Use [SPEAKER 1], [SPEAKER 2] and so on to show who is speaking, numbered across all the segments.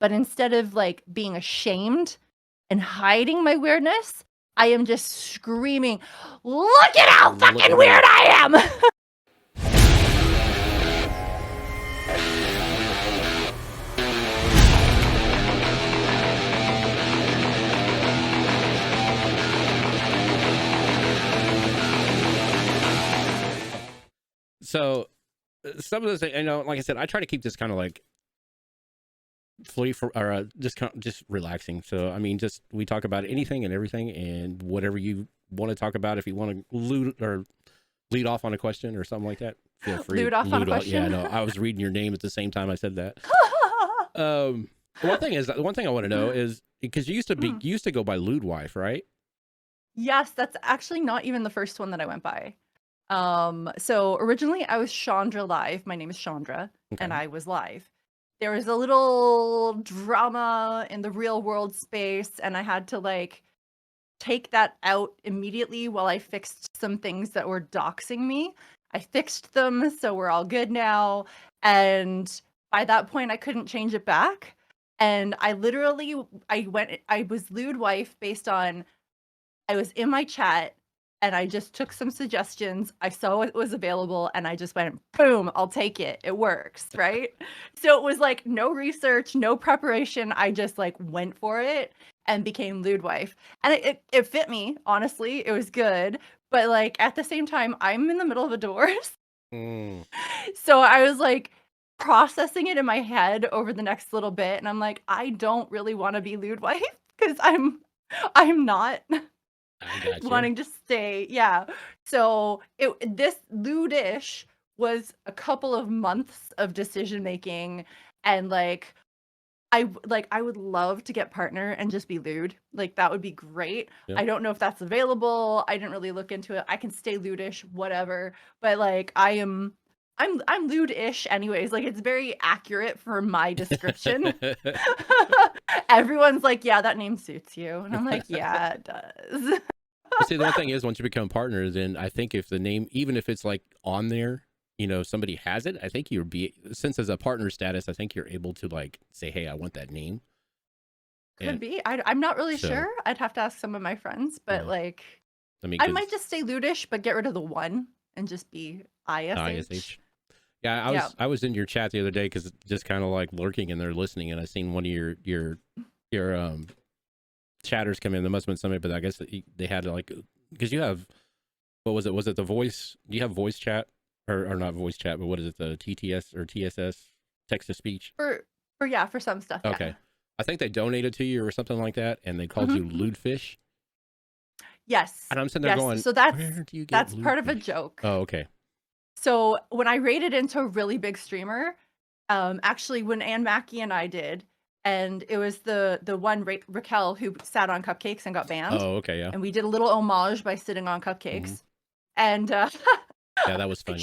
[SPEAKER 1] But instead of like being ashamed and hiding my weirdness, I am just screaming, "Look at how fucking weird I am!"
[SPEAKER 2] So some of those, like I said, I try to keep this kind of like free for, or just relaxing. So I mean, just we talk about anything and everything, and whatever you want to talk about. If you want to lead off on a question or something like that, feel free.
[SPEAKER 1] Lead off on a question.
[SPEAKER 2] Yeah, no, I was reading your name at the same time I said that. One thing I want to know is because you used to go by Lewd Wife, right?
[SPEAKER 1] Yes, that's actually not even the first one that I went by. So originally I was Chandra Live. My name is Chandra, and I was live. There was a little drama in the real world space, and I had to like take that out immediately while I fixed some things that were doxing me. I fixed them, so we're all good now. And by that point, I couldn't change it back. And I was Lewd Wife based on, I was in my chat and I just took some suggestions. I saw it was available and I just went, boom, I'll take it. It works, right? So it was like no research, no preparation. I just like went for it and became Lewd Wife. And it fit me, honestly. It was good. But like at the same time, I'm in the middle of a divorce. So I was like processing it in my head over the next little bit. And I'm like, I don't really want to be Lewd Wife because I'm not wanting to stay. Yeah. So this lewdish was a couple of months of decision making, and like I would love to get partner and just be lewd. Like that would be great.
[SPEAKER 2] Yep.
[SPEAKER 1] I don't know if that's available. I didn't really look into it. I can stay lewdish, whatever. But like I'm lewd-ish anyways. Like it's very accurate for my description. Everyone's like, yeah, that name suits you. And I'm like, yeah, it does.
[SPEAKER 2] See, the one thing is once you become partners, then I think if the name, even if it's like on there, somebody has it, I think since as a partner status, I think you're able to like say, hey, I want that name.
[SPEAKER 1] Could be. I'm not really sure. I'd have to ask some of my friends, but like, I might just stay lewdish, but get rid of the one and just be ISH.
[SPEAKER 2] Yeah, I was in your chat the other day because just kind of like lurking in there listening, and I seen one of your chatters come in. There must have been somebody, but I guess they had to like, because you have, what was it? Was it the voice? Do you have voice chat or not voice chat, but what is it? The TTS or TSS, text to speech?
[SPEAKER 1] For some stuff.
[SPEAKER 2] Okay. Yeah. I think they donated to you or something like that, and they called you Lewdfish.
[SPEAKER 1] Yes.
[SPEAKER 2] And I'm sitting there going,
[SPEAKER 1] so that's part of a joke.
[SPEAKER 2] Oh, okay.
[SPEAKER 1] So when I rated into a really big streamer, actually when Ann Mackey and I did, and it was the one Raquel who sat on cupcakes and got banned.
[SPEAKER 2] Oh, okay, yeah.
[SPEAKER 1] And we did a little homage by sitting on cupcakes. And
[SPEAKER 2] yeah, that was funny.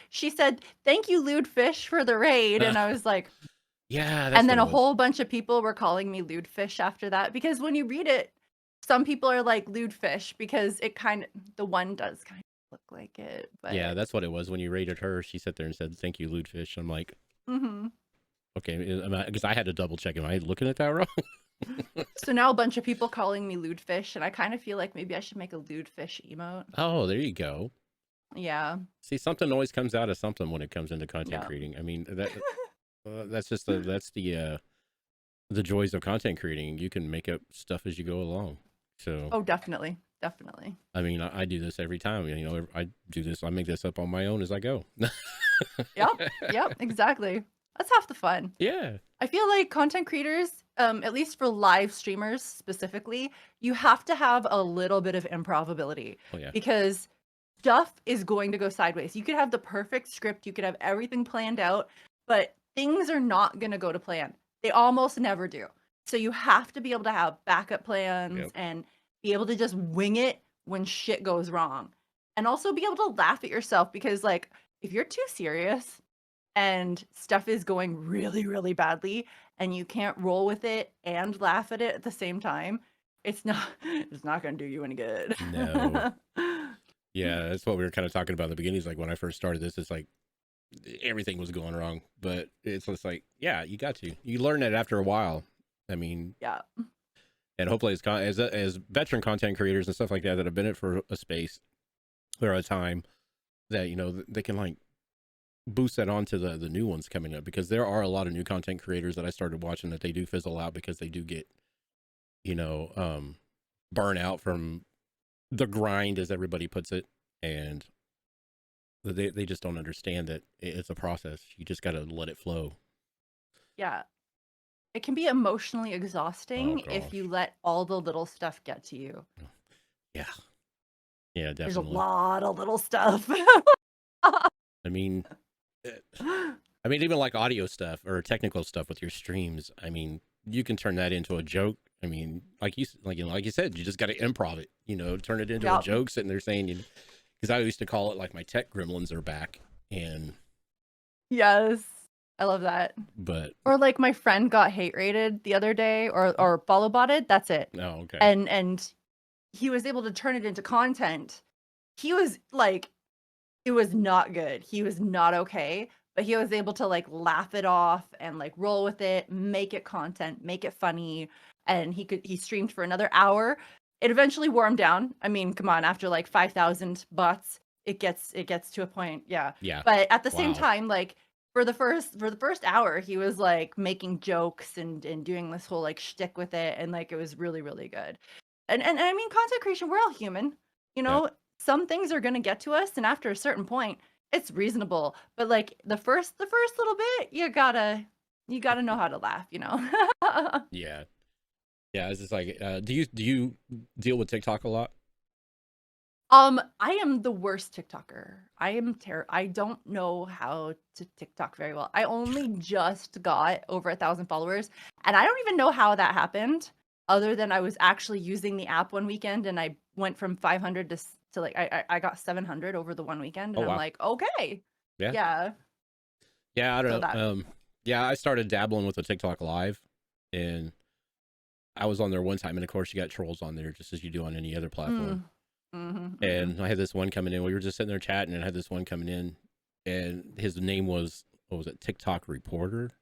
[SPEAKER 1] She said, "Thank you, Lewdfish, for the raid." And I was like,
[SPEAKER 2] yeah.
[SPEAKER 1] And then a whole bunch of people were calling me Lewdfish after that, because when you read it, some people are like Lewdfish because the one does kind of look like it. But
[SPEAKER 2] yeah, that's what it was. When you rated her, she sat there and said, "Thank you, Lewdfish." I'm like, okay, because I had to double check. Am I looking at that wrong?
[SPEAKER 1] So now a bunch of people calling me Lewdfish, and I kind of feel like maybe I should make a Lewdfish emote.
[SPEAKER 2] Oh, there you go.
[SPEAKER 1] Yeah.
[SPEAKER 2] See, something always comes out of something when it comes into content creating. I mean, that's just the joys of content creating. You can make up stuff as you go along. So.
[SPEAKER 1] Oh, definitely.
[SPEAKER 2] I mean, I do this every time. I do this. I make this up on my own as I go.
[SPEAKER 1] Yep, exactly. That's half the fun.
[SPEAKER 2] Yeah.
[SPEAKER 1] I feel like content creators, at least for live streamers specifically, you have to have a little bit of improbability.
[SPEAKER 2] Oh, yeah.
[SPEAKER 1] Because stuff is going to go sideways. You could have the perfect script, you could have everything planned out, but things are not going to go to plan. They almost never do. So you have to be able to have backup plans and be able to just wing it when shit goes wrong. And also be able to laugh at yourself, because like if you're too serious and stuff is going really, really badly and you can't roll with it and laugh at it at the same time, it's not going to do you any good.
[SPEAKER 2] No. Yeah, that's what we were kind of talking about at the beginning. Is like when I first started this, it's like everything was going wrong. But it's just like, yeah, you got to. You learn it after a while. I mean,
[SPEAKER 1] Yeah.
[SPEAKER 2] and hopefully as veteran content creators and stuff like that have been in it for a space or a time, that they can like boost that onto the new ones coming up, because there are a lot of new content creators that I started watching that they do fizzle out because they do get burn out from the grind, as everybody puts it, and they just don't understand that it's a process. You just got to let it flow.
[SPEAKER 1] Yeah. It can be emotionally
[SPEAKER 2] Oh
[SPEAKER 1] exhausting if you
[SPEAKER 2] gosh.
[SPEAKER 1] let all the little stuff get to you.
[SPEAKER 2] Yeah. Yeah,
[SPEAKER 1] There's a
[SPEAKER 2] definitely.
[SPEAKER 1] lot of little stuff.
[SPEAKER 2] I mean, even like audio stuff or technical stuff with your streams. I mean, you can turn that into a joke. I mean, like you said, you just got to improv it. Turn it into a
[SPEAKER 1] Yep.
[SPEAKER 2] joke. Sitting there saying, because I used to call it like my tech gremlins are back, and
[SPEAKER 1] Yes. I love that.
[SPEAKER 2] but
[SPEAKER 1] Or like my friend got hate rated the other day, or follow botted. That's it.
[SPEAKER 2] oh, okay.
[SPEAKER 1] And he was able to turn it into content. He was like, it was not good. He was not okay, but he was able to like laugh it off and like roll with it, make it content, make it funny. And he streamed for another hour. It eventually wore him down. I mean, come on, after like 5,000 bots, it gets to a point. Yeah.
[SPEAKER 2] Yeah.
[SPEAKER 1] But at the same
[SPEAKER 2] Wow.
[SPEAKER 1] time, like for the first hour, he was like making jokes and doing this whole like shtick with it, and like it was really, really good. And I mean, content creation, we're all human,
[SPEAKER 2] Yep.
[SPEAKER 1] some things are going to get to us, and after a certain point it's reasonable, but like the first little bit, you gotta know how to laugh.
[SPEAKER 2] Yeah. Yeah. It's just like, do you deal with TikTok a lot?
[SPEAKER 1] I am the worst TikToker. I don't know how to TikTok very well. I only just got over 1,000 followers, and I don't even know how that happened, other than I was actually using the app one weekend, and I went from 500 to like I got 700 over the one weekend,
[SPEAKER 2] Oh
[SPEAKER 1] and I'm
[SPEAKER 2] wow.
[SPEAKER 1] like, okay,
[SPEAKER 2] Yeah.
[SPEAKER 1] yeah.
[SPEAKER 2] Yeah. I
[SPEAKER 1] So
[SPEAKER 2] don't
[SPEAKER 1] that
[SPEAKER 2] know. Yeah, I started dabbling with the TikTok live, and I was on there one time, and of course you got trolls on there, just as you do on any other platform. And I had this one coming in. We were just sitting there chatting, and I had this one coming in, and his name was, what was it, TikTok Reporter?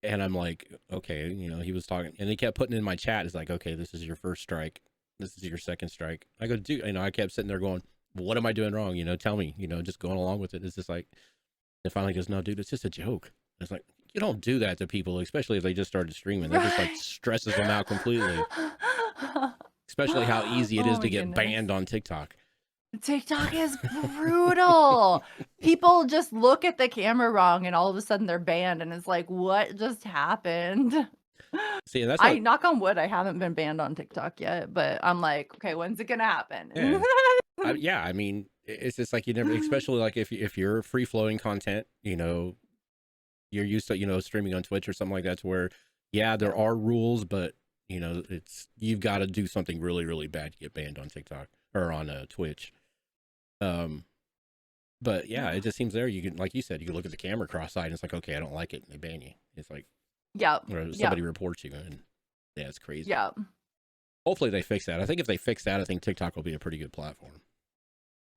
[SPEAKER 2] And I'm like, okay, he was talking, and he kept putting in my chat. It's like, okay, this is your first strike. This is your second strike. I go, dude, I kept sitting there going, what am I doing wrong? Tell me, just going along with it. It's just like, it finally goes, no, dude, it's just a joke. It's like, you don't do that to people, especially if they just started streaming. That just like
[SPEAKER 1] Right.
[SPEAKER 2] stresses them out completely. Especially how easy it is
[SPEAKER 1] Oh
[SPEAKER 2] to
[SPEAKER 1] my
[SPEAKER 2] get
[SPEAKER 1] goodness.
[SPEAKER 2] banned on TikTok.
[SPEAKER 1] TikTok is brutal. People just look at the camera wrong and all of a sudden they're banned, and it's like, what just happened?
[SPEAKER 2] See, and that's
[SPEAKER 1] I
[SPEAKER 2] what,
[SPEAKER 1] knock on wood, I haven't been banned on TikTok yet, but I'm like, okay, when's it gonna happen?
[SPEAKER 2] yeah. Yeah, I mean, it's just like you never, especially like if you're free flowing content, you're used to, streaming on Twitch or something like that, to where, yeah, there are rules, but you've got to do something really, really bad to get banned on TikTok or on Twitch. But yeah, it just seems there you can, like you said, you can look at the camera cross-eyed and it's like, okay, I don't like it, and they ban you. It's like,
[SPEAKER 1] Yeah.
[SPEAKER 2] or somebody reports you, and yeah, it's crazy.
[SPEAKER 1] Yeah.
[SPEAKER 2] Hopefully they fix that. I think if they fix that, I think TikTok will be a pretty good platform.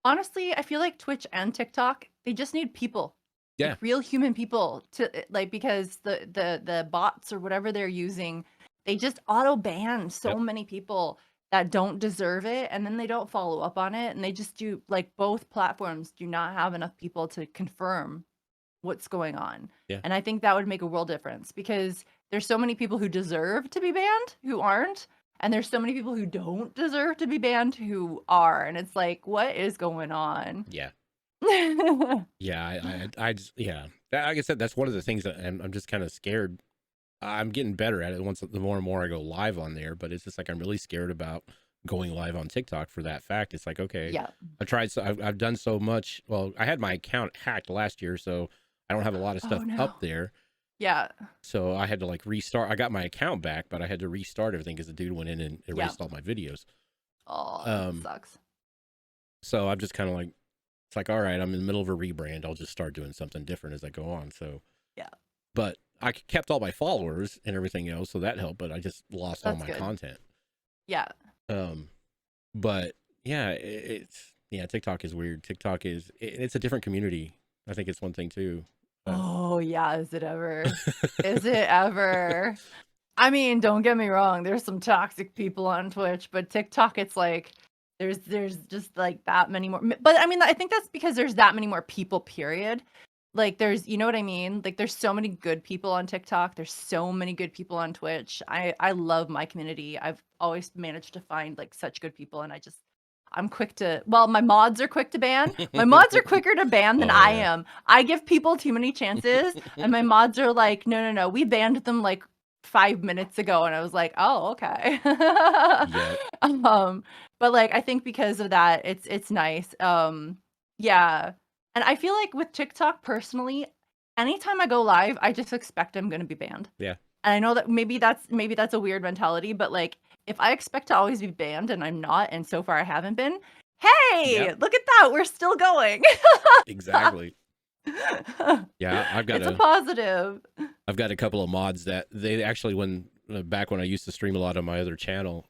[SPEAKER 1] Honestly, I feel like Twitch and TikTok, they just need people.
[SPEAKER 2] Yeah.
[SPEAKER 1] Like real human people to like, because the bots or whatever they're using, they just auto ban so many people that don't deserve it, and then they don't follow up on it, and they just do, like, both platforms do not have enough people to confirm what's going on.
[SPEAKER 2] Yeah.
[SPEAKER 1] And I think that would make a world difference, because there's so many people who deserve to be banned who aren't, and there's so many people who don't deserve to be banned who are, and it's like, what is going on?
[SPEAKER 2] Yeah. Yeah, I just, yeah. Like I said, that's one of the things that I'm just kind of scared. I'm getting better at it the more and more I go live on there, but it's just like I'm really scared about going live on TikTok for that fact. It's like, okay,
[SPEAKER 1] Yeah.
[SPEAKER 2] I've done so much. Well, I had my account hacked last year, so I don't have a lot of stuff up there.
[SPEAKER 1] Yeah.
[SPEAKER 2] So I had to like restart. I got my account back, but I had to restart everything because the dude went in and erased all my videos.
[SPEAKER 1] Oh, that sucks.
[SPEAKER 2] So I'm just kind of like, it's like, all right, I'm in the middle of a rebrand. I'll just start doing something different as I go on. So
[SPEAKER 1] yeah.
[SPEAKER 2] But I kept all my followers and everything else, so that helped. But I just lost all my content.
[SPEAKER 1] Yeah.
[SPEAKER 2] But yeah, TikTok is weird. TikTok it's a different community. I think it's one thing too.
[SPEAKER 1] Oh yeah, is it ever? Is it ever? I mean, don't get me wrong, there's some toxic people on Twitch, but TikTok, it's like there's just like that many more. But I mean, I think that's because there's that many more people, period. Like there's, you know what I mean? Like there's so many good people on TikTok. There's so many good people on Twitch. I love my community. I've always managed to find like such good people, and I'm quick to, well, my mods are quick to ban. My mods are quicker to ban than
[SPEAKER 2] Oh,
[SPEAKER 1] I
[SPEAKER 2] yeah.
[SPEAKER 1] am. I give people too many chances, and my mods are like, no, no, no, we banned them like 5 minutes ago, and I was like, oh, okay.
[SPEAKER 2] Yep.
[SPEAKER 1] But like I think because of that, it's nice. Yeah. And I feel like with TikTok personally, anytime I go live, I just expect I'm gonna be banned.
[SPEAKER 2] Yeah.
[SPEAKER 1] And I know that maybe that's a weird mentality, but like if I expect to always be banned and I'm not, and so far I haven't been, hey,
[SPEAKER 2] Yep.
[SPEAKER 1] look at that, we're still going.
[SPEAKER 2] Exactly. Yeah,
[SPEAKER 1] It's a positive.
[SPEAKER 2] I've got a couple of mods that they actually, when back when I used to stream a lot on my other channel,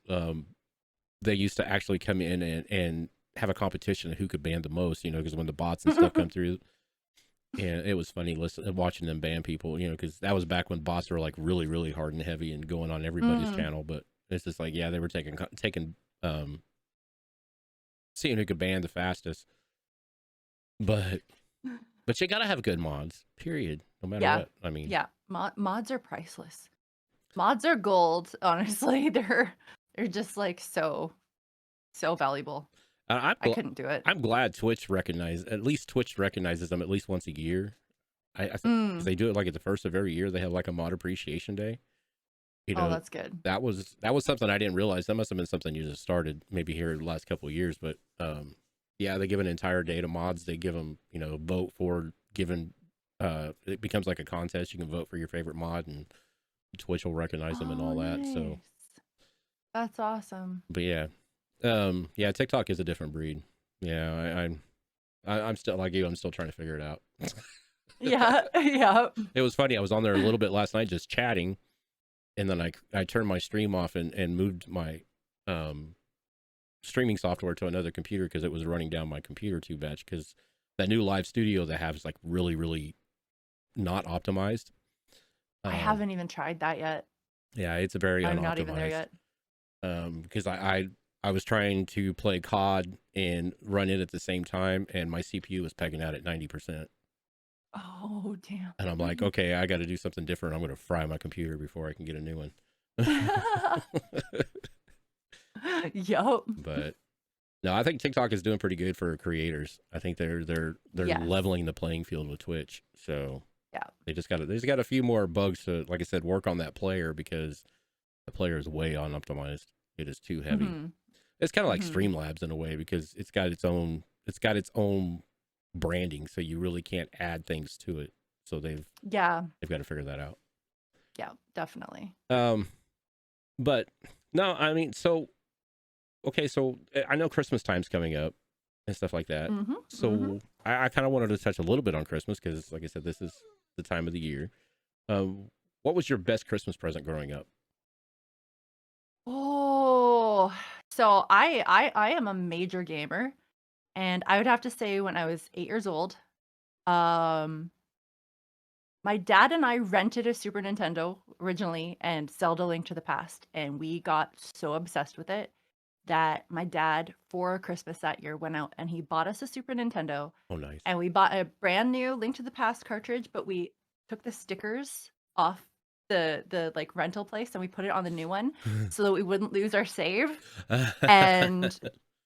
[SPEAKER 2] they used to actually come in and have a competition of who could ban the most, you know, because when the bots and stuff come through, and it was funny watching them ban people, you know, because that was back when bots were like really, really hard and heavy and going on everybody's channel. But it's just like, yeah, they were taking seeing who could ban the fastest. But you gotta have good mods, period. No matter what. I mean,
[SPEAKER 1] Yeah, mods are priceless. Mods are gold, honestly. They're just like so valuable. I couldn't do it.
[SPEAKER 2] I'm glad Twitch recognizes them at least once a year. I think they do it like at the first of every year. They have like a mod appreciation day. You know,
[SPEAKER 1] that's good.
[SPEAKER 2] That was something I didn't realize. That must have been something you just started maybe here in the last couple of years. But yeah, they give an entire day to mods. They give them, you know, vote for given. It becomes like a contest. You can vote for your favorite mod, and Twitch will recognize them and all that. So
[SPEAKER 1] that's awesome.
[SPEAKER 2] But yeah, yeah, TikTok is a different breed. Yeah, I'm still like you. I'm still trying to figure it out.
[SPEAKER 1] Yeah, yeah.
[SPEAKER 2] It was funny. I was on there a little bit last night just chatting, and then I turned my stream off and moved my streaming software to another computer because it was running down my computer too much. Because that new live studio they have is like really, really not optimized.
[SPEAKER 1] I haven't even tried that yet.
[SPEAKER 2] Yeah, it's a very
[SPEAKER 1] I'm
[SPEAKER 2] unoptimized.
[SPEAKER 1] not even there yet.
[SPEAKER 2] Because I was trying to play COD and run it at the same time, and my CPU was pegging out at 90%.
[SPEAKER 1] Oh, damn.
[SPEAKER 2] And I'm like, okay, I got to do something different. I'm going to fry my computer before I can get a new one.
[SPEAKER 1] Yup.
[SPEAKER 2] But no, I think TikTok is doing pretty good for creators. I think they're
[SPEAKER 1] Yes.
[SPEAKER 2] leveling the playing field with Twitch. So
[SPEAKER 1] yeah,
[SPEAKER 2] they just got a few more bugs to, like I said, work on that player because the player is way unoptimized. It is too heavy. It's kind of like Streamlabs in a way because it's got its own branding, so you really can't add things to it. So they've got to figure that out.
[SPEAKER 1] Yeah, definitely.
[SPEAKER 2] But no, I mean, so okay, so I know Christmas time's coming up and stuff like that. So I kind of wanted to touch a little bit on Christmas because, like I said, this is the time of the year. What was your best Christmas present growing up?
[SPEAKER 1] Oh, so I am a major gamer, and I would have to say when I was 8 years old, my dad and I rented a Super Nintendo originally and Zelda Link to the Past, and we got so obsessed with it that my dad, for Christmas that year, went out and he bought us a Super Nintendo.
[SPEAKER 2] Oh, nice.
[SPEAKER 1] And we bought a brand new Link to the Past cartridge, but we took the stickers off the like rental place and we put it on the new one so that we wouldn't lose our save. And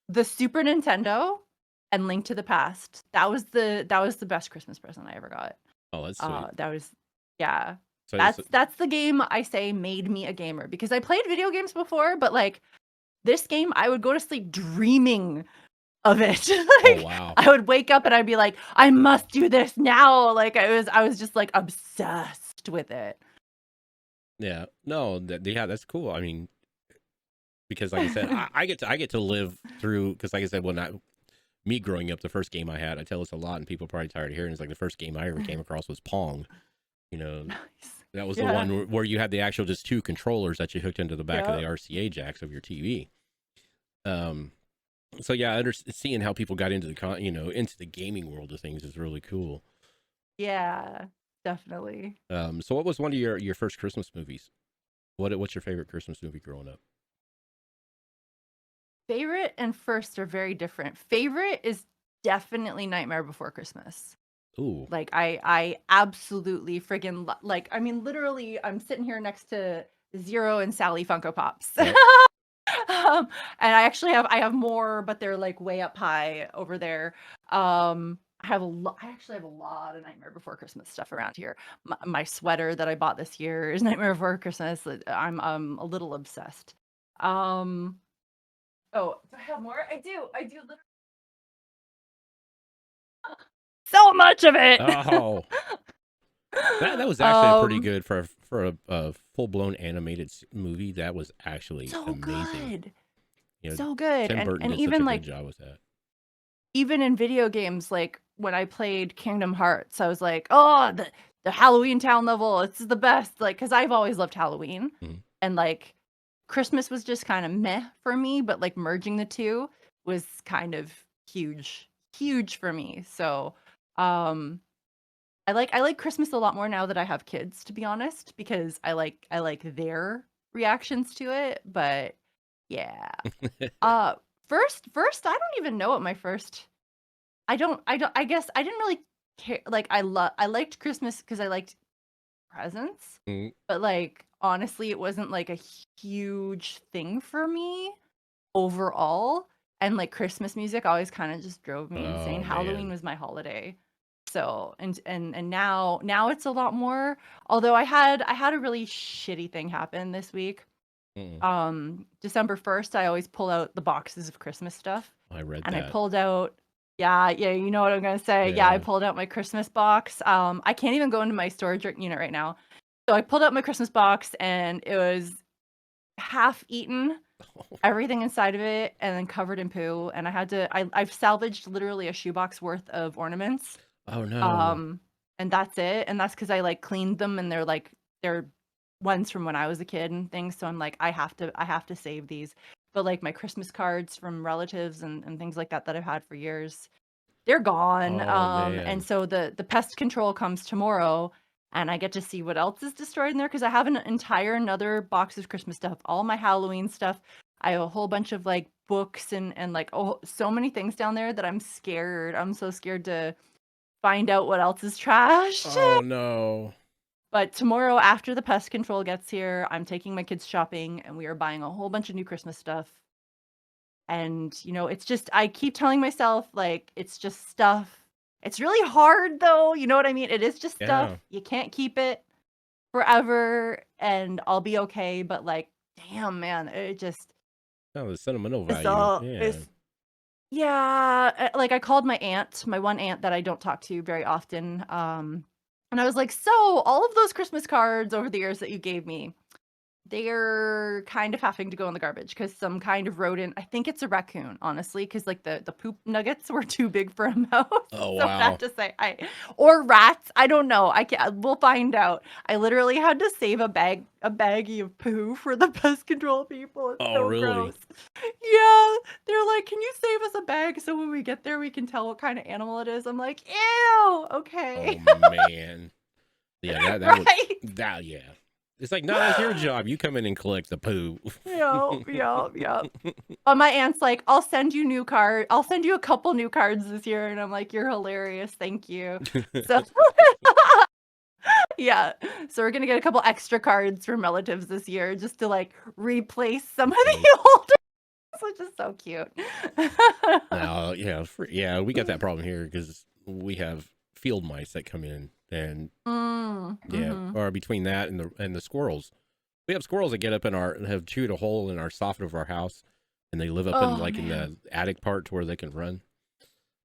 [SPEAKER 1] the Super Nintendo and Link to the Past, that was the best Christmas present I ever got.
[SPEAKER 2] Oh, that's sweet.
[SPEAKER 1] That was, yeah.
[SPEAKER 2] So
[SPEAKER 1] That's the game I say made me a gamer, because I played video games before, but like this game, I would go to sleep dreaming of it. Like,
[SPEAKER 2] oh, wow.
[SPEAKER 1] I would wake up and I'd be like, I must do this now. Like I was just like obsessed with it.
[SPEAKER 2] Yeah, no, that's cool. I mean, because like I said, I get to live through, because like I said, me growing up, the first game I had, I tell this a lot and people are probably tired of hearing, it's like the first game I ever came across was Pong. You know,
[SPEAKER 1] Nice.
[SPEAKER 2] that was the one where you had the actual just two controllers that you hooked into the back of the RCA jacks of your TV. So yeah, seeing how people got into into the gaming world of things is really cool.
[SPEAKER 1] Yeah, definitely.
[SPEAKER 2] So what was one of your first Christmas movies? What's your favorite Christmas movie growing up?
[SPEAKER 1] Favorite and first are very different. Favorite is definitely Nightmare Before Christmas.
[SPEAKER 2] Ooh.
[SPEAKER 1] Like I absolutely friggin' like I mean literally I'm sitting here next to Zero and Sally Funko Pops.
[SPEAKER 2] Yep.
[SPEAKER 1] And I have more, but they're like way up high over there. I actually have a lot of Nightmare Before Christmas stuff around here. My sweater that I bought this year is Nightmare Before Christmas. I'm a little obsessed. Um, oh, do I have more? I do literally so much of it.
[SPEAKER 2] Oh, that was actually a pretty
[SPEAKER 1] Um,
[SPEAKER 2] good for a full blown animated movie. That was actually
[SPEAKER 1] so
[SPEAKER 2] amazing.
[SPEAKER 1] good.
[SPEAKER 2] You know,
[SPEAKER 1] So good.
[SPEAKER 2] Tim Burton
[SPEAKER 1] And
[SPEAKER 2] did such a
[SPEAKER 1] even
[SPEAKER 2] good
[SPEAKER 1] like
[SPEAKER 2] job with that.
[SPEAKER 1] even in video games, like when I played Kingdom Hearts, I was like, oh, the Halloween Town level, it's the best. Like, because I've always loved Halloween,
[SPEAKER 2] Mhm.
[SPEAKER 1] and like Christmas was just kind of meh for me, but like merging the two was kind of huge, huge for me. So, um, I like Christmas a lot more now that I have kids, to be honest, because I like their reactions to it. But yeah, uh, first, I don't even know what my first. I guess I didn't really care. Like I liked Christmas because I liked presents,
[SPEAKER 2] Mhm.
[SPEAKER 1] but like honestly, it wasn't like a huge thing for me overall. And like Christmas music always kind of just drove me insane.
[SPEAKER 2] Oh
[SPEAKER 1] Halloween
[SPEAKER 2] man.
[SPEAKER 1] was my holiday. So and now it's a lot more. Although I had a really shitty thing happen this week.
[SPEAKER 2] Mm.
[SPEAKER 1] December 1st, I always pull out the boxes of Christmas stuff.
[SPEAKER 2] I read
[SPEAKER 1] And I
[SPEAKER 2] that.
[SPEAKER 1] pulled out, yeah, you know what I'm gonna say. Yeah, I
[SPEAKER 2] Yeah.
[SPEAKER 1] pulled out my Christmas box. I can't even go into my storage unit right now. So I pulled out my Christmas box and it was half eaten, everything inside of it, and then covered in poo. And I've salvaged literally a shoebox worth of ornaments.
[SPEAKER 2] Oh no.
[SPEAKER 1] Um, and that's it. And that's because I like cleaned them and they're ones from when I was a kid and things. So I'm like, I have to save these. But like my Christmas cards from relatives and things like that I've had for years, they're gone.
[SPEAKER 2] Oh
[SPEAKER 1] And
[SPEAKER 2] man.
[SPEAKER 1] so the pest control comes tomorrow and I get to see what else is destroyed in there because I have an entire another box of Christmas stuff, all my Halloween stuff. I have a whole bunch of like books and like oh so many things down there that I'm scared. I'm so scared to find out what else is trashed.
[SPEAKER 2] Oh no.
[SPEAKER 1] But tomorrow, after the pest control gets here, I'm taking my kids shopping and we are buying a whole bunch of new Christmas stuff. And, it's just, I keep telling myself, like, it's just stuff. It's really hard, though. You know what I mean? It is just stuff.
[SPEAKER 2] Yeah.
[SPEAKER 1] You can't keep it forever and I'll be okay. But, like, damn, man, it just,
[SPEAKER 2] Oh, the sentimental
[SPEAKER 1] it's
[SPEAKER 2] value.
[SPEAKER 1] all,
[SPEAKER 2] Yeah.
[SPEAKER 1] it's, yeah. Like, I called my aunt, my one aunt that I don't talk to very often. And I was like, so all of those Christmas cards over the years that you gave me, they're kind of having to go in the garbage because some kind of rodent, I think it's a raccoon, honestly, because like the poop nuggets were too big for a mouse.
[SPEAKER 2] Oh
[SPEAKER 1] So bad
[SPEAKER 2] wow.
[SPEAKER 1] to say. Or rats. I don't know. I can We'll find out. I literally had to save a baggie of poo for the pest control people. It's
[SPEAKER 2] Oh
[SPEAKER 1] so
[SPEAKER 2] really?
[SPEAKER 1] gross. Yeah. They're like, can you save us a bag so when we get there we can tell what kind of animal it is? I'm like, ew, okay.
[SPEAKER 2] Oh man. Yeah, that would
[SPEAKER 1] Right.
[SPEAKER 2] that yeah. It's like, no, it's your job. You come in and collect the poo.
[SPEAKER 1] Yeah. My aunt's like, I'll send you a couple new cards this year. And I'm like, you're hilarious. Thank you. So yeah. So we're gonna get a couple extra cards from relatives this year just to like replace some of
[SPEAKER 2] Mm.
[SPEAKER 1] the older ones, which is so cute.
[SPEAKER 2] Now, yeah, yeah, we got that problem here because we have field mice that come in, and yeah,
[SPEAKER 1] Mhm.
[SPEAKER 2] or between that and the squirrels, we have squirrels that get up in our have chewed a hole in our soffit of our house, and they live up in
[SPEAKER 1] Oh
[SPEAKER 2] like in
[SPEAKER 1] man.
[SPEAKER 2] the attic part to where they can run.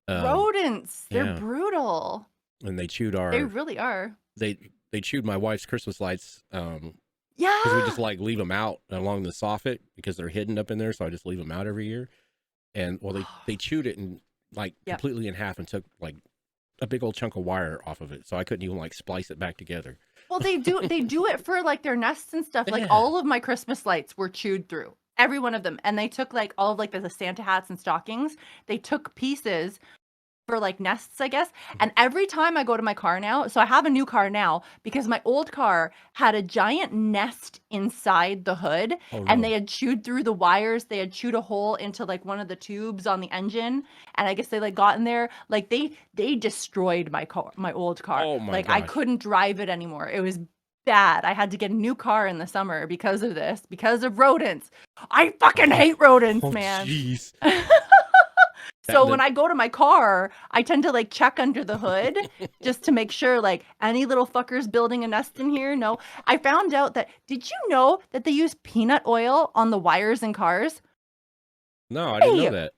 [SPEAKER 2] Um,
[SPEAKER 1] Rodents, they're
[SPEAKER 2] yeah,
[SPEAKER 1] brutal.
[SPEAKER 2] and they chewed
[SPEAKER 1] They
[SPEAKER 2] our
[SPEAKER 1] really are.
[SPEAKER 2] they they chewed my wife's Christmas lights. Because we just
[SPEAKER 1] Yeah.
[SPEAKER 2] like leave them out along the soffit because they're hidden up in there, so I just leave them out every year. And well, they chewed it and like
[SPEAKER 1] Yep.
[SPEAKER 2] completely in half and took like a big old chunk of wire off of it, so I couldn't even like splice it back together.
[SPEAKER 1] Well, they do it for, like, their nests and stuff, like,
[SPEAKER 2] Yeah.
[SPEAKER 1] all of my Christmas lights were chewed through, every one of them, and they took, like, all of, like, the Santa hats and stockings, they took pieces for like nests, I guess. And every time I go to my car now, so I have a new car now because my old car had a giant nest inside the hood,
[SPEAKER 2] Oh
[SPEAKER 1] and they
[SPEAKER 2] no.
[SPEAKER 1] had chewed through the wires. They had chewed a hole into like one of the tubes on the engine, and I guess they like got in there. Like they destroyed my car, my old car.
[SPEAKER 2] Oh my
[SPEAKER 1] Like I
[SPEAKER 2] gosh.
[SPEAKER 1] couldn't drive it anymore. It was bad. I had to get a new car in the summer because of this, because of rodents. I fucking hate rodents,
[SPEAKER 2] Oh
[SPEAKER 1] man.
[SPEAKER 2] jeez.
[SPEAKER 1] So
[SPEAKER 2] That
[SPEAKER 1] when I go to my car, I tend to like check under the hood just to make sure like any little fuckers building a nest in here. No, I found out that, did you know that they use peanut oil on the wires in cars?
[SPEAKER 2] no, I didn't know
[SPEAKER 1] Hey,
[SPEAKER 2] that.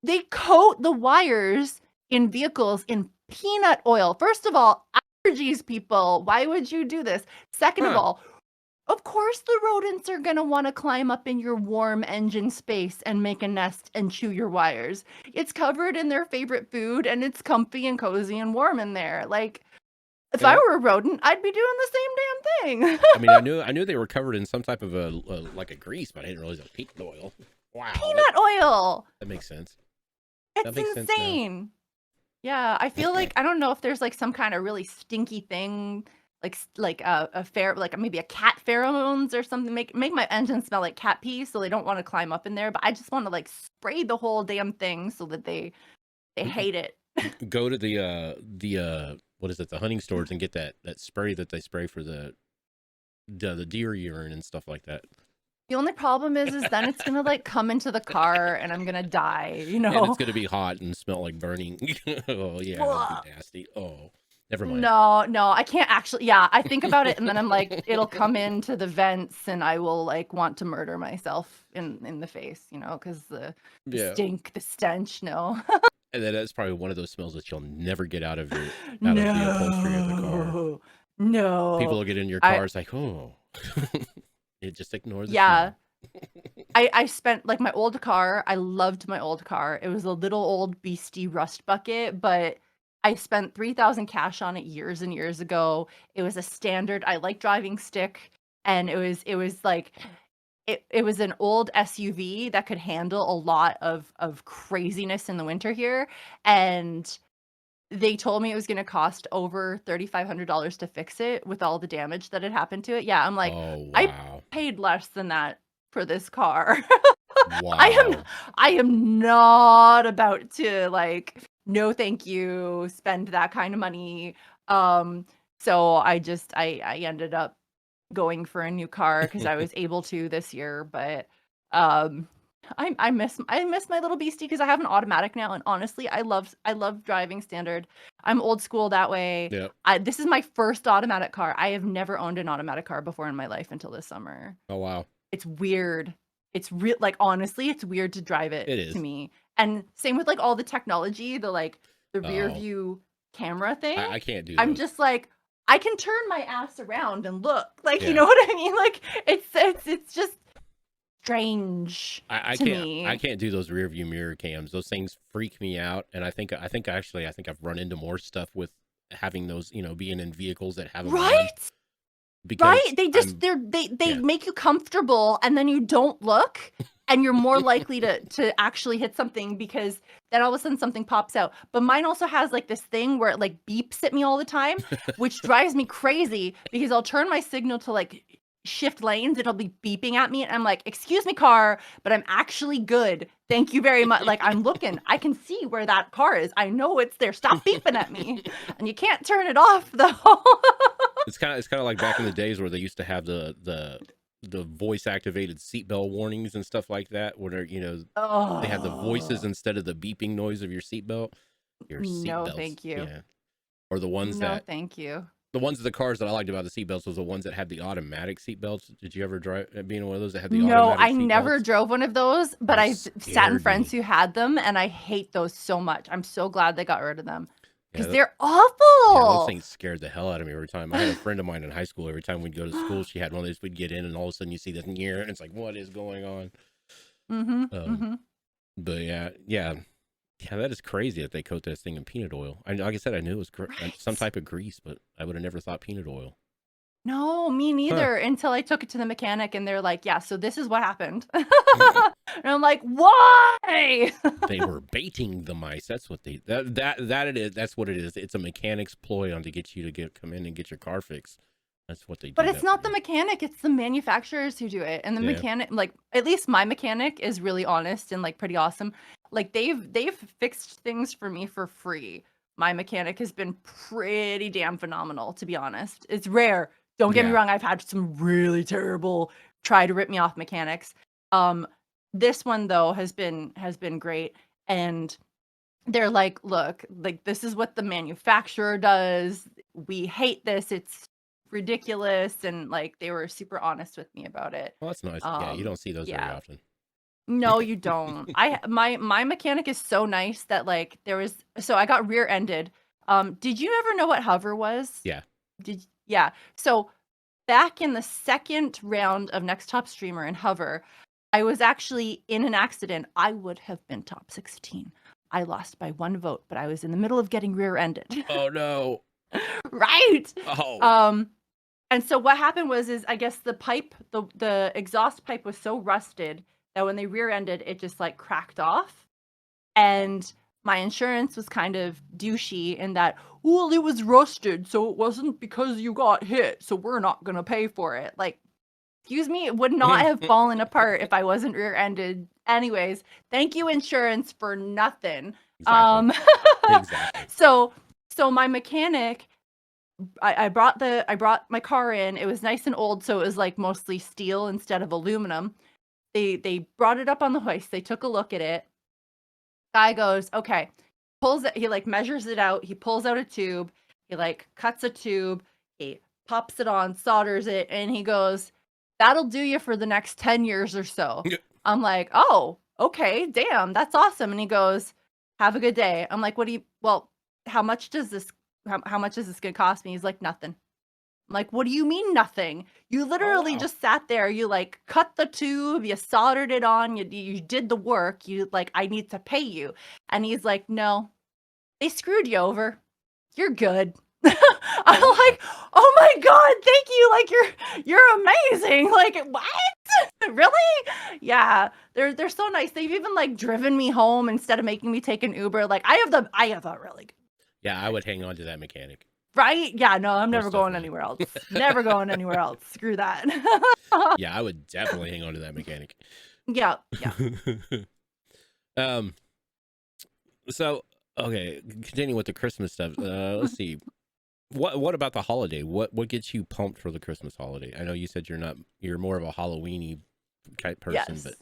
[SPEAKER 1] they coat the wires in vehicles in peanut oil. First of all, allergies, people. Why would you do this? Second of
[SPEAKER 2] Huh.
[SPEAKER 1] all, of course the rodents are going to want to climb up in your warm engine space and make a nest and chew your wires. It's covered in their favorite food and it's comfy and cozy and warm in there. Like, if I
[SPEAKER 2] Yeah.
[SPEAKER 1] were a rodent, I'd be doing the same damn thing.
[SPEAKER 2] I mean, I knew they were covered in some type of a like a grease, but I didn't realize it was peanut oil. Wow.
[SPEAKER 1] Peanut oil.
[SPEAKER 2] That makes sense. That
[SPEAKER 1] It's
[SPEAKER 2] makes sense now.
[SPEAKER 1] insane. Yeah, I feel like, I don't know if there's like some kind of really stinky thing, like a fair, like maybe a cat pheromones or something, make my engine smell like cat pee, so they don't want to climb up in there. But I just want to like spray the whole damn thing so that they hate it.
[SPEAKER 2] Go to the what is it, the hunting stores, and get that spray that they spray for the deer urine and stuff like that.
[SPEAKER 1] The only problem is then it's gonna like come into the car and I'm gonna die, you
[SPEAKER 2] And
[SPEAKER 1] know?
[SPEAKER 2] it's gonna be hot and smell like burning. Oh yeah, that'd be nasty. Oh, never mind.
[SPEAKER 1] No, I can't actually. Yeah, I think about it and then I'm like, it'll come into the vents and I will like want to murder myself in the face, you know, because the
[SPEAKER 2] Yeah.
[SPEAKER 1] stink, the stench. No,
[SPEAKER 2] And then that's probably one of those smells that you'll never get out of the upholstery of the car.
[SPEAKER 1] no.
[SPEAKER 2] People will get in your
[SPEAKER 1] I
[SPEAKER 2] car, it's like, oh, you just ignore the
[SPEAKER 1] yeah.
[SPEAKER 2] smell.
[SPEAKER 1] I spent like my old car. I loved my old car. It was a little old beastie rust bucket, but I spent 3,000 cash on it years and years ago. It was a standard. I like driving stick, and it was like it was an old SUV that could handle a lot of craziness in the winter here, and they told me it was going to cost over $3,500 to fix it with all the damage that had happened to it. Yeah, I'm like,
[SPEAKER 2] Oh
[SPEAKER 1] I
[SPEAKER 2] wow.
[SPEAKER 1] paid less than that for this car.
[SPEAKER 2] Wow.
[SPEAKER 1] I am not about to like, no thank you, spend that kind of money. So I ended up going for a new car because I was able to this year, but um I miss my little beastie because I have an automatic now, and honestly, I love driving standard. I'm old school that way.
[SPEAKER 2] Yep.
[SPEAKER 1] This is my first automatic car. I have never owned an automatic car before in my life until this summer.
[SPEAKER 2] Oh wow.
[SPEAKER 1] It's weird. It's real, like, honestly, it's weird to drive it
[SPEAKER 2] It
[SPEAKER 1] to
[SPEAKER 2] is.
[SPEAKER 1] me. And same with like all the technology, the like the rear
[SPEAKER 2] Oh,
[SPEAKER 1] view camera thing.
[SPEAKER 2] I can't do
[SPEAKER 1] I'm
[SPEAKER 2] those.
[SPEAKER 1] just like, I can turn my ass around and look. Like, you
[SPEAKER 2] Yeah.
[SPEAKER 1] know what I mean? Like it's just strange
[SPEAKER 2] I
[SPEAKER 1] to
[SPEAKER 2] can't
[SPEAKER 1] me.
[SPEAKER 2] I can't do those rear view mirror cams. Those things freak me out, and I think actually I've run into more stuff with having those, being in vehicles that have them on,
[SPEAKER 1] Right?
[SPEAKER 2] because
[SPEAKER 1] Right? They just
[SPEAKER 2] I'm
[SPEAKER 1] they
[SPEAKER 2] yeah.
[SPEAKER 1] make you comfortable and then you don't look and you're more likely to actually hit something because then all of a sudden something pops out. But mine also has like this thing where it like beeps at me all the time, which drives me crazy because I'll turn my signal to like shift lanes, it'll be beeping at me and I'm like, "Excuse me, car, but I'm actually good. Thank you very much." Like, I'm looking. I can see where that car is. I know it's there. Stop beeping at me. And you can't turn it off though.
[SPEAKER 2] It's kind of like back in the days where they used to have the voice activated seatbelt warnings and stuff like that, where they have the voices
[SPEAKER 1] Oh.
[SPEAKER 2] instead of the beeping noise of your seatbelt. Your
[SPEAKER 1] No,
[SPEAKER 2] seatbelts,
[SPEAKER 1] thank you.
[SPEAKER 2] yeah. Or the ones
[SPEAKER 1] No,
[SPEAKER 2] that
[SPEAKER 1] thank you.
[SPEAKER 2] the cars that I liked about the seatbelts was the ones that had the automatic seatbelts. Did you ever drive being one of those that had the
[SPEAKER 1] No,
[SPEAKER 2] automatic
[SPEAKER 1] I never
[SPEAKER 2] seatbelts?
[SPEAKER 1] drove one of those, but
[SPEAKER 2] Those
[SPEAKER 1] I've sat in
[SPEAKER 2] scared
[SPEAKER 1] friends
[SPEAKER 2] me.
[SPEAKER 1] who had them, and I hate those so much. I'm so glad they got rid of them
[SPEAKER 2] Yeah,
[SPEAKER 1] because they're
[SPEAKER 2] yeah, those
[SPEAKER 1] awful.
[SPEAKER 2] things scared the hell out of me every time. I had a friend of mine in high school. Every time we'd go to school, she had one of those. We'd get in, and all of a sudden you see this near, and it's like, what is going on?
[SPEAKER 1] Mm-hmm.
[SPEAKER 2] Um,
[SPEAKER 1] Mm-hmm.
[SPEAKER 2] but yeah, that is crazy that they coat that thing in peanut oil. Like I said, I knew it was some
[SPEAKER 1] Right.
[SPEAKER 2] type of grease, but I would have never thought peanut oil.
[SPEAKER 1] No, me
[SPEAKER 2] Huh.
[SPEAKER 1] neither, until I took it to the mechanic and they're like, "Yeah, so this is what happened." And I'm like, "Why?"
[SPEAKER 2] They were baiting the mice. That's what that it is. That's what it is. It's a mechanic's ploy on to get you to come in and get your car fixed. That's what they
[SPEAKER 1] But
[SPEAKER 2] do
[SPEAKER 1] it's
[SPEAKER 2] that for
[SPEAKER 1] not the
[SPEAKER 2] you.
[SPEAKER 1] mechanic, it's the manufacturers who do it. And the
[SPEAKER 2] Yeah.
[SPEAKER 1] mechanic, like at least my mechanic is really honest and like pretty awesome. Like they've fixed things for me for free. My mechanic has been pretty damn phenomenal, to be honest. It's rare. Don't get me
[SPEAKER 2] Yeah.
[SPEAKER 1] wrong, I've had some really terrible try to rip me off mechanics. Um this one though has been great, and they're like, "Look, like this is what the manufacturer does. We hate this. It's ridiculous." And like they were super honest with me about it.
[SPEAKER 2] Well, that's nice. Yeah, you don't see those very
[SPEAKER 1] Yeah.
[SPEAKER 2] often.
[SPEAKER 1] No, you don't. My mechanic is so nice that like there was, so I got rear-ended. Did you ever know what hover was?
[SPEAKER 2] Yeah.
[SPEAKER 1] Yeah. So back in the second round of Next Top Streamer in hover, I was actually in an accident. I would have been top 16. I lost by 1 vote, but I was in the middle of getting rear-ended.
[SPEAKER 2] Oh no.
[SPEAKER 1] Right.
[SPEAKER 2] Oh.
[SPEAKER 1] Um, and so what happened was is I guess the exhaust pipe was so rusted that when they rear-ended, it just like cracked off. And my insurance was kind of douchey in that, well, it was rusted, so it wasn't because you got hit, so we're not gonna pay for it. Like, excuse me, it would not have fallen apart if I wasn't rear-ended. Anyways, thank you, insurance, for nothing.
[SPEAKER 2] Exactly.
[SPEAKER 1] Um,
[SPEAKER 2] Exactly.
[SPEAKER 1] so my mechanic, I brought my car in. It was nice and old, so it was like mostly steel instead of aluminum. They brought it up on the hoist. They took a look at it. Guy goes, okay, pulls it. He like measures it out. He pulls out a tube. He like cuts a tube. He pops it on, solders it, and he goes, "That'll do you for the next 10 years or so."
[SPEAKER 2] Yeah.
[SPEAKER 1] I'm like, "Oh, okay, damn, that's awesome." And he goes, "Have a good day." I'm like, "What do you? Well, how much does this? How much is this gonna cost me?" He's like, "Nothing." I'm like, "What do you mean nothing? You
[SPEAKER 2] Oh
[SPEAKER 1] literally
[SPEAKER 2] wow.
[SPEAKER 1] just sat there, you, like, cut the tube, you soldered it on, you did the work, you like, I need to pay you." And he's like, "No, they screwed you over. You're good." I'm
[SPEAKER 2] Oh wow.
[SPEAKER 1] like, "Oh my god, thank you, like, you're amazing." Like, "What? Really?" Yeah, they're so nice. They've even, like, driven me home instead of making me take an Uber. Like, I have a really good,
[SPEAKER 2] Yeah, I would hang on to that mechanic.
[SPEAKER 1] right? Yeah, no, I'm never
[SPEAKER 2] Most
[SPEAKER 1] going
[SPEAKER 2] definitely.
[SPEAKER 1] anywhere else. Never going anywhere else. Screw that.
[SPEAKER 2] Yeah, I would definitely hang on to that mechanic.
[SPEAKER 1] Yeah, yeah.
[SPEAKER 2] um so okay, continuing with the Christmas stuff. Let's see. What about the holiday? What gets you pumped for the Christmas holiday? I know you said you're more of a Halloweeny type person,
[SPEAKER 1] Yes.
[SPEAKER 2] but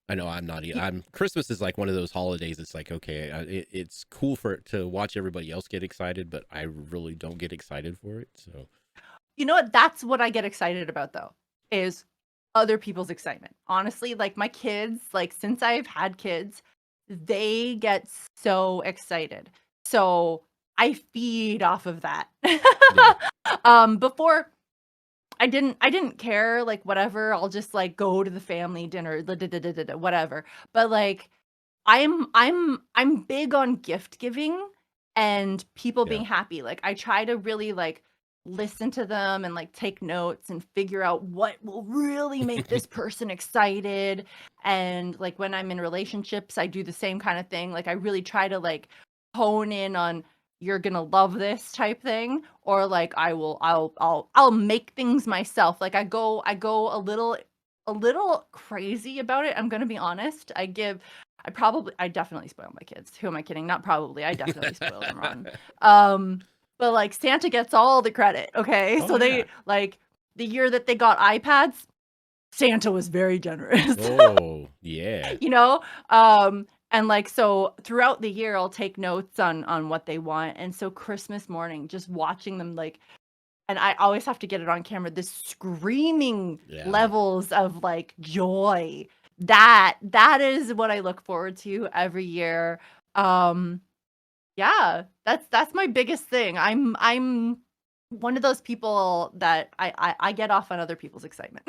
[SPEAKER 2] I know I'm not.
[SPEAKER 1] Y
[SPEAKER 2] I'm Christmas is like one of those holidays. It's like okay, it's cool to watch everybody else get excited, but I really don't get excited for it. So
[SPEAKER 1] You know what? That's what I get excited about though, is other people's excitement. Honestly, like my kids, like since I've had kids, they get so excited. So I feed off of that.
[SPEAKER 2] yeah,
[SPEAKER 1] Before I didn't care, like whatever, I'll just like go to the family dinner, whatever. But like I'm big on gift giving and people
[SPEAKER 2] yeah,
[SPEAKER 1] being happy. Like I try to really like listen to them and like take notes and figure out what will really make this person excited. And like when I'm in relationships, I do the same kind of thing. Like I really try to like hone in on, you're gonna love this type thing, or like I'll make things myself. Like I go a little crazy about it. I'm gonna be honest. I definitely spoil my kids. Who am I kidding? Not probably. I definitely spoil them rotten. But like Santa gets all the credit, okay?
[SPEAKER 2] oh
[SPEAKER 1] So
[SPEAKER 2] yeah,
[SPEAKER 1] they like the year that they got iPads, Santa was very generous.
[SPEAKER 2] oh yeah,
[SPEAKER 1] You know? And like so throughout the year I'll take notes on what they want. And so Christmas morning, just watching them like, and I always have to get it on camera, this screaming
[SPEAKER 2] yeah.
[SPEAKER 1] levels of like joy. That is what I look forward to every year. Um, yeah, that's my biggest thing. I'm one of those people that I get off on other people's excitement.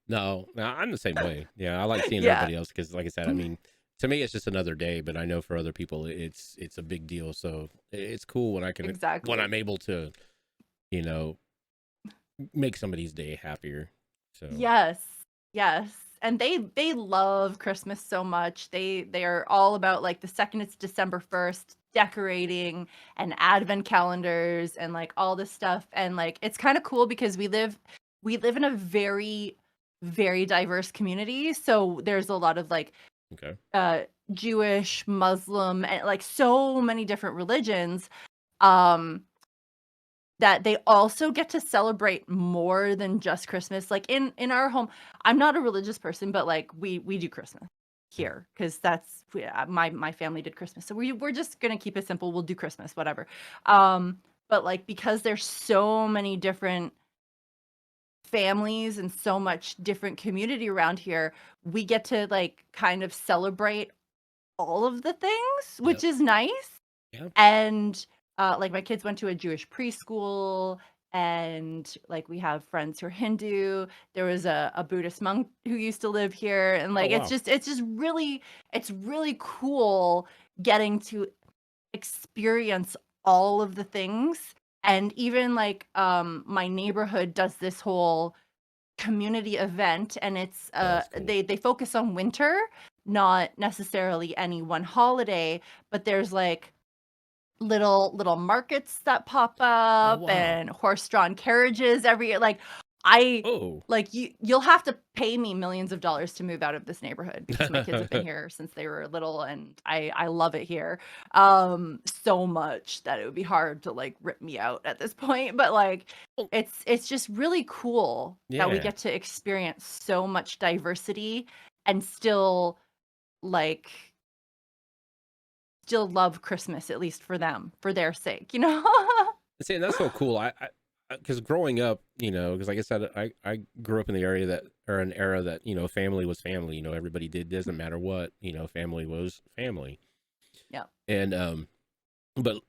[SPEAKER 2] No, I'm the same way. Yeah, I like seeing
[SPEAKER 1] Yeah,
[SPEAKER 2] everybody else because, like I said, I mean, to me, it's just another day. But I know for other people, it's a big deal. So it's cool when when
[SPEAKER 1] exactly.
[SPEAKER 2] I'm able to, you know, make somebody's day happier. So
[SPEAKER 1] Yes. Yes. And they love Christmas so much. They are all about like the second it's December 1st, decorating and advent calendars and like all this stuff. And like it's kind of cool because we live in a very very diverse community. So there's a lot of like
[SPEAKER 2] okay,
[SPEAKER 1] uh Jewish, Muslim, and like so many different religions. Um that they also get to celebrate more than just Christmas. Like in our home, I'm not a religious person, but like we do Christmas here because my family did Christmas. So we're just gonna keep it simple. We'll do Christmas, whatever. But like because there's so many different families and so much different community around here, we get to like kind of celebrate all of the things, which
[SPEAKER 2] yep,
[SPEAKER 1] is nice.
[SPEAKER 2] yeah.
[SPEAKER 1] And like my kids went to a Jewish preschool, and like we have friends who are Hindu. There was a Buddhist monk who used to live here, and
[SPEAKER 2] Oh
[SPEAKER 1] like
[SPEAKER 2] wow,
[SPEAKER 1] it's really cool getting to experience all of the things. And even like my neighborhood does this whole community event, and it's
[SPEAKER 2] oh, that's cool.
[SPEAKER 1] they focus on winter, not necessarily any one holiday, but there's like little markets that pop
[SPEAKER 2] Oh
[SPEAKER 1] up
[SPEAKER 2] wow,
[SPEAKER 1] and horse-drawn carriages every year. Like I
[SPEAKER 2] oh.
[SPEAKER 1] like you'll have to pay me millions of dollars to move out of this neighborhood because my kids have been here since they were little, and I love it here so much that it would be hard to like rip me out at this point. But like
[SPEAKER 2] Well,
[SPEAKER 1] it's just really cool that we
[SPEAKER 2] yeah.
[SPEAKER 1] get to experience so much diversity and like still love Christmas, at least for them, for their sake, you know?
[SPEAKER 2] See, and that's so cool. Because growing up, because like I said, I grew up in the area that, or an era that, family was family. Everybody did, doesn't matter what, family was family.
[SPEAKER 1] Yeah.
[SPEAKER 2] And, but,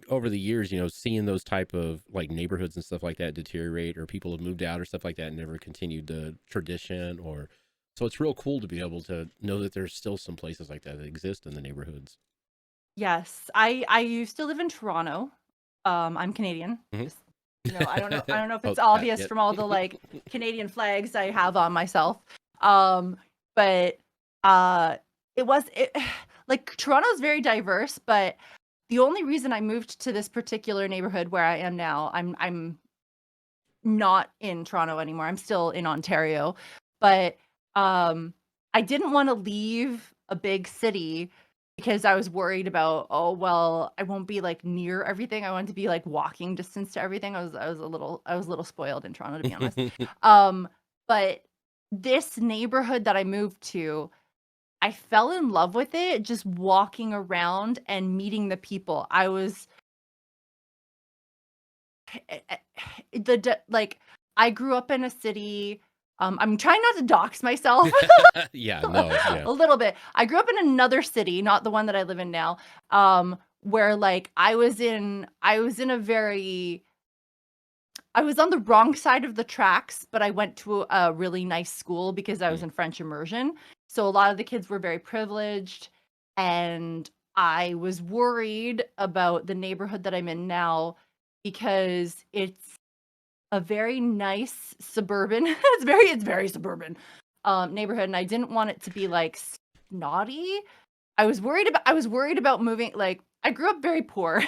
[SPEAKER 2] over the years, seeing those type of like neighborhoods and stuff like that deteriorate, or people have moved out or stuff like that and never continued the tradition, or, so it's real cool to be able to know that there's still some places like that that exist in the neighborhoods.
[SPEAKER 1] Yes. I used to live in Toronto. I'm Canadian.
[SPEAKER 2] Hmm.
[SPEAKER 1] Just, I don't know if
[SPEAKER 2] Oh,
[SPEAKER 1] it's
[SPEAKER 2] that,
[SPEAKER 1] obvious
[SPEAKER 2] yeah.
[SPEAKER 1] from all the like Canadian flags I have on myself. But uh it like Toronto's very diverse, but the only reason I moved to this particular neighborhood where I am now, I'm not in Toronto anymore. I'm still in Ontario, but I didn't want to leave a big city because I was worried about, oh well, I won't be like near everything. I wanted to be like walking distance to everything. I was a little spoiled in Toronto, to be honest. Um but this neighborhood that I moved to, I fell in love with it just walking around and meeting the people. I was like I grew up in a city. I'm trying not to dox myself
[SPEAKER 2] Yeah, no, yeah.
[SPEAKER 1] a little bit. I grew up in another city, not the one that I live in now. Where like I was on the wrong side of the tracks, but I went to a really nice school because I was
[SPEAKER 2] Mm.
[SPEAKER 1] in French immersion. So a lot of the kids were very privileged, and I was worried about the neighborhood that I'm in now because it's a very nice suburban it's very suburban neighborhood, and I didn't want it to be like snotty. I was worried about moving. Like I grew up very poor,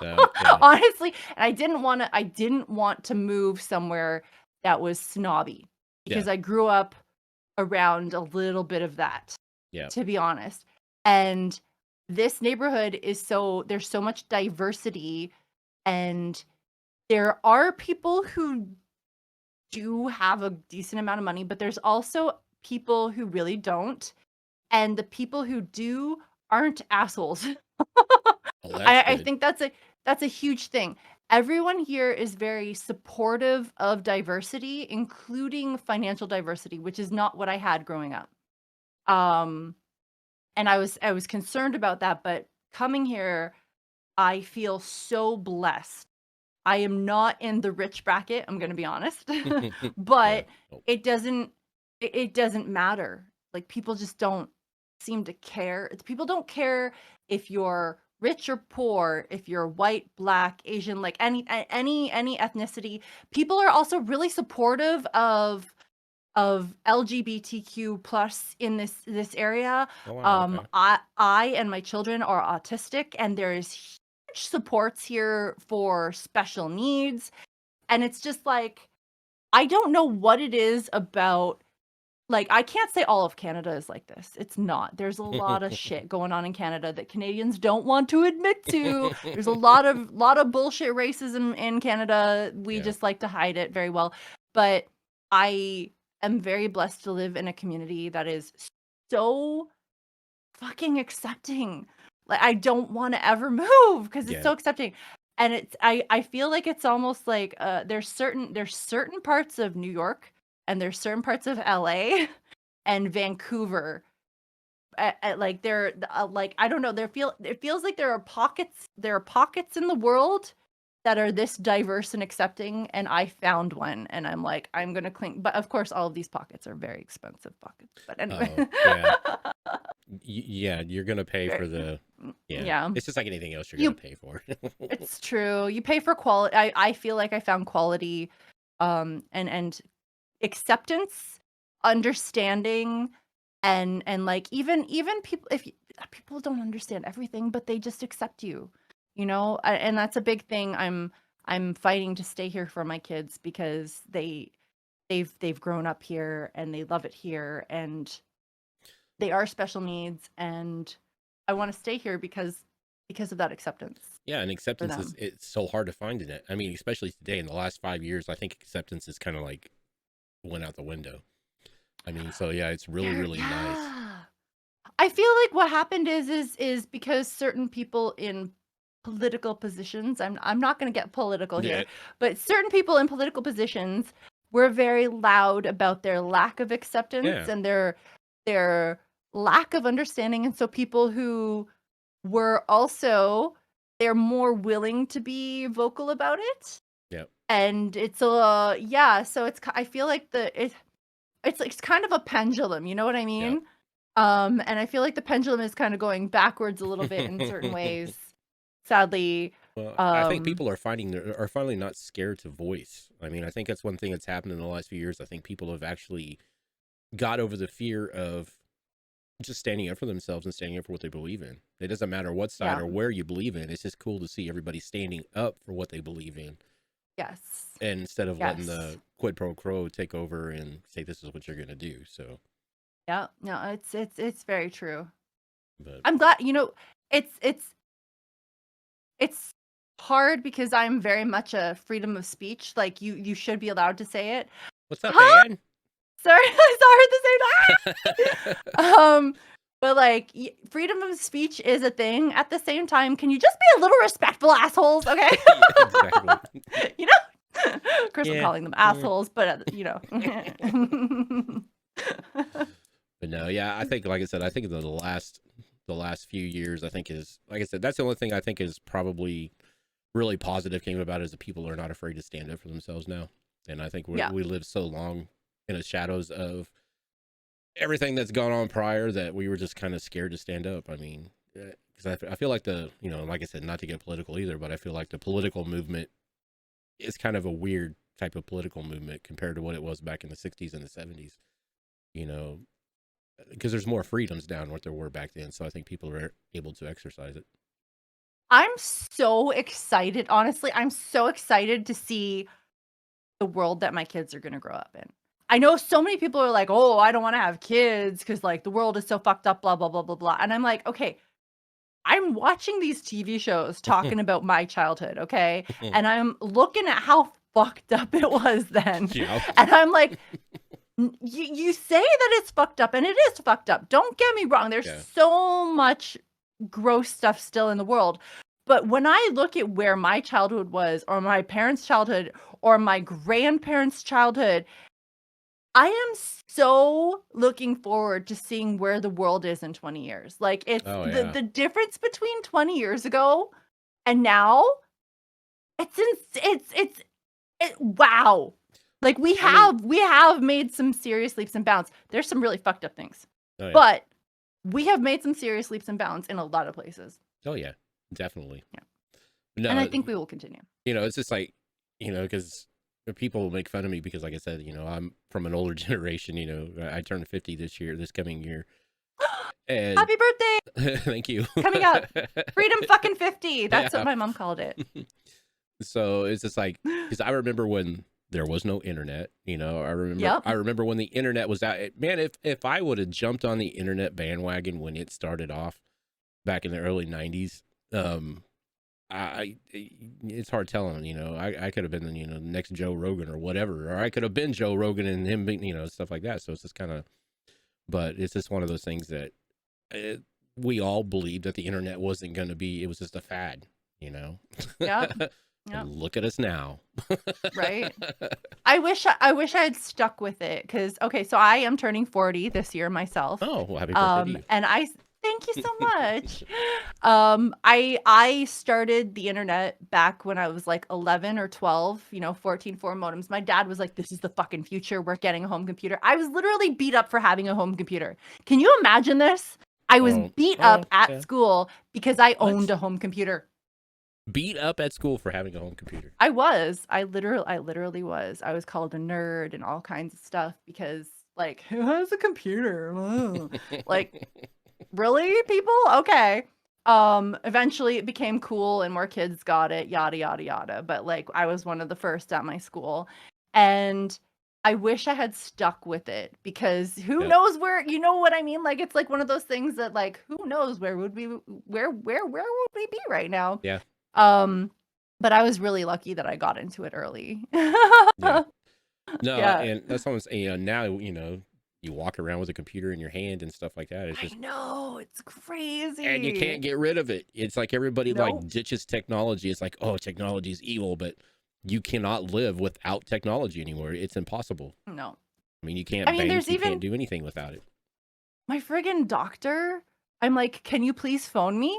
[SPEAKER 2] Yeah,
[SPEAKER 1] honestly, and I didn't want to move somewhere that was snobby
[SPEAKER 2] yeah,
[SPEAKER 1] because I grew up around a little bit of that,
[SPEAKER 2] yeah.
[SPEAKER 1] to be honest. And this neighborhood there's so much diversity, and there are people who do have a decent amount of money, but there's also people who really don't. And the people who do aren't assholes.
[SPEAKER 2] Oh, that's
[SPEAKER 1] I
[SPEAKER 2] good.
[SPEAKER 1] think that's a huge thing. Everyone here is very supportive of diversity, including financial diversity, which is not what I had growing up. Um, and I was concerned about that, but coming here, I feel so blessed. I am not in the rich bracket, I'm gonna be honest.
[SPEAKER 2] Yeah.
[SPEAKER 1] But
[SPEAKER 2] Oh,
[SPEAKER 1] it doesn't matter. Like, people just don't seem to care. People don't care if you're rich or poor, if you're white, black, Asian, like any ethnicity, people are also really supportive of LGBTQ plus in this area.
[SPEAKER 2] Oh wow, okay.
[SPEAKER 1] I and my children are autistic, and there's huge supports here for special needs. And it's just like, I don't know what it is about, like, I can't say all of Canada is like this. It's not. There's a lot of shit going on in Canada that Canadians don't want to admit to. There's a lot of bullshit racism in Canada. We just like to hide it very well. But I am very blessed to live in a community that is so fucking accepting. Like, I don't want to ever move because it's so accepting. And it's I feel like it's almost like there's certain parts of New York and there's certain parts of LA and Vancouver like they're like, I don't know, it feels like there are pockets in the world that are this diverse and accepting, and I found one, and I'm like, I'm gonna cling. But of course, all of these pockets are very expensive pockets. But anyway,
[SPEAKER 2] yeah, you're gonna pay for the It's just like anything else you're gonna pay for.
[SPEAKER 1] It's true. You pay for quality. I feel like I found quality, and acceptance, understanding, and like even people, people don't understand everything, but they just accept you. And that's a big thing. I'm fighting to stay here for my kids because they've grown up here and they love it here, and they are special needs, and I want to stay here because of that acceptance.
[SPEAKER 2] Yeah, and acceptance it's so hard to find in it. I mean, especially today in the last 5 years, I think acceptance is kind of like went out the window. I mean, so yeah, it's really nice.
[SPEAKER 1] I feel like what happened is because certain people in political positions, I'm not going to get political here, but certain people in political positions were very loud about their lack of acceptance and their lack of understanding, and so people who were also, they're more willing to be vocal about it. And it's so it's, I feel like it's kind of a pendulum, you know what I mean? And I feel like the pendulum is kind of going backwards a little bit in certain ways, sadly.
[SPEAKER 2] Well, I think people are finally not scared to voice. I mean, I think that's one thing that's happened in the last few years. I think people have actually got over the fear of just standing up for themselves and standing up for what they believe in. It doesn't matter what side or where you believe in. It's just cool to see everybody standing up for what they believe in.
[SPEAKER 1] Yes.
[SPEAKER 2] And instead of letting the quid pro quo take over and say, this is what you're going to do. So.
[SPEAKER 1] Yeah, no, it's very true.
[SPEAKER 2] But
[SPEAKER 1] I'm glad, it's hard because I'm very much a freedom of speech. Like, you should be allowed to say it.
[SPEAKER 2] What's up, man?
[SPEAKER 1] Sorry, I saw her at the same time. But like, freedom of speech is a thing. At the same time, can you just be a little respectful, assholes? Okay.
[SPEAKER 2] Exactly.
[SPEAKER 1] Of course, I'm calling them assholes, but
[SPEAKER 2] But no, yeah, I think, like I said, I think the last few years, I think is, like I said, that's the only thing I think is probably really positive came about, is that people are not afraid to stand up for themselves now. And I think we lived so long in the shadows of everything that's gone on prior that we were just kind of scared to stand up. I mean, because I feel like like I said, not to get political either, but I feel like the political movement is kind of a weird type of political movement compared to what it was back in the 60s and the 70s, because there's more freedoms down what there were back then. So I think people are able to exercise it.
[SPEAKER 1] I'm so excited. Honestly, I'm so excited to see the world that my kids are going to grow up in. I know so many people are like, oh, I don't want to have kids because like the world is so fucked up, blah, blah, blah, blah, blah. And I'm like, okay, I'm watching these TV shows talking about my childhood, okay? And I'm looking at how fucked up it was then. And I'm like, you say that it's fucked up, and it is fucked up. Don't get me wrong. There's so much gross stuff still in the world. But when I look at where my childhood was, or my parents' childhood, or my grandparents' childhood, I am so looking forward to seeing where the world is in 20 years. Like, it's the difference between 20 years ago and now. It's wow. Like, we have made some serious leaps and bounds. There's some really fucked up things, but we have made some serious leaps and bounds in a lot of places.
[SPEAKER 2] Oh yeah, definitely.
[SPEAKER 1] Yeah.
[SPEAKER 2] No,
[SPEAKER 1] And I think we will continue.
[SPEAKER 2] It's just like, because people make fun of me because, like I said, I'm from an older generation. I turned 50 this coming year. And
[SPEAKER 1] Happy birthday!
[SPEAKER 2] thank you.
[SPEAKER 1] Coming up. Freedom fucking 50. That's
[SPEAKER 2] Yeah.
[SPEAKER 1] what my mom called it.
[SPEAKER 2] So it's just like, because I remember when there was no internet,
[SPEAKER 1] Yep.
[SPEAKER 2] I remember when the internet was out. Man, if I would have jumped on the internet bandwagon when it started off back in the early 90s, it's hard telling, I could have been the next Joe Rogan or whatever, or I could have been Joe Rogan and him being, stuff like that. So it's just kind of, but it's just one of those things that we all believed that the internet wasn't going to be, it was just a fad,
[SPEAKER 1] Yep.
[SPEAKER 2] And look at us now.
[SPEAKER 1] Right. I wish I had stuck with it because so I am turning 40 this year myself.
[SPEAKER 2] Oh, well, happy birthday to you.
[SPEAKER 1] And thank you so much. I started the internet back when I was like 11 or 12, 14.4 modems. My dad was like, this is the fucking future. We're getting a home computer. I was literally beat up for having a home computer. Can you imagine this? I was beat up at school because I owned a home computer.
[SPEAKER 2] Beat up at school for having a home computer.
[SPEAKER 1] I literally was. I was called a nerd and all kinds of stuff because like, who has a computer? Like, really, people? Okay. Eventually it became cool and more kids got it, yada yada yada. But like I was one of the first at my school. And I wish I had stuck with it because who knows where, you know what I mean? Like it's like one of those things that like who knows where would we be right now?
[SPEAKER 2] Yeah.
[SPEAKER 1] But I was really lucky that I got into it early.
[SPEAKER 2] Yeah. No,
[SPEAKER 1] Yeah.
[SPEAKER 2] and that's what I'm saying. Now, you walk around with a computer in your hand and stuff like that. It's just,
[SPEAKER 1] I know, it's crazy.
[SPEAKER 2] and you can't get rid of it. It's like everybody
[SPEAKER 1] Nope.
[SPEAKER 2] like ditches technology. It's like, oh, technology is evil, but you cannot live without technology anymore. It's impossible.
[SPEAKER 1] No.
[SPEAKER 2] I mean, you can't can't do anything without it.
[SPEAKER 1] My friggin' doctor, I'm like, can you please phone me?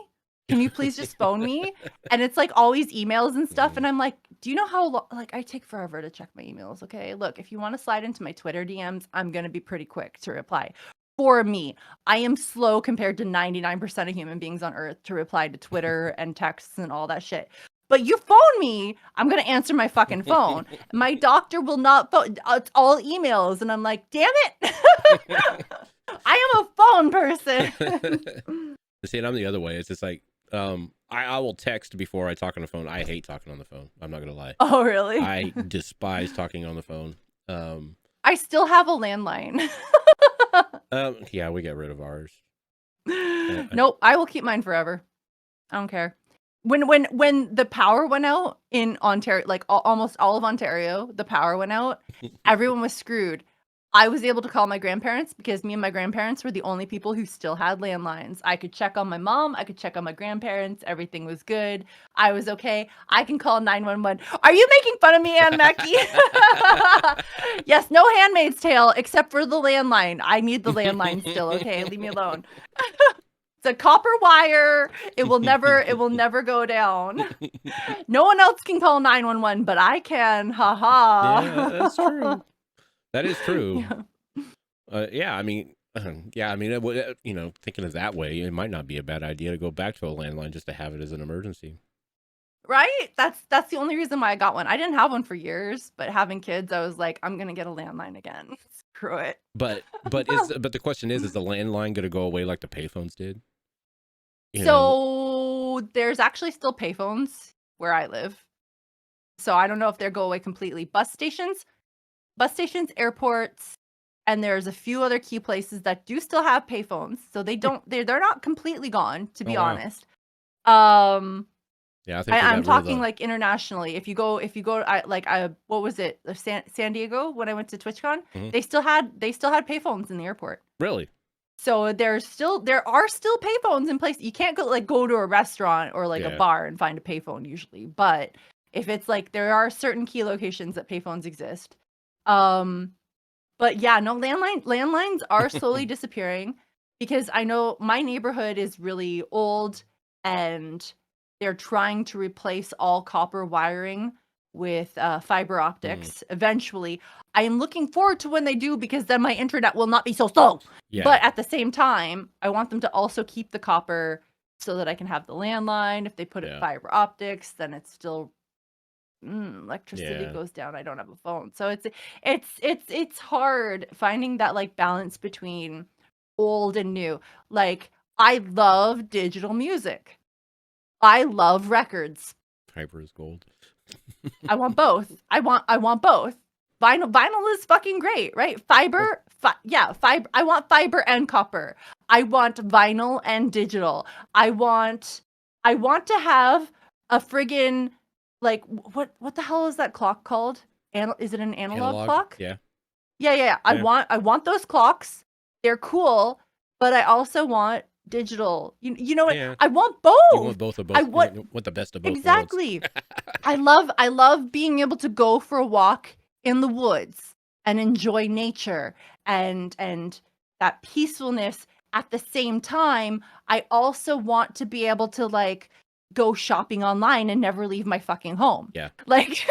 [SPEAKER 1] Can you please just phone me? And it's like always emails and stuff. And I'm like, do you know how long, like I take forever to check my emails. Okay. Look, if you want to slide into my Twitter DMs, I'm going to be pretty quick to reply. For me, I am slow compared to 99% of human beings on earth to reply to Twitter and texts and all that shit. But you phone me, I'm going to answer my fucking phone. My doctor will not phone. It's all emails. And I'm like, damn it. I am a phone person.
[SPEAKER 2] See, and I'm the other way. It's just like, I will text before I talk on the phone. I hate talking on the phone. I'm not gonna lie.
[SPEAKER 1] Oh, really?
[SPEAKER 2] I despise talking on the phone.
[SPEAKER 1] I still have a landline.
[SPEAKER 2] Yeah, we got rid of ours.
[SPEAKER 1] Nope, I will keep mine forever. I don't care. When the power went out in Ontario, like almost all of Ontario, the power went out. Everyone was screwed. I was able to call my grandparents because me and my grandparents were the only people who still had landlines. I could check on my mom. I could check on my grandparents. Everything was good. I was okay. I can call 911. Are you making fun of me, Ann Mackey? Yes, no Handmaid's Tale except for the landline. I need the landline still. Okay, leave me alone. It's a copper wire. It will never go down. No one else can call 911, but I can. Ha ha.
[SPEAKER 2] Yeah, that's true. That is true.
[SPEAKER 1] Yeah.
[SPEAKER 2] I mean, thinking of that way, it might not be a bad idea to go back to a landline just to have it as an emergency.
[SPEAKER 1] Right? That's the only reason why I got one. I didn't have one for years, but having kids, I was like, I'm gonna get a landline again. Screw it.
[SPEAKER 2] But the question is the landline going to go away like the payphones did?
[SPEAKER 1] So there's actually still payphones where I live. So I don't know if they'll go away completely. Bus stations, airports, and there's a few other key places that do still have payphones. So they're not completely gone, to be honest.
[SPEAKER 2] Yeah, I think
[SPEAKER 1] I'm talking like internationally. If you go, what was it? San Diego when I went to TwitchCon, they still had payphones in the airport.
[SPEAKER 2] Really?
[SPEAKER 1] So there are still payphones in place. You can't go to a restaurant or a bar and find a payphone usually, but if it's like there are certain key locations that payphones exist. But yeah, no, landlines are slowly disappearing because I know my neighborhood is really old and they're trying to replace all copper wiring with fiber optics eventually. I am looking forward to when they do because then my internet will not be so slow. Yeah. But at the same time, I want them to also keep the copper so that I can have the landline. If they put it
[SPEAKER 2] Yeah.
[SPEAKER 1] fiber optics, then it's still electricity
[SPEAKER 2] Yeah.
[SPEAKER 1] goes down. I don't have a phone. So it's hard finding that like balance between old and new. Like I love digital music. I love records.
[SPEAKER 2] Fiber is gold.
[SPEAKER 1] I want both. I want both. Vinyl is fucking great, right? Fiber, fiber. I want fiber and copper. I want vinyl and digital. I want to have a friggin' like what the hell is that clock called? Is it an analog clock?
[SPEAKER 2] Yeah.
[SPEAKER 1] Yeah. I
[SPEAKER 2] Yeah.
[SPEAKER 1] want those clocks. They're cool, but I also want digital. You know what?
[SPEAKER 2] Yeah.
[SPEAKER 1] I want
[SPEAKER 2] You
[SPEAKER 1] both.
[SPEAKER 2] want both of both.
[SPEAKER 1] I want
[SPEAKER 2] You want the best of both worlds.
[SPEAKER 1] exactly. I love being able to go for a walk in the woods and enjoy nature and that peacefulness. At the same time, I also want to be able to like go shopping online and never leave my fucking home.
[SPEAKER 2] Yeah.
[SPEAKER 1] Like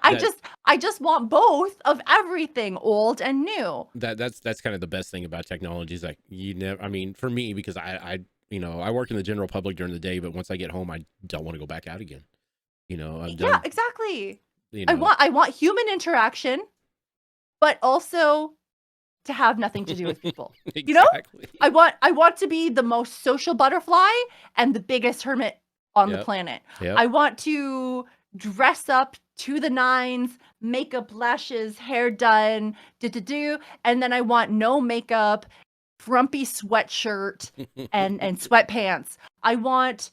[SPEAKER 1] I just want both of everything, old and new.
[SPEAKER 2] That's kind of the best thing about technology is like you never. I mean, for me, because I I work in the general public during the day, but once I get home, I don't want to go back out again. I'm done.
[SPEAKER 1] Yeah, exactly.
[SPEAKER 2] You
[SPEAKER 1] I
[SPEAKER 2] know,
[SPEAKER 1] want human interaction, but also to have nothing to do with people. You know?
[SPEAKER 2] exactly.
[SPEAKER 1] I want to be the most social butterfly and the biggest hermit on the
[SPEAKER 2] Yep.
[SPEAKER 1] planet.
[SPEAKER 2] Yep.
[SPEAKER 1] I want to dress up to the nines, makeup, lashes, hair done, and then I want no makeup, frumpy sweatshirt and sweatpants. I want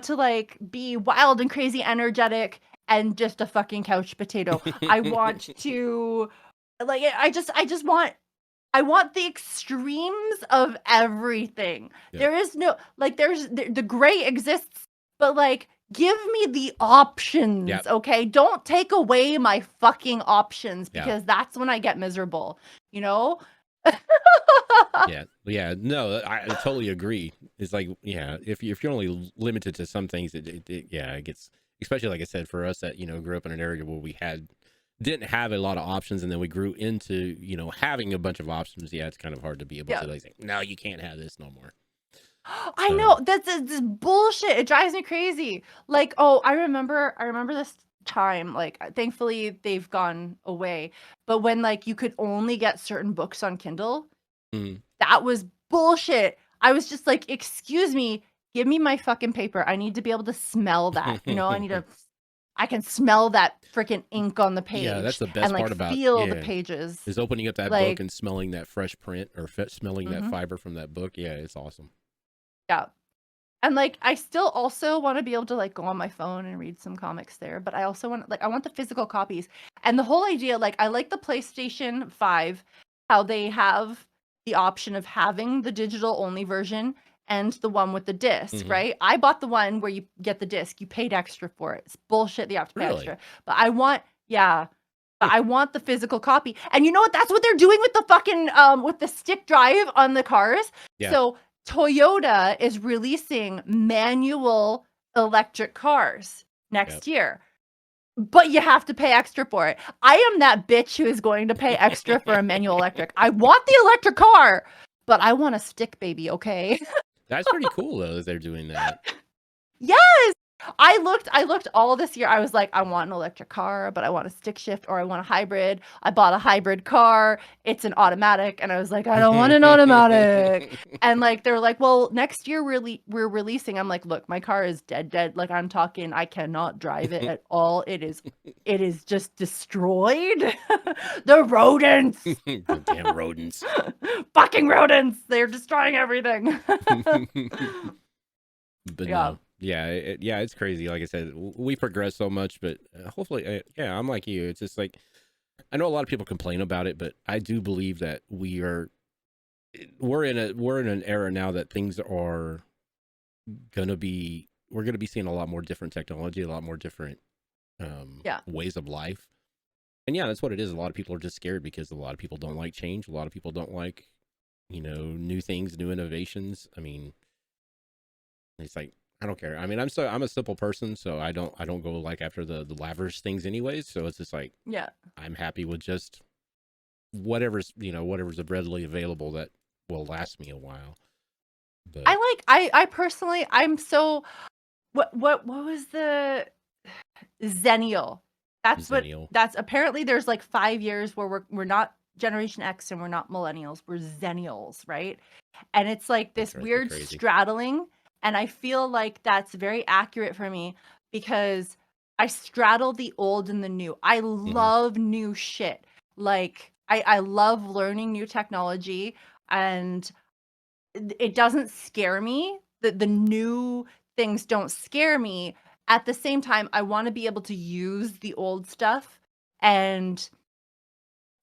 [SPEAKER 1] to like be wild and crazy energetic and just a fucking couch potato. I want to like I want the extremes of everything.
[SPEAKER 2] Yep.
[SPEAKER 1] There is no like the gray exists, but like give me the options,
[SPEAKER 2] Yep.
[SPEAKER 1] okay? Don't take away my fucking options
[SPEAKER 2] Yeah.
[SPEAKER 1] because that's when I get miserable, you know?
[SPEAKER 2] Yeah. No, I totally agree. It's like, yeah, if you're only limited to some things, it gets, especially like I said, for us that grew up in an area where we didn't have a lot of options, and then we grew into having a bunch of options. Yeah, it's kind of hard to be able to like say, no, you can't have this no more.
[SPEAKER 1] I know that's this bullshit. It drives me crazy. Like, oh, I remember this time. Like, thankfully they've gone away. But when like you could only get certain books on Kindle, that was bullshit. I was just like, excuse me, give me my fucking paper. I need to be able to smell that. I can smell that freaking ink on the page.
[SPEAKER 2] Yeah, that's the best
[SPEAKER 1] and, like,
[SPEAKER 2] part about
[SPEAKER 1] feel the pages.
[SPEAKER 2] is opening up that book and smelling that fresh print or smelling that fiber from that book. Yeah, it's awesome.
[SPEAKER 1] Yeah. And like I still also want to be able to like go on my phone and read some comics there, but I also want I want the physical copies. And the whole idea, like I like the PlayStation 5, how they have the option of having the digital only version and the one with the disc, right? I bought the one where you get the disc. You paid extra for it. It's bullshit that you have to pay extra. But I want the physical copy. And you know what? That's what they're doing with the fucking with the stick drive on the cars.
[SPEAKER 2] Yeah.
[SPEAKER 1] So Toyota is releasing manual electric cars next year, but you have to pay extra for it. I am that bitch who is going to pay extra for a manual electric. I want the electric car, but I want a stick, baby, okay?
[SPEAKER 2] That's pretty cool though that they're doing that.
[SPEAKER 1] Yes. I looked all this year. I was like, I want an electric car, but I want a stick shift or I want a hybrid. I bought a hybrid car. It's an automatic. And I was like, I don't want an automatic. And like, they were like, well, next year we're releasing. I'm like, look, my car is dead. Like I'm talking, I cannot drive it at all. It is just destroyed. The rodents.
[SPEAKER 2] The damn rodents.
[SPEAKER 1] Fucking rodents. They're destroying everything.
[SPEAKER 2] But no. Yeah, it's crazy. Like I said, we progress so much, but hopefully, I'm like you. It's just like, I know a lot of people complain about it, but I do believe that we're in an era now that things are we're gonna be seeing a lot more different technology, a lot more different ways of life. And yeah, that's what it is. A lot of people are just scared because a lot of people don't like change. A lot of people don't like, new things, new innovations. I mean, it's like, I don't care. I mean, I'm a simple person, so I don't go like after the lavish things anyways. So it's just like, I'm happy with just whatever's readily available that will last me a while. But
[SPEAKER 1] I personally, I'm so what was the Zennial?
[SPEAKER 2] Zennial.
[SPEAKER 1] That's apparently there's like 5 years where we're not Generation X and we're not millennials, we're Zennials, right? And it's like
[SPEAKER 2] That
[SPEAKER 1] this
[SPEAKER 2] drives me
[SPEAKER 1] weird
[SPEAKER 2] crazy.
[SPEAKER 1] straddling, and I feel like that's very accurate for me because I straddle the old and the new. I
[SPEAKER 2] Hmm.
[SPEAKER 1] love new shit. Like I love learning new technology, and it doesn't scare me. The new things don't scare me. At the same time, I want to be able to use the old stuff, and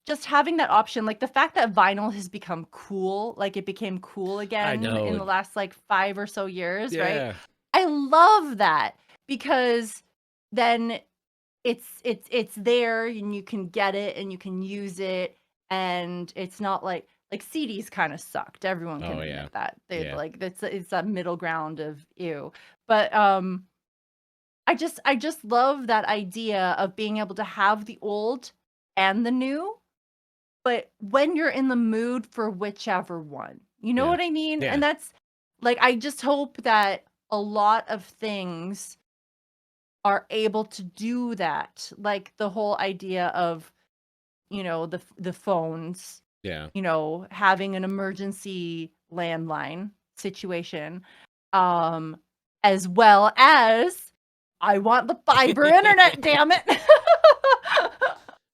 [SPEAKER 1] just having that option, like the fact that vinyl has become cool, like it became cool
[SPEAKER 2] I
[SPEAKER 1] again
[SPEAKER 2] know.
[SPEAKER 1] in the last like 5 or so years, right?
[SPEAKER 2] Yeah.
[SPEAKER 1] I love that because then it's there and you can get it and you can use it, and it's not like CDs kind of sucked. Everyone can
[SPEAKER 2] Oh yeah.
[SPEAKER 1] admit that. They
[SPEAKER 2] Yeah.
[SPEAKER 1] like it's that middle ground of ew. But I just love that idea of being able to have the old and the new, but when you're in the mood for whichever one. You know
[SPEAKER 2] Yeah.
[SPEAKER 1] what I mean?
[SPEAKER 2] Yeah.
[SPEAKER 1] And that's like I just hope that a lot of things are able to do that. Like the whole idea of, the phones,
[SPEAKER 2] Yeah.
[SPEAKER 1] having an emergency landline situation, um, as well as I want the fiber internet, damn it.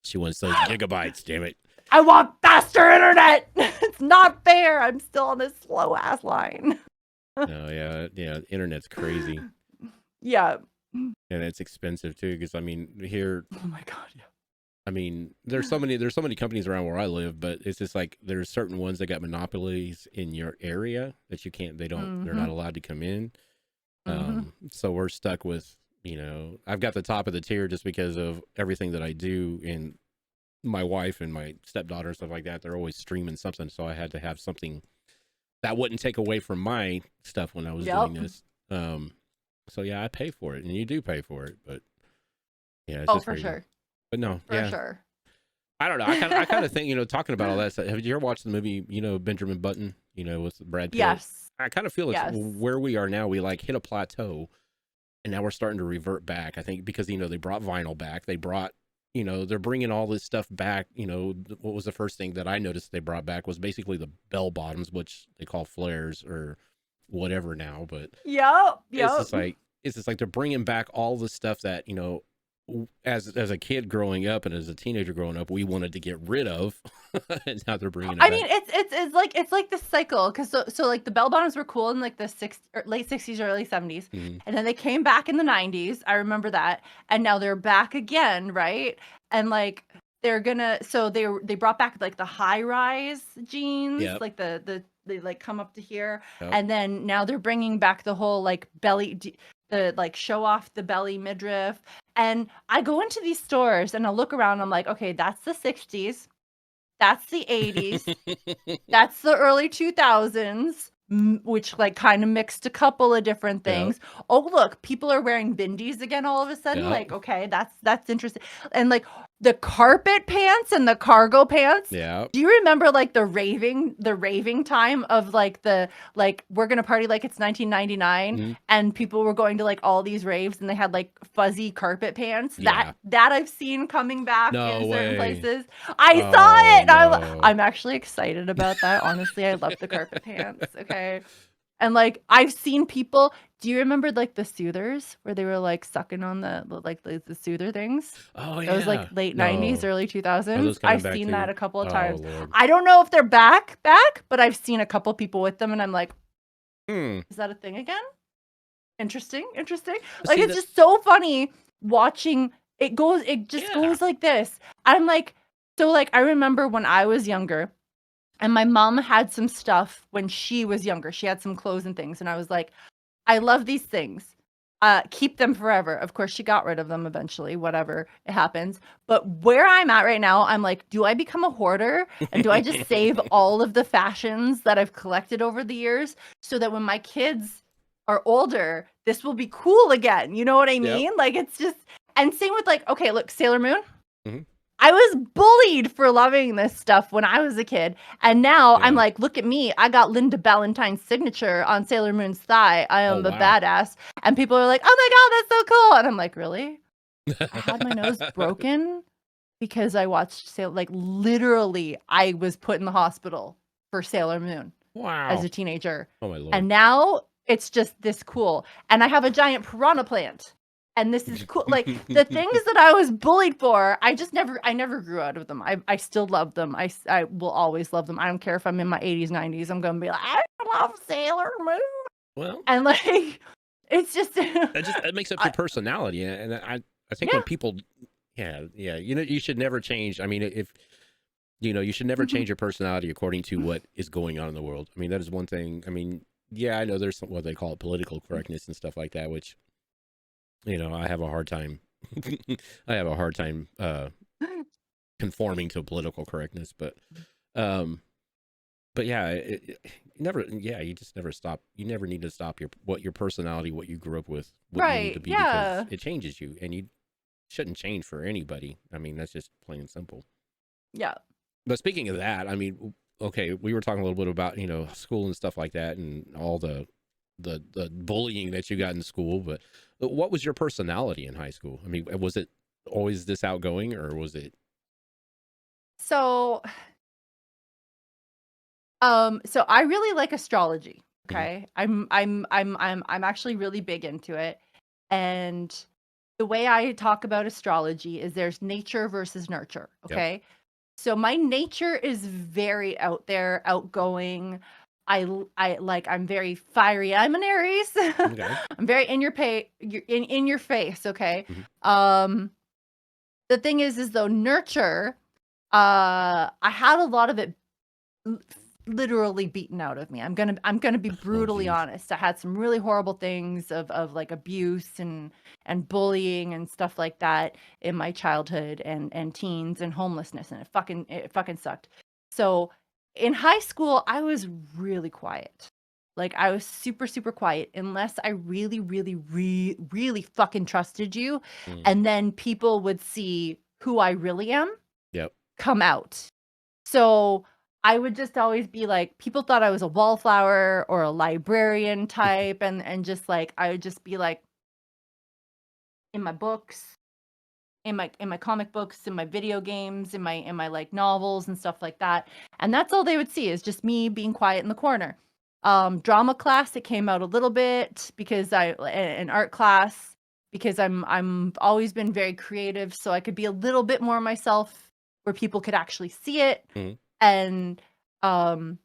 [SPEAKER 2] She wants those gigabytes, damn it.
[SPEAKER 1] I want faster internet. It's not fair. I'm still on this slow ass line.
[SPEAKER 2] No, yeah, yeah. Internet's crazy,
[SPEAKER 1] Yeah.
[SPEAKER 2] and it's expensive too. Because I mean, here,
[SPEAKER 1] Oh my god. Yeah.
[SPEAKER 2] I mean, there's so many companies around where I live, but it's just like there's certain ones that got monopolies in your area that you can't. They're not
[SPEAKER 1] Mhm.
[SPEAKER 2] allowed to come in.
[SPEAKER 1] Mhm.
[SPEAKER 2] So we're stuck with, I've got the top of the tier just because of everything that I do, and my wife and my stepdaughter and stuff like that. They're always streaming something, so I had to have something that wouldn't take away from my stuff when I was doing
[SPEAKER 1] Yep.
[SPEAKER 2] this. So yeah, I pay for it, and you do pay for it, but yeah, it's
[SPEAKER 1] Oh,
[SPEAKER 2] just
[SPEAKER 1] for
[SPEAKER 2] crazy.
[SPEAKER 1] sure.
[SPEAKER 2] But no,
[SPEAKER 1] For
[SPEAKER 2] yeah,
[SPEAKER 1] sure.
[SPEAKER 2] I don't know. I kind of think, talking about all that stuff. Have you ever watched the movie, Benjamin Button, with Brad Pitt?
[SPEAKER 1] Yes.
[SPEAKER 2] I kind of feel it's
[SPEAKER 1] Yes.
[SPEAKER 2] where we are now. We like hit a plateau, and now we're starting to revert back. I think because they brought vinyl back. They brought, they're bringing all this stuff back. What was the first thing that I noticed they brought back was basically the bell bottoms, which they call flares or whatever now. But
[SPEAKER 1] Yep.
[SPEAKER 2] it's
[SPEAKER 1] Yep.
[SPEAKER 2] just like they're bringing back all the stuff that as a kid growing up and as a teenager growing up, we wanted to get rid of, and now they're bringing it
[SPEAKER 1] I
[SPEAKER 2] back.
[SPEAKER 1] mean, it's like the cycle, because so like the bell bottoms were cool in like the late 60s, early 70s,
[SPEAKER 2] Mhm.
[SPEAKER 1] and then they came back in the 90s. I remember that, and now they're back again, right? And like they're gonna, so they brought back like the high rise jeans,
[SPEAKER 2] Yep.
[SPEAKER 1] like they like come up to here,
[SPEAKER 2] Yep.
[SPEAKER 1] and then now they're bringing back the whole like the like show off the belly midriff. And I go into these stores and I look around, I'm like, okay, that's the 60s. That's the 80s. That's the early 2000s, which like kind of mixed a couple of different
[SPEAKER 2] Yep.
[SPEAKER 1] things. Oh, look, people are wearing bindis again all of a sudden.
[SPEAKER 2] Yep.
[SPEAKER 1] Like, okay, that's interesting. And like the carpet pants and the cargo pants.
[SPEAKER 2] Yep.
[SPEAKER 1] Do you remember like the raving time of like we're gonna party like it's 1999,
[SPEAKER 2] Mhm.
[SPEAKER 1] and people were going to like all these raves and they had like fuzzy carpet pants?
[SPEAKER 2] Yeah.
[SPEAKER 1] That I've seen coming back
[SPEAKER 2] No
[SPEAKER 1] in certain
[SPEAKER 2] way.
[SPEAKER 1] places. I saw
[SPEAKER 2] Oh,
[SPEAKER 1] it. And
[SPEAKER 2] no.
[SPEAKER 1] I'm actually excited about that. Honestly, I love the carpet pants. Okay. And like I've seen people, do you remember like the soothers where they were like sucking on the soother things?
[SPEAKER 2] Oh
[SPEAKER 1] That was like
[SPEAKER 2] yeah.
[SPEAKER 1] late 90s,
[SPEAKER 2] No.
[SPEAKER 1] early
[SPEAKER 2] Are
[SPEAKER 1] 2000s.
[SPEAKER 2] those coming
[SPEAKER 1] I've
[SPEAKER 2] back
[SPEAKER 1] seen that
[SPEAKER 2] too?
[SPEAKER 1] a couple of
[SPEAKER 2] Oh
[SPEAKER 1] times.
[SPEAKER 2] Lord.
[SPEAKER 1] I don't know if they're back, but I've seen a couple people with them and I'm like,
[SPEAKER 2] Hmm.
[SPEAKER 1] is that a thing again? Interesting. Like
[SPEAKER 2] See
[SPEAKER 1] it's
[SPEAKER 2] that?
[SPEAKER 1] just so funny watching it just
[SPEAKER 2] Yeah.
[SPEAKER 1] goes like this. I'm like, so like I remember when I was younger, and my mom had some stuff when she was younger. She had some clothes and things. And I was like, I love these things. Keep them forever. Of course, she got rid of them eventually, whatever it happens. But where I'm at right now, I'm like, do I become a hoarder? And do I just save all of the fashions that I've collected over the years so that when my kids are older, this will be cool again? You know what I
[SPEAKER 2] Yep.
[SPEAKER 1] mean? Like, it's just, and same with like, okay, look, Sailor Moon.
[SPEAKER 2] Mhm.
[SPEAKER 1] I was bullied for loving this stuff when I was a kid. And now I'm
[SPEAKER 2] Yeah.
[SPEAKER 1] like, look at me. I got Linda Ballantyne's signature on Sailor Moon's thigh. I
[SPEAKER 2] Oh
[SPEAKER 1] am a
[SPEAKER 2] wow.
[SPEAKER 1] badass. And people are like, oh my God, that's so cool. And I'm like, really? I had my nose broken because I watched like literally I was put in the hospital for Sailor Moon as
[SPEAKER 2] Wow.
[SPEAKER 1] a teenager.
[SPEAKER 2] Oh my lord.
[SPEAKER 1] And now it's just this cool. And I have a giant piranha plant. And this is cool. Like the things that I was bullied for, I never grew out of them. I still love them. I will always love them. I don't care if I'm in my 80s, 90s. I'm going to be like, I love Sailor Moon.
[SPEAKER 2] Well,
[SPEAKER 1] And like, it's just,
[SPEAKER 2] that makes up your personality. And I think
[SPEAKER 1] Yeah.
[SPEAKER 2] when people, yeah, you know, you should never change. I mean, if, you know, you should never change your personality according to what is going on in the world. I mean, that is one thing. I mean, yeah, I know there's what they call it political correctness and stuff like that, which, you know, I have a hard time. I have a hard time conforming to political correctness, but yeah, you just never stop. You never need to stop your personality, what you grew up with, what you need to
[SPEAKER 1] right.
[SPEAKER 2] be,
[SPEAKER 1] Yeah.
[SPEAKER 2] because it changes you, and you shouldn't change for anybody. I mean, that's just plain and simple.
[SPEAKER 1] Yeah.
[SPEAKER 2] But speaking of that, I mean, okay, we were talking a little bit about, you know, school and stuff like that, and all the bullying that you got in school. But what was your personality in high school? I mean, was it always this outgoing, or was it?
[SPEAKER 1] So, so I really like astrology. Okay. I'm actually really big into it. And the way I talk about astrology is there's nature versus nurture.
[SPEAKER 2] Yep.
[SPEAKER 1] Okay. So my nature is very out there, outgoing. I'm very fiery. I'm an Aries.
[SPEAKER 2] Okay.
[SPEAKER 1] I'm very in your in your face. Okay.
[SPEAKER 2] Mhm.
[SPEAKER 1] The thing is though nurture, I had a lot of it l- literally beaten out of me. I'm gonna be brutally
[SPEAKER 2] geez.
[SPEAKER 1] honest. I had some really horrible things of like abuse and bullying and stuff like that in my childhood and teens and homelessness, and it fucking sucked. So in high school, I was really quiet. Like I was super super quiet unless I really really fucking trusted you,
[SPEAKER 2] Mm.
[SPEAKER 1] and then people would see who I really am
[SPEAKER 2] Yep.
[SPEAKER 1] come out. So I would just always be like, people thought I was a wallflower or a librarian type, and just like I would just be like in my books, in my comic books, in my video games, in my like novels and stuff like that. And that's all they would see is just me being quiet in the corner. Drama class, it came out a little bit because an art class because I'm always been very creative, so I could be a little bit more myself where people could actually see it.
[SPEAKER 2] Mhm.
[SPEAKER 1] And um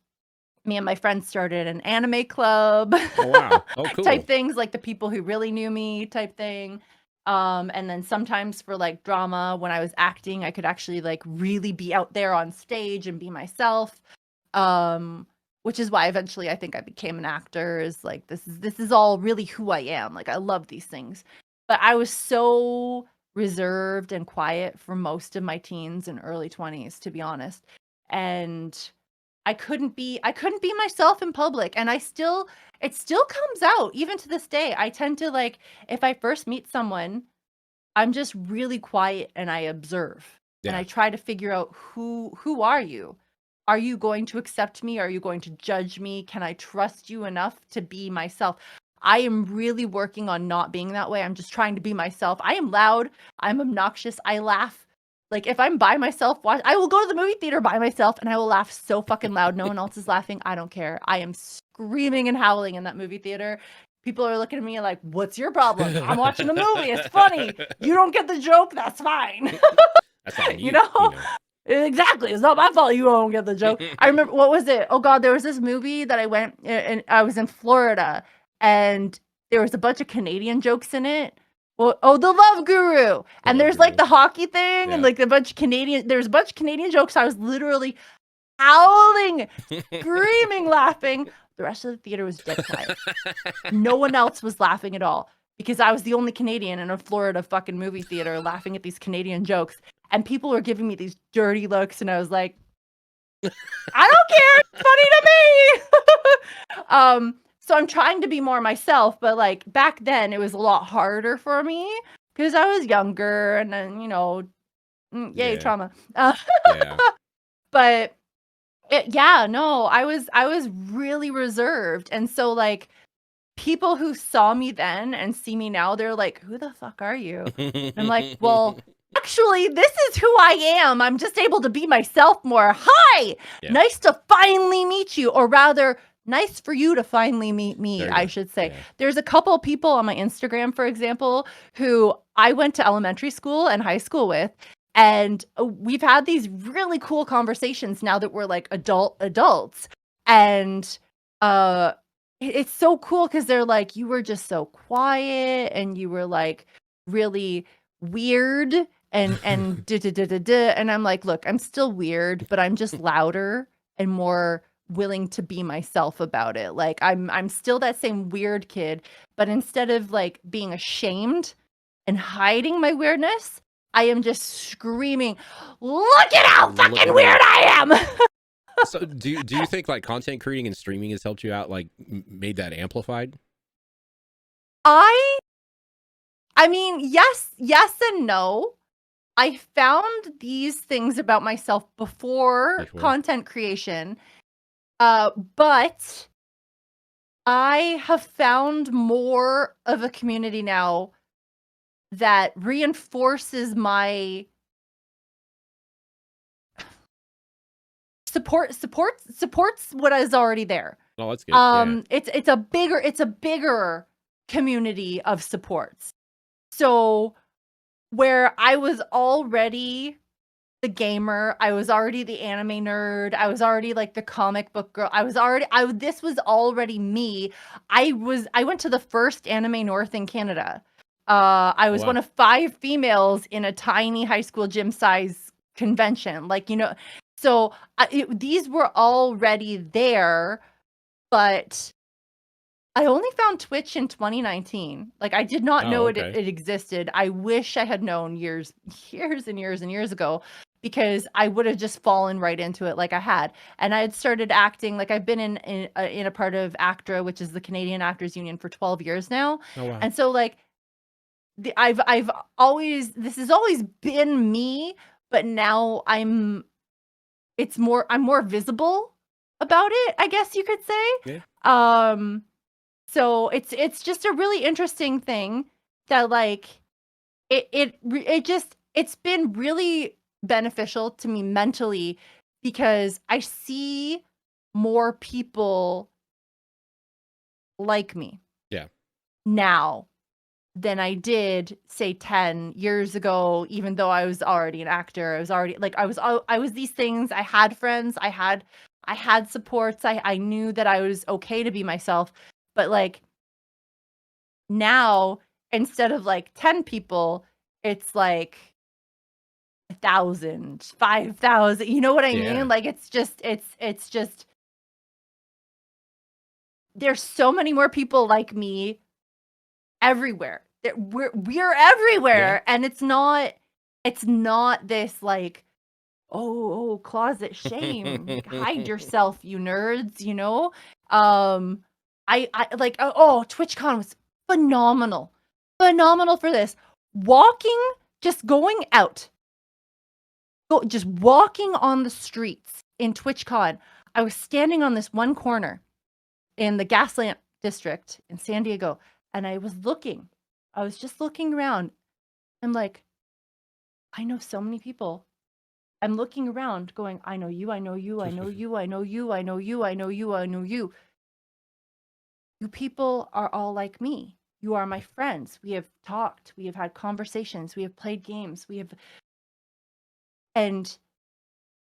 [SPEAKER 1] me and my friends started an anime club
[SPEAKER 2] Oh wow. Oh cool.
[SPEAKER 1] type things, like the people who really knew me type thing. And then sometimes for like drama, when I was acting, I could actually like really be out there on stage and be myself. Which is why eventually I think I became an actor, is like this is all really who I am. Like I love these things. But I was so reserved and quiet for most of my teens and early 20s, to be honest. And I couldn't be myself in public, and it still comes out even to this day. I tend to like, if I first meet someone, I'm just really quiet and I observe. And
[SPEAKER 2] Yeah.
[SPEAKER 1] I try to figure out who are you? Are you going to accept me? Are you going to judge me? Can I trust you enough to be myself? I am really working on not being that way. I'm just trying to be myself. I am loud, I'm obnoxious, I laugh. Like if I'm by myself, I will go to the movie theater by myself and I will laugh so fucking loud. No one else is laughing. I don't care. I am screaming and howling in that movie theater. People are looking at me like, "What's your problem? I'm watching the movie. It's funny. You don't get the joke. That's fine."
[SPEAKER 2] That's on
[SPEAKER 1] You
[SPEAKER 2] you.
[SPEAKER 1] know? Exactly. It's not my fault you don't get the joke. I remember, what was it? Oh God, there was this movie that I went and I was in Florida and there was a bunch of Canadian jokes in it. Well, oh, The Love Guru. And
[SPEAKER 2] Love
[SPEAKER 1] there's like
[SPEAKER 2] Guru.
[SPEAKER 1] the hockey thing and
[SPEAKER 2] Yeah.
[SPEAKER 1] like there's a bunch of Canadian jokes. I was literally howling, screaming, laughing. The rest of the theater was dead quiet. No one else was laughing at all because I was the only Canadian in a Florida fucking movie theater laughing at these Canadian jokes. And people were giving me these dirty looks, and I was like, I don't care. It's funny to me. So I'm trying to be more myself, but like back then it was a lot harder for me because I was younger and then, Yay,
[SPEAKER 2] Yeah.
[SPEAKER 1] trauma.
[SPEAKER 2] Yeah.
[SPEAKER 1] But yeah, no, I was really reserved, and so like people who saw me then and see me now, they're like, "Who the fuck are you?" And I'm like, "Well, actually, this is who I am. I'm just able to be myself more. Hi,
[SPEAKER 2] Yeah.
[SPEAKER 1] nice to finally meet you, or rather, nice for you to finally meet me,
[SPEAKER 2] There you
[SPEAKER 1] I
[SPEAKER 2] go.
[SPEAKER 1] should say."
[SPEAKER 2] Yeah.
[SPEAKER 1] There's a couple of people on my Instagram, for example, who I went to elementary school and high school with, and we've had these really cool conversations now that we're like adults. And uh it's so cool because they're like, you were just so quiet and you were like really weird and da da da da da. And I'm like, look, I'm still weird, but I'm just louder and more willing to be myself about it. Like I'm still that same weird kid, but instead of like being ashamed and hiding my weirdness, I am just screaming, look at how
[SPEAKER 2] Look
[SPEAKER 1] fucking
[SPEAKER 2] at
[SPEAKER 1] weird
[SPEAKER 2] me.
[SPEAKER 1] I am.
[SPEAKER 2] So do you think like content creating and streaming has helped you out, like made that amplified?
[SPEAKER 1] I I mean, yes and no. I found these things about myself before
[SPEAKER 2] Before?
[SPEAKER 1] content creation, but I have found more of a community now that reinforces my supports what is already there.
[SPEAKER 2] Oh, that's good. Yeah.
[SPEAKER 1] It's a bigger community of supports. So where I was already the gamer, I was already the anime nerd, I was already like the comic book girl. This was already me. I went to the first Anime North in Canada. I
[SPEAKER 2] Oh,
[SPEAKER 1] was one
[SPEAKER 2] wow.
[SPEAKER 1] of 5 females in a tiny high school gym size convention. Like, so these were already there, but I only found Twitch in 2019. Like, I did not
[SPEAKER 2] Oh,
[SPEAKER 1] know it
[SPEAKER 2] okay.
[SPEAKER 1] it existed. I wish I had known years and years and years ago, because I would have just fallen right into it like I had. And I had started acting, like I've been in a part of ACTRA, which is the Canadian Actors Union, for 12 years now.
[SPEAKER 2] Oh, wow.
[SPEAKER 1] And so like I've always this has always been me, but now I'm more visible about it, I guess you could say.
[SPEAKER 2] Yeah.
[SPEAKER 1] Um so it's just a really interesting thing that like it's been really beneficial to me mentally, because I see more people like me
[SPEAKER 2] Yeah.
[SPEAKER 1] now than I did say 10 years ago. Even though I was already an actor, I was already like I was these things. I had friends, I had supports. I knew that I was okay to be myself. But like now, instead of like 10 people, it's like 1,000, 5,000. You know what I
[SPEAKER 2] Yeah.
[SPEAKER 1] mean? Like it's just there's so many more people like me everywhere. We're
[SPEAKER 2] Yeah.
[SPEAKER 1] everywhere, and it's not this like, oh, closet shame. Like, hide yourself, you nerds, you know? Um I like, oh, TwitchCon was phenomenal. Phenomenal for this. Walking, just going out, just walking on the streets in TwitchCon. I was standing on this one corner in the Gaslamp district in San Diego, and I was looking. I was just looking around. I'm like, I know so many people. I'm looking around going, I know you, I know you, I know you, I know you, I know you, I know you, I know you. You people are all like me. You are my friends. We have talked, we have had conversations, we have played games, and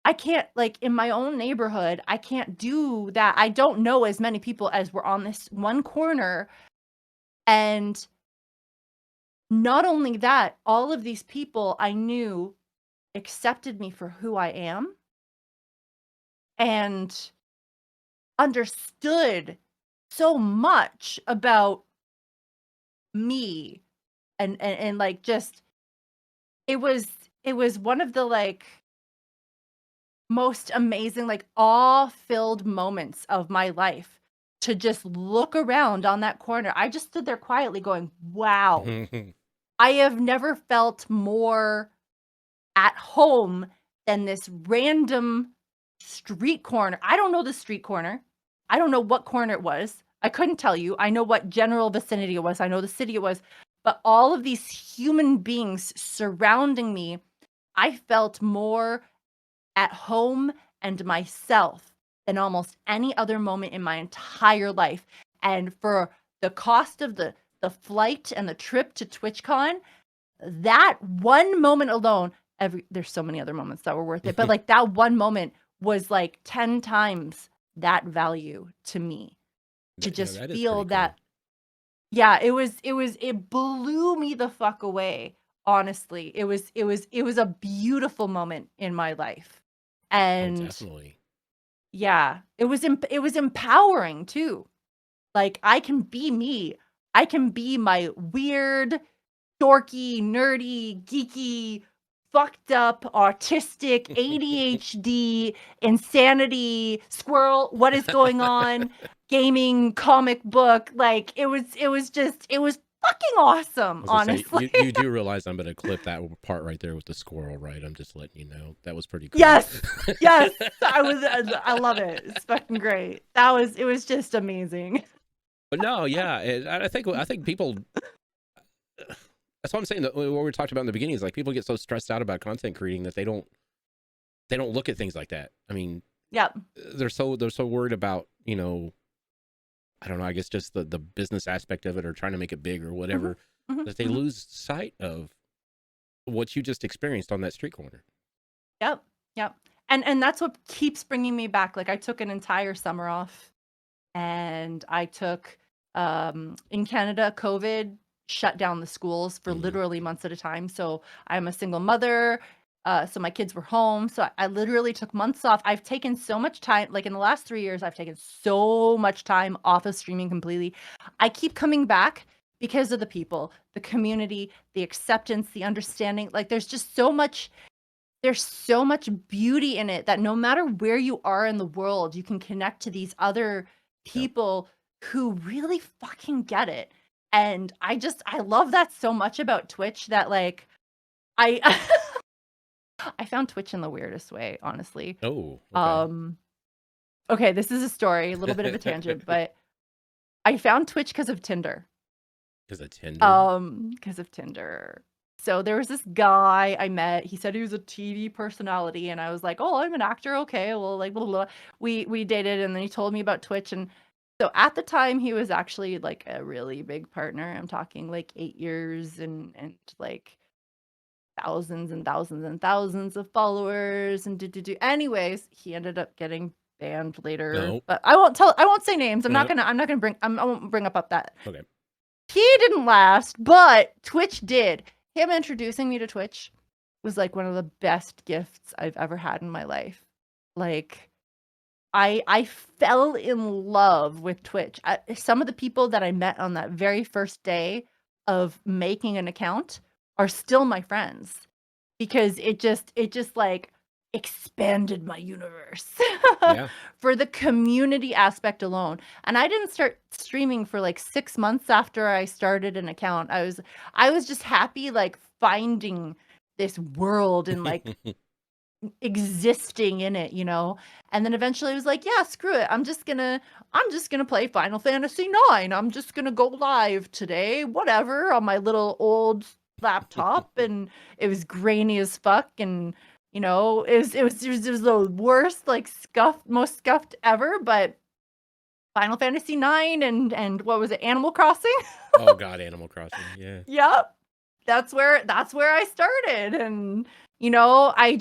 [SPEAKER 1] I can't, like, in my own neighborhood, I can't do that. I don't know as many people as were on this one corner. And not only that, all of these people I knew accepted me for who I am and understood so much about me. And like, just it was it was one of the like most amazing, like awe-filled moments of my life, to just look around on that corner. I just stood there quietly going, wow, I have never felt more at home than this random street corner. I don't know the street corner. I don't know what corner it was. I couldn't tell you. I know what general vicinity it was. I know the city it was. But all of these human beings surrounding me, I felt more at home and myself than almost any other moment in my entire life. And for the cost of the flight and the trip to TwitchCon, that one moment alone, there's so many other moments that were worth it, but like that one moment was like 10 times that value to me. To just feel that, yeah, it blew me the fuck away. Honestly, it was a beautiful moment in my life. And
[SPEAKER 2] definitely.
[SPEAKER 1] Yeah, it was empowering too. Like, I can be me. I can be my weird, dorky, nerdy, geeky, fucked up, autistic, ADHD, insanity, squirrel, what is going on, gaming, comic book. Like, it was fucking awesome, honestly.
[SPEAKER 2] Say, you do realize I'm going to clip that part right there with the squirrel, right? I'm just letting you know. That was pretty cool.
[SPEAKER 1] Yes. Yes. I love it. It's fucking great. It was just amazing.
[SPEAKER 2] But no, yeah. I think people, that's what I'm saying. What we were talking about in the beginning is like people get so stressed out about content creating that they don't look at things like that. I mean,
[SPEAKER 1] yep.
[SPEAKER 2] They're so worried about, you know, I don't know, I guess just the business aspect of it or trying to make it big or whatever, that they lose sight of what you just experienced on that street corner.
[SPEAKER 1] Yep. Yep. And that's what keeps bringing me back. Like, I took an entire summer off, and I took, in Canada, COVID shut down the schools for literally months at a time. So I'm a single mother. So my kids were home. So I literally took months off. I've taken so much time, like in the last 3 years, I've taken so much time off of streaming completely. I keep coming back because of the people, the community, the acceptance, the understanding. Like, there's so much beauty in it that no matter where you are in the world, you can connect to these other people who really fucking get it. And I love that so much about Twitch that, like, I I found Twitch in the weirdest way, honestly.
[SPEAKER 2] Oh, okay.
[SPEAKER 1] Okay, this is a story, a little bit of a tangent, but I found Twitch because of Tinder.
[SPEAKER 2] Because of Tinder?
[SPEAKER 1] Because of Tinder. So there was this guy I met. He said he was a TV personality, and I was like, "Oh, I'm an actor. Okay, well, like, blah, blah, blah." We dated, and then he told me about Twitch, and so at the time he was actually like a really big partner. I'm talking like 8 years and like thousands and thousands and thousands of followers and do. Anyways, he ended up getting banned later.
[SPEAKER 2] No.
[SPEAKER 1] But I won't say names. I won't bring up that.
[SPEAKER 2] Okay.
[SPEAKER 1] He didn't last, but Twitch did. Him introducing me to Twitch was like one of the best gifts I've ever had in my life. Like, I fell in love with Twitch. Some of the people that I met on that very first day of making an account are still my friends, because it just like expanded my universe for the community aspect alone. And I didn't start streaming for like 6 months after I started an account. I was just happy, like, finding this world and like existing in it, you know. And then eventually I was like, yeah, screw it. I'm just gonna play Final Fantasy 9. I'm just gonna go live today, whatever, on my little old laptop. And it was grainy as fuck, and you know, it was the worst, like, most scuffed ever. But Final Fantasy 9 and what was it, Animal Crossing?
[SPEAKER 2] Oh god, Animal Crossing, yeah.
[SPEAKER 1] Yep. That's where I started. And you know, I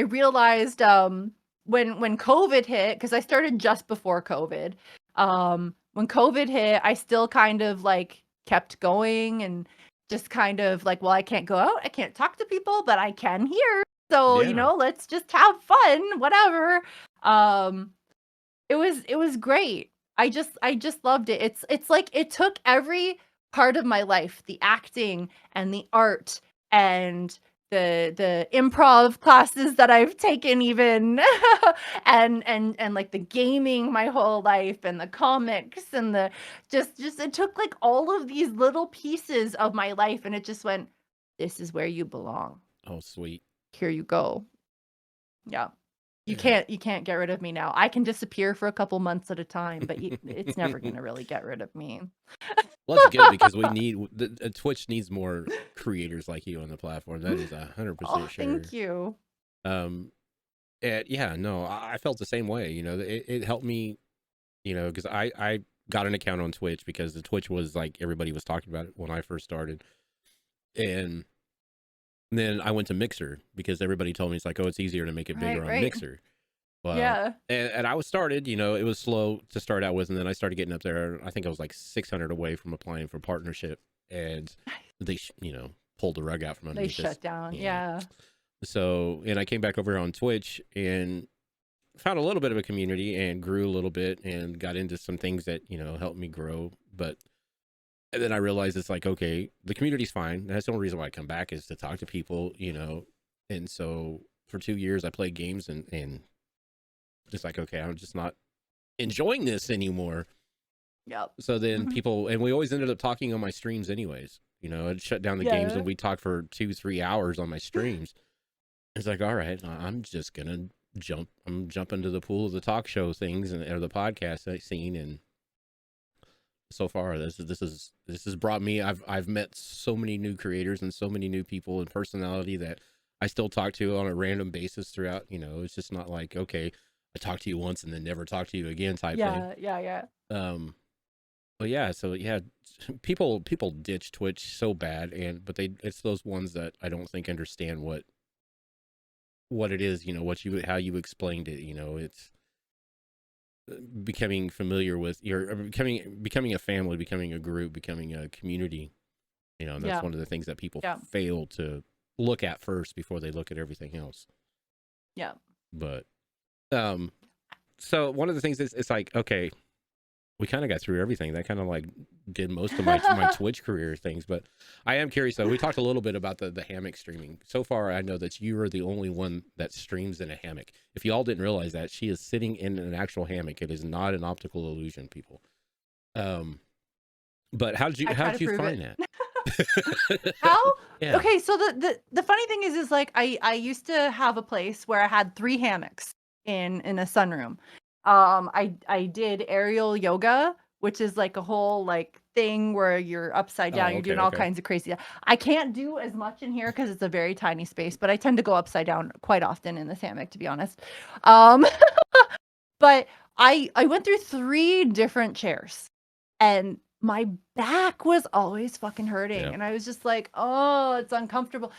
[SPEAKER 1] realized when COVID hit, because I started just before COVID. When COVID hit, I still kind of like kept going and just kind of like, well, I can't go out, I can't talk to people, but I can here. So, you know, let's just have fun, whatever. It was great. I just loved it. It's like it took every part of my life, the acting and the art and the improv classes that I've taken even, and like the gaming my whole life, and the comics, and the just it took like all of these little pieces of my life, and it just went, this is where you belong.
[SPEAKER 2] Oh, sweet.
[SPEAKER 1] here you go. Yeah. You can't get rid of me now. I can disappear for a couple months at a time, but it's never gonna really get rid of me.
[SPEAKER 2] Well, that's good because we need Twitch needs more creators like you on the platform. That is 100%
[SPEAKER 1] Oh,
[SPEAKER 2] sure.
[SPEAKER 1] thank you.
[SPEAKER 2] And yeah, no, I felt the same way. You know, it helped me. You know, because I got an account on Twitch because the Twitch was like everybody was talking about it when I first started, and then I went to Mixer because everybody told me it's like, oh, it's easier to make it bigger on Mixer. Well,
[SPEAKER 1] Yeah.
[SPEAKER 2] And I was started, you know, it was slow to start out with, and then I started getting up there. I think I was like 600 away from applying for partnership, and they, you know, pulled the rug out from underneath.
[SPEAKER 1] They shut down. Yeah.
[SPEAKER 2] So, and I came back over here on Twitch and found a little bit of a community and grew a little bit and got into some things that, you know, helped me grow. But and then I realized it's like, okay, the community's fine. That's the only reason why I come back is to talk to people, you know. And so for 2 years I played games and just like, okay, I'm just not enjoying this anymore.
[SPEAKER 1] Yep.
[SPEAKER 2] So then people, and we always ended up talking on my streams anyways. You know, I'd shut down the games and we talk for 2-3 hours on my streams. It's like, all right, I'm just gonna jump into the pool of the talk show things or the podcast scene, and so far this has brought me. I've met so many new creators and so many new people and personality that I still talk to on a random basis throughout. You know, it's just not like, okay, I talked to you once and then never talk to you again type thing.
[SPEAKER 1] Yeah.
[SPEAKER 2] But yeah, so yeah, people ditch Twitch so bad, but it's those ones that I don't think understand what it is, you know, how you explained it. You know, it's becoming familiar with becoming a family, becoming a group, becoming a community. You know, and that's one of the things that people fail to look at first before they look at everything else.
[SPEAKER 1] Yeah.
[SPEAKER 2] But so one of the things is, it's like, okay, we kind of got through everything. That kind of like did most of my Twitch career things. But I am curious, though. We talked a little bit about the hammock streaming. So far, I know that you are the only one that streams in a hammock. If you all didn't realize that, she is sitting in an actual hammock. It is not an optical illusion, people. But how did you find that?
[SPEAKER 1] How?
[SPEAKER 2] Yeah.
[SPEAKER 1] Okay, so the funny thing is like I used to have a place where I had 3 hammocks in a sunroom. I did aerial yoga, which is like a whole like thing where you're upside down, you're doing all kinds of crazy. I can't do as much in here because it's a very tiny space, but I tend to go upside down quite often in this hammock, to be honest. But I went through 3 different chairs, and my back was always fucking hurting, and I was just like, oh, it's uncomfortable.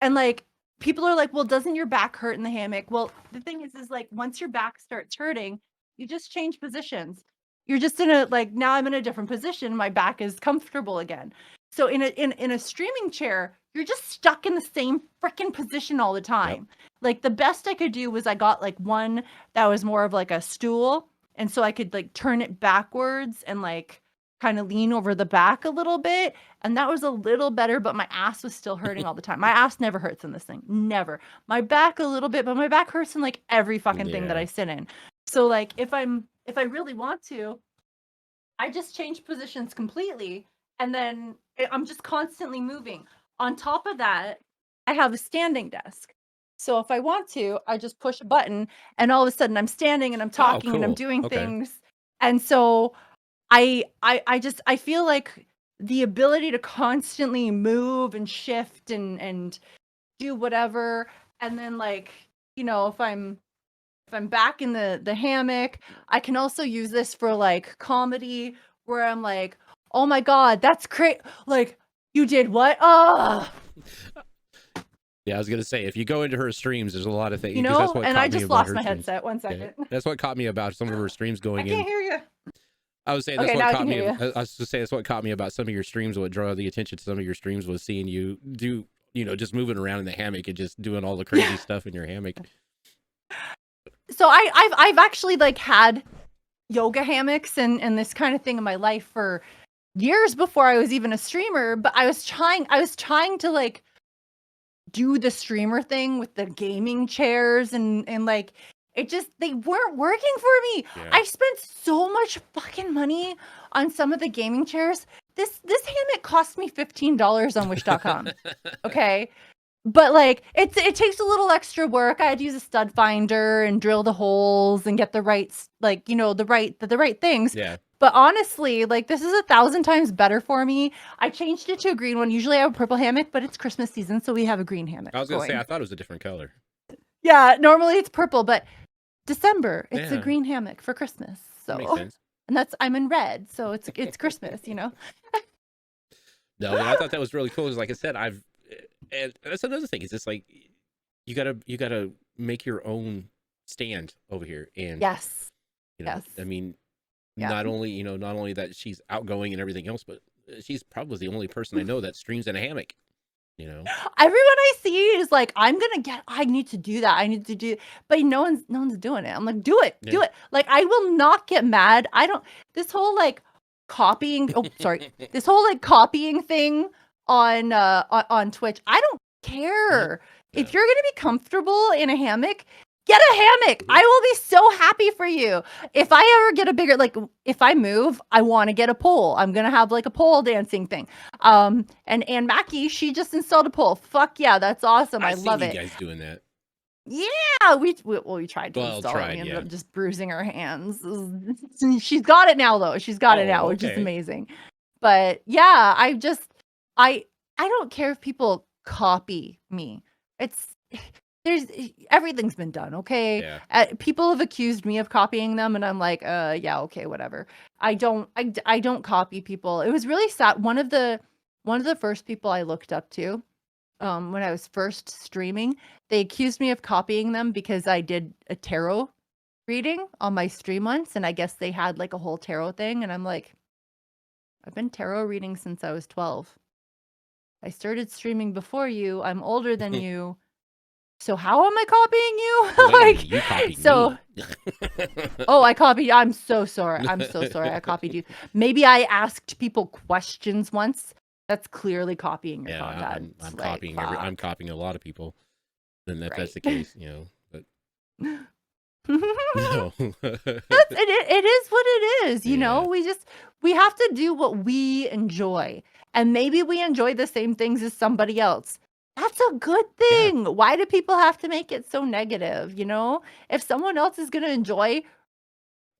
[SPEAKER 1] And like people are like, well, doesn't your back hurt in the hammock? Well, the thing is like once your back starts hurting, you just change positions. You're just in a, like, now I'm in a different position. My back is comfortable again. So in a streaming chair, you're just stuck in the same freaking position all the time. Like the best I could do was I got like one that was more of like a stool. And so I could like turn it backwards and like kind of lean over the back a little bit. And that was a little better, but my ass was still hurting all the time. My ass never hurts in this thing. Never. My back a little bit, but my back hurts in like every fucking thing that I sit in. So like if I really want to, I just change positions completely, and then I'm just constantly moving. On top of that, I have a standing desk. So if I want to, I just push a button and all of a sudden I'm standing and I'm talking and I'm doing things. And so I feel like the ability to constantly move and shift and do whatever, and then like, you know, if I'm back in the hammock, I can also use this for like comedy where I'm like, oh my God, that's great. Like, you did what? Oh.
[SPEAKER 2] Yeah, I was going to say, if you go into her streams, there's a lot of things.
[SPEAKER 1] You know, and I just lost my headset. 1 second.
[SPEAKER 2] Yeah, that's what caught me about some of her streams going in.
[SPEAKER 1] I can't hear you.
[SPEAKER 2] I was saying that's what caught me. I was to say that's what caught me about some of your streams. What drew the attention to some of your streams was seeing you do, you know, just moving around in the hammock and just doing all the crazy stuff in your hammock.
[SPEAKER 1] So I've actually like had yoga hammocks and this kind of thing in my life for years before I was even a streamer, but I was trying to like do the streamer thing with the gaming chairs and like they weren't working for me. Yeah. I spent so much fucking money on some of the gaming chairs. This hammock cost me $15 on wish.com. Okay. But like it takes a little extra work. I had to use a stud finder and drill the holes and get the right the right things.
[SPEAKER 2] Yeah.
[SPEAKER 1] But honestly, like this is 1,000 times better for me. I changed it to a green one. Usually I have a purple hammock, but it's Christmas season, so we have a green hammock.
[SPEAKER 2] I was gonna say I thought it was a different color.
[SPEAKER 1] Yeah, normally it's purple, but December it's a
[SPEAKER 2] Yeah.
[SPEAKER 1] green hammock for Christmas.
[SPEAKER 2] That makes
[SPEAKER 1] So
[SPEAKER 2] sense.
[SPEAKER 1] and I'm in red, so it's Christmas, you know.
[SPEAKER 2] No, I thought that was really cool. Because like I said, and that's another thing. Is just like you gotta make your own stand over here, and
[SPEAKER 1] Yes.
[SPEAKER 2] you know,
[SPEAKER 1] Yes.
[SPEAKER 2] I mean,
[SPEAKER 1] Yeah.
[SPEAKER 2] not only that she's outgoing and everything else, but she's probably the only person I know that streams in a hammock. You know,
[SPEAKER 1] Everyone I see is like, I need to do that. I need to do, but no one's doing it. I'm like, do it. Like, I will not get mad. This whole like copying, oh, sorry, this whole like copying thing on Twitch. I don't care.
[SPEAKER 2] No.
[SPEAKER 1] If you're going to be comfortable in a hammock, get a hammock. I will be so happy for you. If I ever get a bigger, like if I move, I want to get a pole. I'm going to have like a pole dancing thing. And Ann Mackey, she just installed a pole. Fuck yeah, that's awesome. I love it.
[SPEAKER 2] You guys doing that.
[SPEAKER 1] Yeah, we tried to install it. We ended up just bruising our hands. She's got it now though. She's got it now, which is amazing. But yeah, I don't care if people copy me. Everything's been done, okay?
[SPEAKER 2] Yeah.
[SPEAKER 1] People have accused me of copying them, and I'm like, yeah, okay, whatever. I don't copy people. It was really sad. One of the first people I looked up to, when I was first streaming, they accused me of copying them because I did a tarot reading on my stream once, and I guess they had like a whole tarot thing, and I'm like, I've been tarot reading since I was 12. I started streaming before you. I'm older than you. So how am I copying you?
[SPEAKER 2] Like, you copied me.
[SPEAKER 1] Oh, I copied. I'm so sorry. I copied you. Maybe I asked people questions once. That's clearly copying your content.
[SPEAKER 2] I'm copying I'm copying a lot of people. Then that's the case, you know. But no.
[SPEAKER 1] it is what it is, you know. We have to do what we enjoy. And maybe we enjoy the same things as somebody else. That's a good thing. Yeah. Why do people have to make it so negative, you know? If someone else is going to enjoy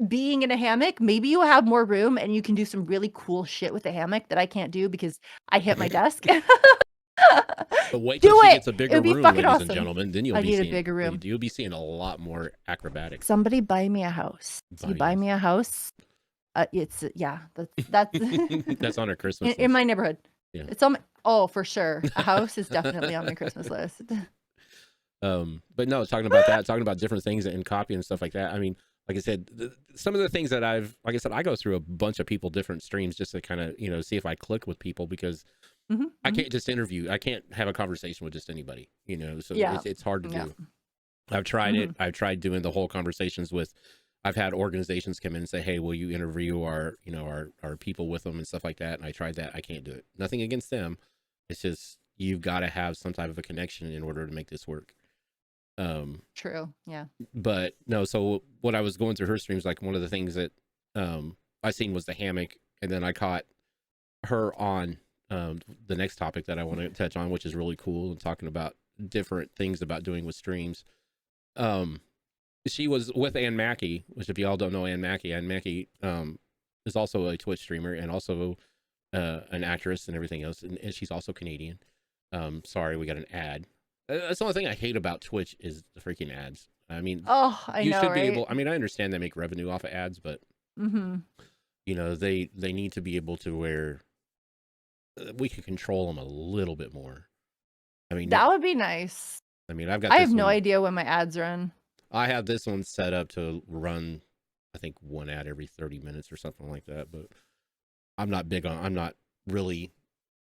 [SPEAKER 1] being in a hammock, maybe you have more room and you can do some really cool shit with the hammock that I can't do because I hit my desk.
[SPEAKER 2] But wait till she gets a bigger room, ladies and gentlemen. Then you'll
[SPEAKER 1] need a bigger room.
[SPEAKER 2] You'll be seeing a lot more acrobatics.
[SPEAKER 1] Somebody buy me a house. You buy me a house. It's that's
[SPEAKER 2] that's on our Christmas list.
[SPEAKER 1] In my neighborhood.
[SPEAKER 2] Yeah.
[SPEAKER 1] It's on for sure. A house is definitely on my Christmas list.
[SPEAKER 2] But no, talking about different things and copy and stuff like that. I mean, like I said, some of the things that I go through a bunch of different streams just to kind of, you know, see if I click with people because I can't just interview. I can't have a conversation with just anybody, you know, so it's hard to do. I've tried it. I've tried doing the whole conversations with, I've had organizations come in and say, hey, will you interview our people with them and stuff like that? And I tried that. I can't do it. Nothing against them. It's just, you've got to have some type of a connection in order to make this work.
[SPEAKER 1] True. Yeah.
[SPEAKER 2] But no, so what I was going through her streams, like one of the things that I seen was the hammock, and then I caught her on the next topic that I want to touch on, which is really cool, and talking about different things about doing with streams. She was with Ann Mackey, which if y'all don't know Ann Mackey is also a Twitch streamer and also an actress and everything else, and she's also Canadian. Sorry, we got an ad. That's the only thing I hate about Twitch is the freaking ads. I mean, you should be able. I mean, I understand they make revenue off of ads, but you know, they need to be able to where we can control them a little bit more. I mean, that
[SPEAKER 1] would be nice.
[SPEAKER 2] I mean, I
[SPEAKER 1] have no idea when my ads run.
[SPEAKER 2] I have this one set up to run, I think, one ad every 30 minutes or something like that. But I'm not really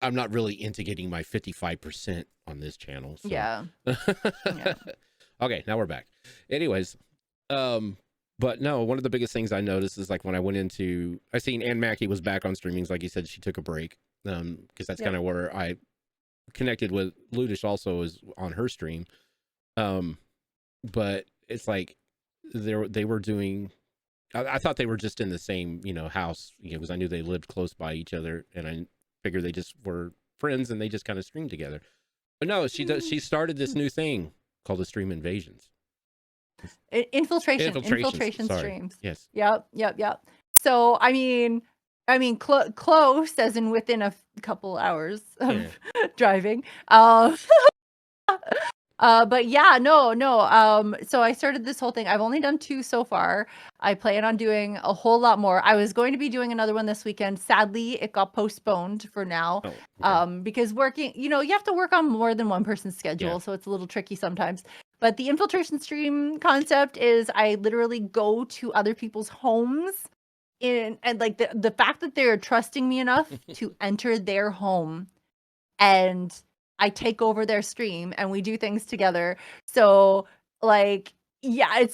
[SPEAKER 2] into getting my 55% on this channel. So.
[SPEAKER 1] Yeah.
[SPEAKER 2] Okay, now we're back. Anyways, but no, one of the biggest things I noticed is like when I seen Ann Mackey was back on streamings, like you said, she took a break. Because that's kind of where I connected with Ludish also is on her stream. But it's like they were doing, I thought they were just in the same, you know, house, you know, because I knew they lived close by each other, and I figured they just were friends and they just kind of streamed together. But no, she started this new thing called the Stream Invasions.
[SPEAKER 1] Infiltration
[SPEAKER 2] Sorry.
[SPEAKER 1] streams.
[SPEAKER 2] Yes.
[SPEAKER 1] Yep. So close as in within a couple hours of driving. But yeah, no. So I started this whole thing. I've only done 2 so far. I plan on doing a whole lot more. I was going to be doing another one this weekend. Sadly, it got postponed for now.
[SPEAKER 2] Oh, okay.
[SPEAKER 1] Because working, you have to work on more than one person's schedule, so it's a little tricky sometimes. But the infiltration stream concept is I literally go to other people's homes and like the fact that they're trusting me enough to enter their home, and I take over their stream and we do things together. So like, yeah,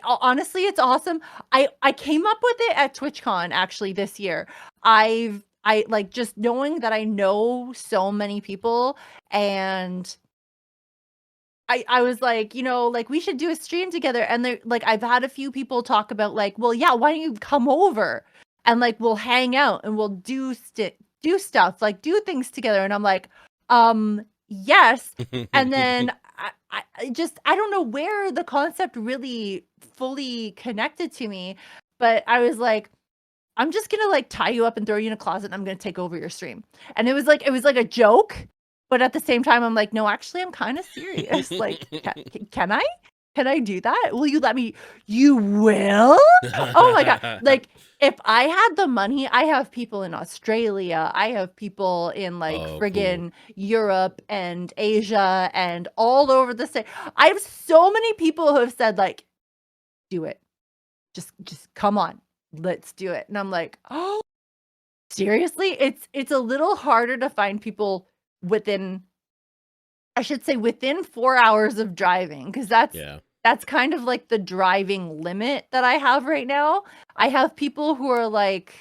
[SPEAKER 1] honestly, it's awesome. I came up with it at TwitchCon actually this year. I like just knowing that I know so many people, and I was like, like we should do a stream together. And they're like, I've had a few people talk about like, well, yeah, why don't you come over and like we'll hang out and we'll do stuff, like do things together. And I'm like, yes. And then I don't know where the concept really fully connected to me, but I was like, I'm just gonna like tie you up and throw you in a closet and I'm gonna take over your stream. And it was like a joke, but at the same time I'm like, no, actually I'm kind of serious. Like, can I do that? Will you let me? You will? Oh my god. Like, if I had the money, I have people in Australia, I have people in like friggin' Europe and Asia and all over the state. I have so many people who have said like, do it. Just come on. Let's do it. And I'm like, oh, seriously? It's a little harder to find people within 4 hours of driving, because that's kind of like the driving limit that I have right now. I have people who are like,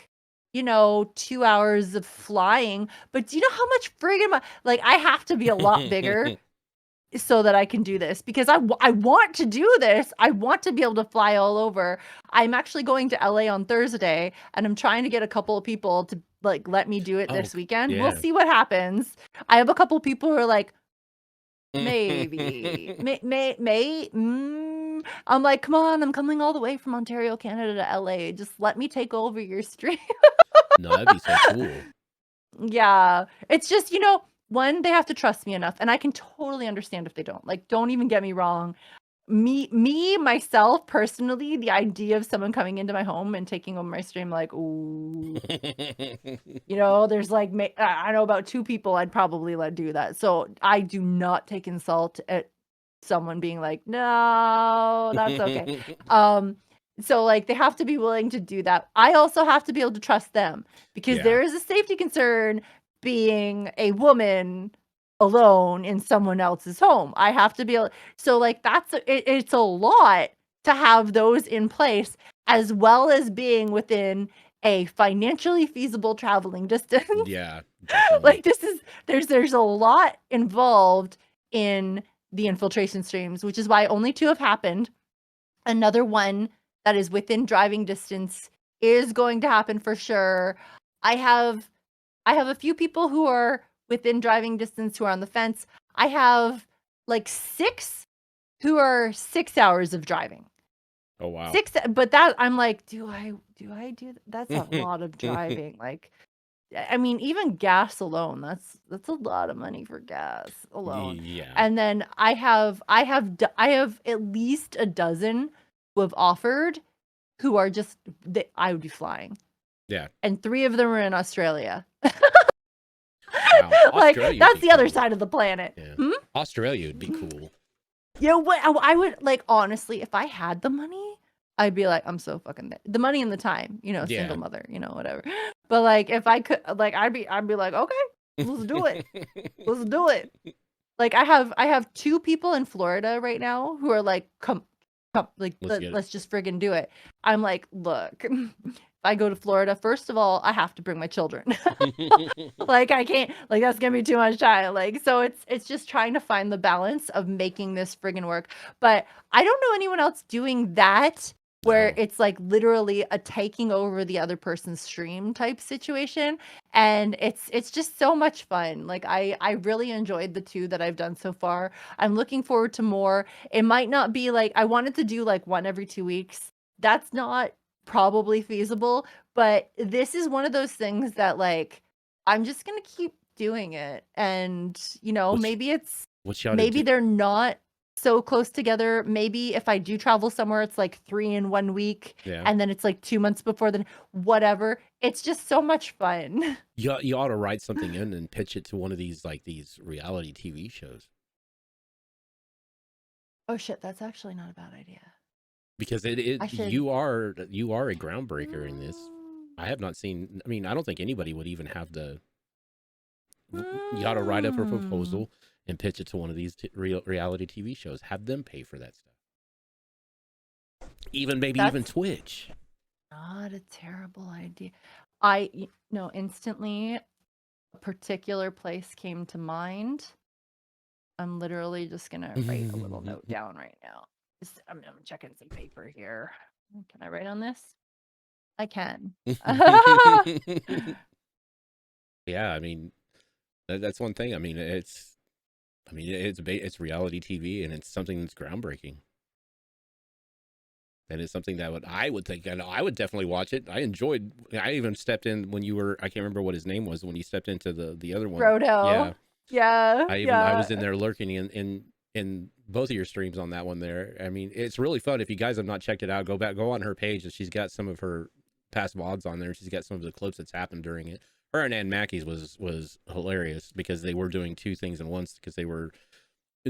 [SPEAKER 1] 2 hours of flying, but do you know how much friggin' like I have to be a lot bigger so that I can do this, because I want to do this. I want to be able to fly all over. I'm actually going to LA on Thursday, and I'm trying to get a couple of people to like let me do it this weekend.
[SPEAKER 2] yeah.
[SPEAKER 1] We'll see what happens. I have a couple people who are like, maybe, I'm like, come on, I'm coming all the way from Ontario, Canada to LA. Just let me take over your stream.
[SPEAKER 2] No, that'd be so cool.
[SPEAKER 1] Yeah, it's just, one, they have to trust me enough, and I can totally understand if they don't. Like, don't even get me wrong. Myself, personally, the idea of someone coming into my home and taking over my stream, like, ooh, there's like, I know about 2 people I'd probably let do that. So I do not take insult at someone being like, no, that's okay. So like they have to be willing to do that. I also have to be able to trust them, because there is a safety concern being a woman alone in someone else's home. I have to be able, so like it's a lot to have those in place, as well as being within a financially feasible traveling distance.
[SPEAKER 2] Yeah.
[SPEAKER 1] Like there's a lot involved in the infiltration streams, which is why only 2 have happened. Another one that is within driving distance is going to happen for sure. I have a few people who are within driving distance who are on the fence. I have like 6 who are 6 hours of driving.
[SPEAKER 2] Oh wow.
[SPEAKER 1] 6, but that I'm like, do I do that? That's a lot of driving. Like, I mean, even gas alone, that's a lot of money for gas alone.
[SPEAKER 2] Yeah.
[SPEAKER 1] And then I have at least a dozen who have offered, who are just I would be flying.
[SPEAKER 2] Yeah.
[SPEAKER 1] And 3 of them are in Australia.
[SPEAKER 2] Wow.
[SPEAKER 1] Like, that's the other side of the planet.
[SPEAKER 2] Yeah. Australia would be cool.
[SPEAKER 1] Yeah, what I would like, honestly, if I had the money, I'd be like, I'm so fucking the money and the time, single mother, whatever. But like, if I could, like, I'd be like, okay, let's do it. Let's do it. Like, I have 2 people in Florida right now who are like, come, like, let's just friggin' do it. I'm like, look, if I go to Florida, first of all, I have to bring my children. Like, I can't, like, that's gonna be too much time. Like, so it's just trying to find the balance of making this friggin' work. But I don't know anyone else doing that where
[SPEAKER 2] Oh,
[SPEAKER 1] it's like literally a taking over the other person's stream type situation, and it's just so much fun. Like I really enjoyed the 2 that I've done so far. I'm looking forward to more. It might not be like I wanted to do like one every 2 weeks. That's not probably feasible, but this is one of those things that like I'm just going to keep doing it, and
[SPEAKER 2] which
[SPEAKER 1] maybe
[SPEAKER 2] what you ought to
[SPEAKER 1] maybe
[SPEAKER 2] do?
[SPEAKER 1] they're not so close together. Maybe if I do travel somewhere, it's like 3 in 1 week,
[SPEAKER 2] Yeah,
[SPEAKER 1] and then it's like 2 months before then, whatever. It's just so much fun.
[SPEAKER 2] you ought to write something in and pitch it to one of these like these reality TV shows
[SPEAKER 1] Oh shit, that's actually not a bad idea.
[SPEAKER 2] because
[SPEAKER 1] I should.
[SPEAKER 2] you are a groundbreaker in this.
[SPEAKER 1] Mm,
[SPEAKER 2] I have not seen. I mean, I don't think anybody would even have the. You ought to write up a
[SPEAKER 1] mm.
[SPEAKER 2] proposal and pitch it to one of these reality TV shows. Have them pay for that stuff. Even maybe even
[SPEAKER 1] That's
[SPEAKER 2] Twitch.
[SPEAKER 1] not a terrible idea. Instantly a particular place came to mind. I'm literally just gonna write a little note down right now. I'm checking some paper here. Can I write on this? I can.
[SPEAKER 2] Yeah, I mean that's one thing. I mean it's reality TV and it's something that's groundbreaking. And it's something that I would think, and I would definitely watch it. I even stepped in when you were, I can't remember what his name was, when you stepped into the other one. Yeah.
[SPEAKER 1] Frodo. Yeah,
[SPEAKER 2] I was
[SPEAKER 1] yeah.
[SPEAKER 2] in there lurking in both of your streams on that one there. I mean, it's really fun. If you guys have not checked it out, go on her page, and she's got some of her past vlogs on there. She's got some of the clips that's happened during it. Her and Ann Mackey's was hilarious because they were doing 2 things at once because they were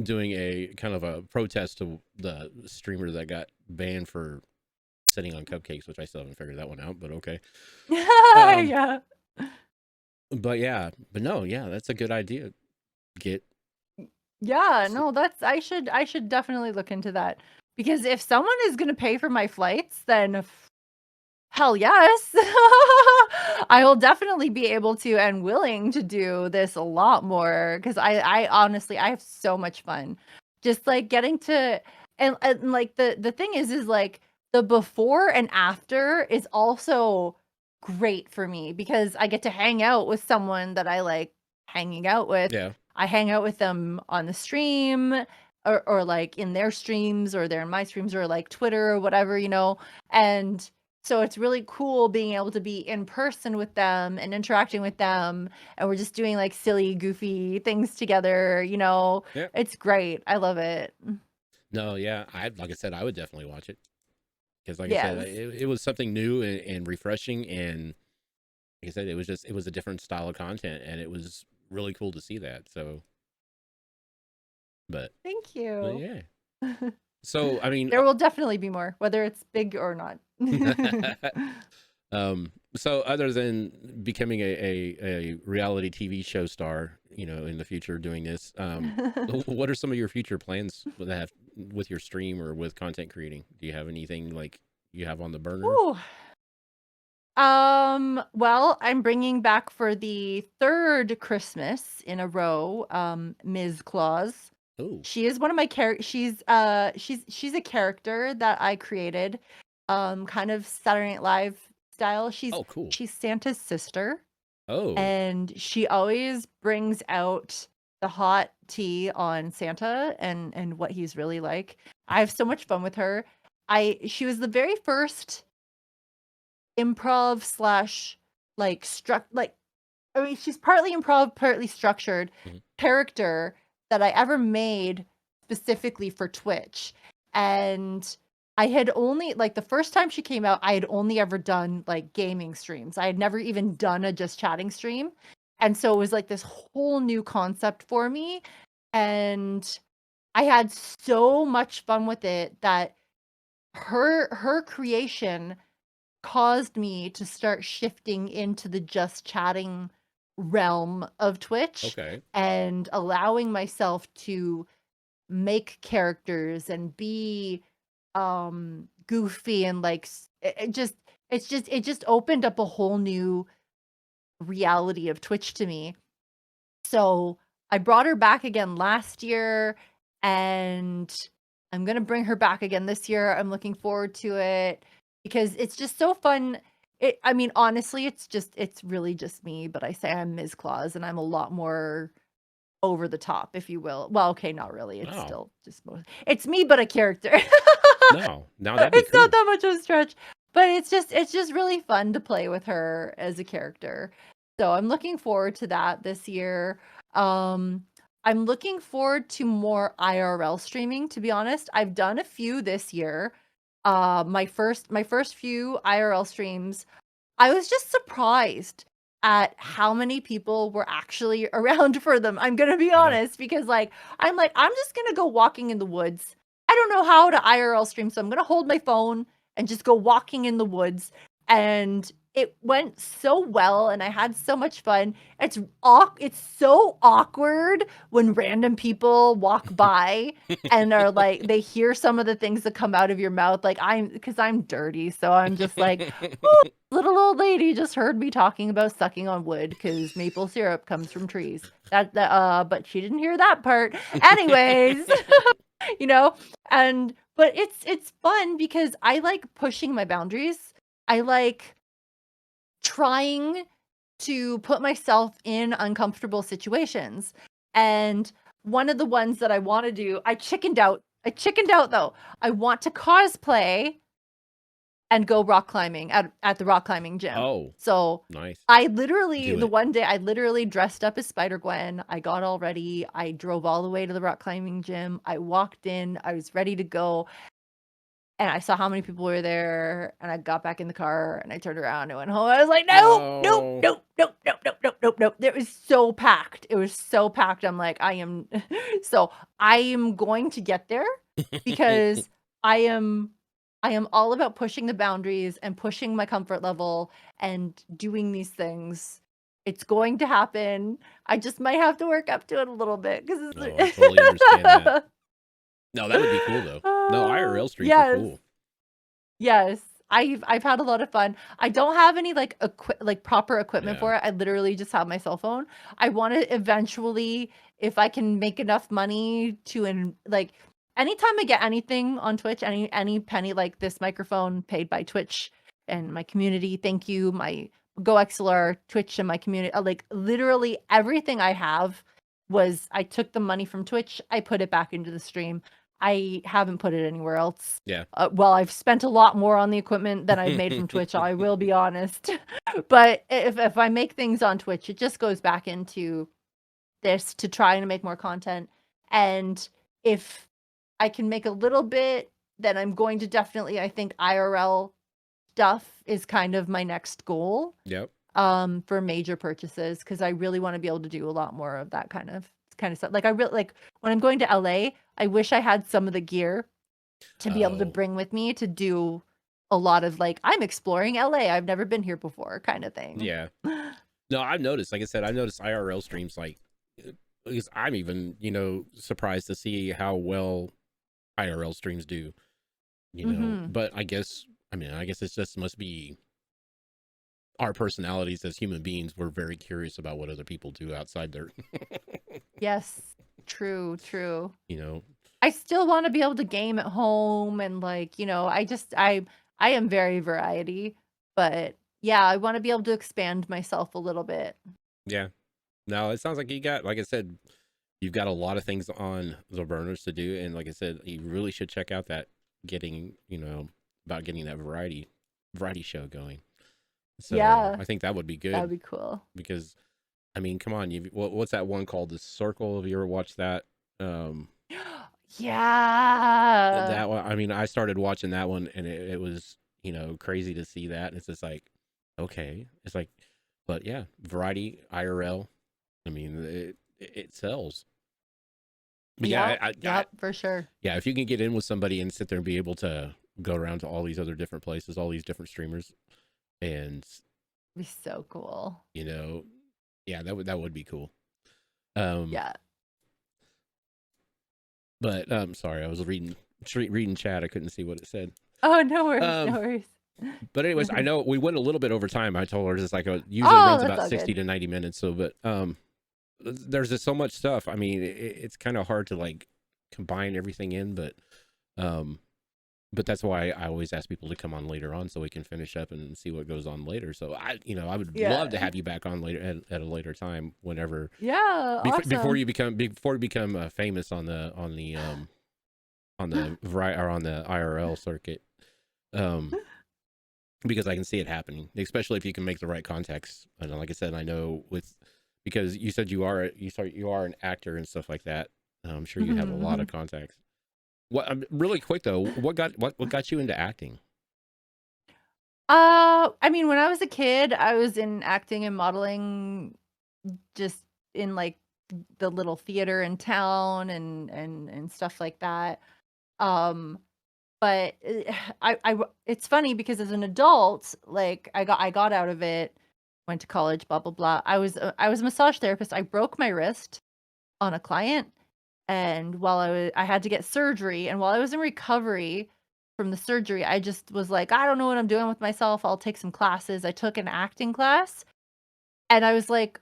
[SPEAKER 2] doing a kind of a protest to the streamer that got banned for sitting on cupcakes, which I still haven't figured that one out, but okay. Um,
[SPEAKER 1] Yeah.
[SPEAKER 2] but yeah, but no, yeah, that's a good idea. Get
[SPEAKER 1] Yeah, no, I should definitely look into that. Because if someone is gonna pay for my flights, then hell yes. I will definitely be able to and willing to do this a lot more because I honestly I have so much fun. Just like getting to and like the thing is like the before and after is also great for me because I get to hang out with someone that I like hanging out with.
[SPEAKER 2] yeah.
[SPEAKER 1] I hang out with them on the stream or like in their streams or they're in my streams or like Twitter or whatever. And so it's really cool being able to be in person with them and interacting with them, and we're just doing like silly, goofy things together.
[SPEAKER 2] Yeah.
[SPEAKER 1] It's great. I love it.
[SPEAKER 2] No, yeah. I like I said, I would definitely watch it because, like I said,
[SPEAKER 1] Yes.
[SPEAKER 2] it was something new and refreshing, and like I said, it was a different style of content, and it was really cool to see that. So, but
[SPEAKER 1] Thank you.
[SPEAKER 2] yeah. So I mean,
[SPEAKER 1] There will definitely be more, whether it's big or not.
[SPEAKER 2] so other than becoming a reality TV show star, in the future doing this, what are some of your future plans with your stream or with content creating? Do you have anything like you have on the burner?
[SPEAKER 1] Ooh. Well, I'm bringing back for the 3rd Christmas in a row, Ms. Claus.
[SPEAKER 2] Oh,
[SPEAKER 1] She is one of my she's a character that I created, kind of Saturday Night Live style. She's
[SPEAKER 2] oh, cool.
[SPEAKER 1] she's Santa's sister,
[SPEAKER 2] Oh,
[SPEAKER 1] and she always brings out the hot tea on Santa and what he's really like. I have so much fun with her. She was the very first improv slash like I mean, she's partly improv, partly structured
[SPEAKER 2] mhm.
[SPEAKER 1] character that I ever made specifically for Twitch. And I had only like the first time she came out, I had only ever done like gaming streams. I had never even done a just chatting stream. And so it was like this whole new concept for me. And I had so much fun with it that her creation caused me to start shifting into the just chatting realm of Twitch
[SPEAKER 2] Okay.
[SPEAKER 1] and allowing myself to make characters and be goofy and like it just opened up a whole new reality of Twitch to me. So I brought her back again last year, and I'm gonna bring her back again this year. I'm looking forward to it because it's just so fun. I mean, honestly, it's really just me, but I say I'm Ms. Claus and I'm a lot more over the top, if you will. Well, okay, not really. It's
[SPEAKER 2] Oh,
[SPEAKER 1] still just it's me, but a character.
[SPEAKER 2] no. Now that'd be
[SPEAKER 1] It's
[SPEAKER 2] cool.
[SPEAKER 1] not that much of a stretch, but it's just really fun to play with her as a character. So I'm looking forward to that this year. I'm looking forward to more IRL streaming, to be honest. I've done a few this year. My first few IRL streams, I was just surprised at how many people were actually around for them. I'm gonna be
[SPEAKER 2] Yeah.
[SPEAKER 1] honest, because I'm just gonna go walking in the woods. I don't know how to IRL stream, so I'm gonna hold my phone and just go walking in the woods. And it went so well, and I had so much fun. It's so awkward when random people walk by and are like, they hear some of the things that come out of your mouth. Like because I'm dirty, so I'm just like, "Ooh, little old lady just heard me talking about sucking on wood because maple syrup comes from trees." But she didn't hear that part. Anyways, you know, but it's fun because I like pushing my boundaries. I like trying to put myself in uncomfortable situations. And one of the ones that I want to do, I chickened out though. I want to cosplay and go rock climbing at the rock climbing gym.
[SPEAKER 2] Oh,
[SPEAKER 1] so
[SPEAKER 2] nice.
[SPEAKER 1] one day I literally dressed up as Spider-Gwen. I got all ready. I drove all the way to the rock climbing gym. I walked in. I was ready to go. And I saw how many people were there, and I got back in the car, and I turned around and went home. I was like,
[SPEAKER 2] Oh.
[SPEAKER 1] nope. It was so packed. It was so packed. I'm like, I am going to get there because I am all about pushing the boundaries and pushing my comfort level and doing these things. It's going to happen. I just might have to work up to it a little bit because
[SPEAKER 2] No, I totally understand that. No, that would be cool though. No, IRL streams are cool.
[SPEAKER 1] Yes. I've had a lot of fun. I don't have any proper equipment
[SPEAKER 2] Yeah.
[SPEAKER 1] for it. I literally just have my cell phone. I want to eventually, if I can make enough money to anytime I get anything on Twitch, any penny, like this microphone paid by Twitch and my community, thank you, my GoXLR, Twitch, and my community, like literally everything I have I took the money from Twitch, I put it back into the stream. I haven't put it anywhere else.
[SPEAKER 2] Yeah.
[SPEAKER 1] Well, I've spent a lot more on the equipment than I've made from Twitch, I will be honest. But if I make things on Twitch, it just goes back into this to try to make more content. And if I can make a little bit, then I'm going to definitely, I think IRL stuff is kind of my next goal.
[SPEAKER 2] Yep.
[SPEAKER 1] For major purchases, because I really want to be able to do a lot more of that kind of stuff. Like I really like when I'm going to LA, I wish I had some of the gear to be able to bring with me to do a lot of I'm exploring LA. I've never been here before kind of thing.
[SPEAKER 2] Yeah. No, I've noticed, like I said, I've noticed IRL streams because I'm even, surprised to see how well IRL streams do, but I guess it just must be our personalities as human beings. We're very curious about what other people do outside their
[SPEAKER 1] Yes, true.
[SPEAKER 2] I
[SPEAKER 1] still want to be able to game at home and I am very variety, but yeah, I want to be able to expand myself a little bit.
[SPEAKER 2] Yeah. No, it sounds like you got, like I said, you've got a lot of things on the burners to do, and like I said, you really should check out that getting that variety show going. So
[SPEAKER 1] yeah,
[SPEAKER 2] I think that would be good.
[SPEAKER 1] That'd be cool.
[SPEAKER 2] Because, I mean, come on, what's that one called? The Circle? Have you ever watched that?
[SPEAKER 1] Yeah.
[SPEAKER 2] That one. I mean, I started watching that one, and it was crazy to see that. And it's just like, okay, it's like, but yeah, variety IRL. I mean, it sells. But yeah,
[SPEAKER 1] for sure.
[SPEAKER 2] Yeah, if you can get in with somebody and sit there and be able to go around to all these other different places, all these different streamers. And
[SPEAKER 1] it'd be so cool.
[SPEAKER 2] Yeah, that would be cool.
[SPEAKER 1] Yeah.
[SPEAKER 2] But sorry, I was reading chat. I couldn't see what it said.
[SPEAKER 1] Oh, no worries, no worries.
[SPEAKER 2] But anyways, I know we went a little bit over time. I told her it's like usually runs about 60 to 90 minutes. So, but there's just so much stuff. I mean, it's kind of hard to combine everything in, but But that's why I always ask people to come on later on so we can finish up and see what goes on later. So I would love to
[SPEAKER 1] Yeah.
[SPEAKER 2] have you back on later at a later time, whenever
[SPEAKER 1] Yeah,
[SPEAKER 2] before
[SPEAKER 1] awesome.
[SPEAKER 2] you become famous on the on the IRL circuit. Um, because I can see it happening, especially if you can make the right contacts. And like I said, I know because you said you are an actor and stuff like that. I'm sure you have a lot of contacts. What really quick though, what got you into acting?
[SPEAKER 1] I mean, when I was a kid, I was in acting and modeling, just in like the little theater in town and stuff like that. Um, but it's funny because as an adult, like I got out of it, went to college, blah blah blah. I was a massage therapist. I broke my wrist on a client, and I had to get surgery, and while I was in recovery from the surgery, I just was like, I don't know what I'm doing with myself. I'll take some classes. I took an acting class, and I was like,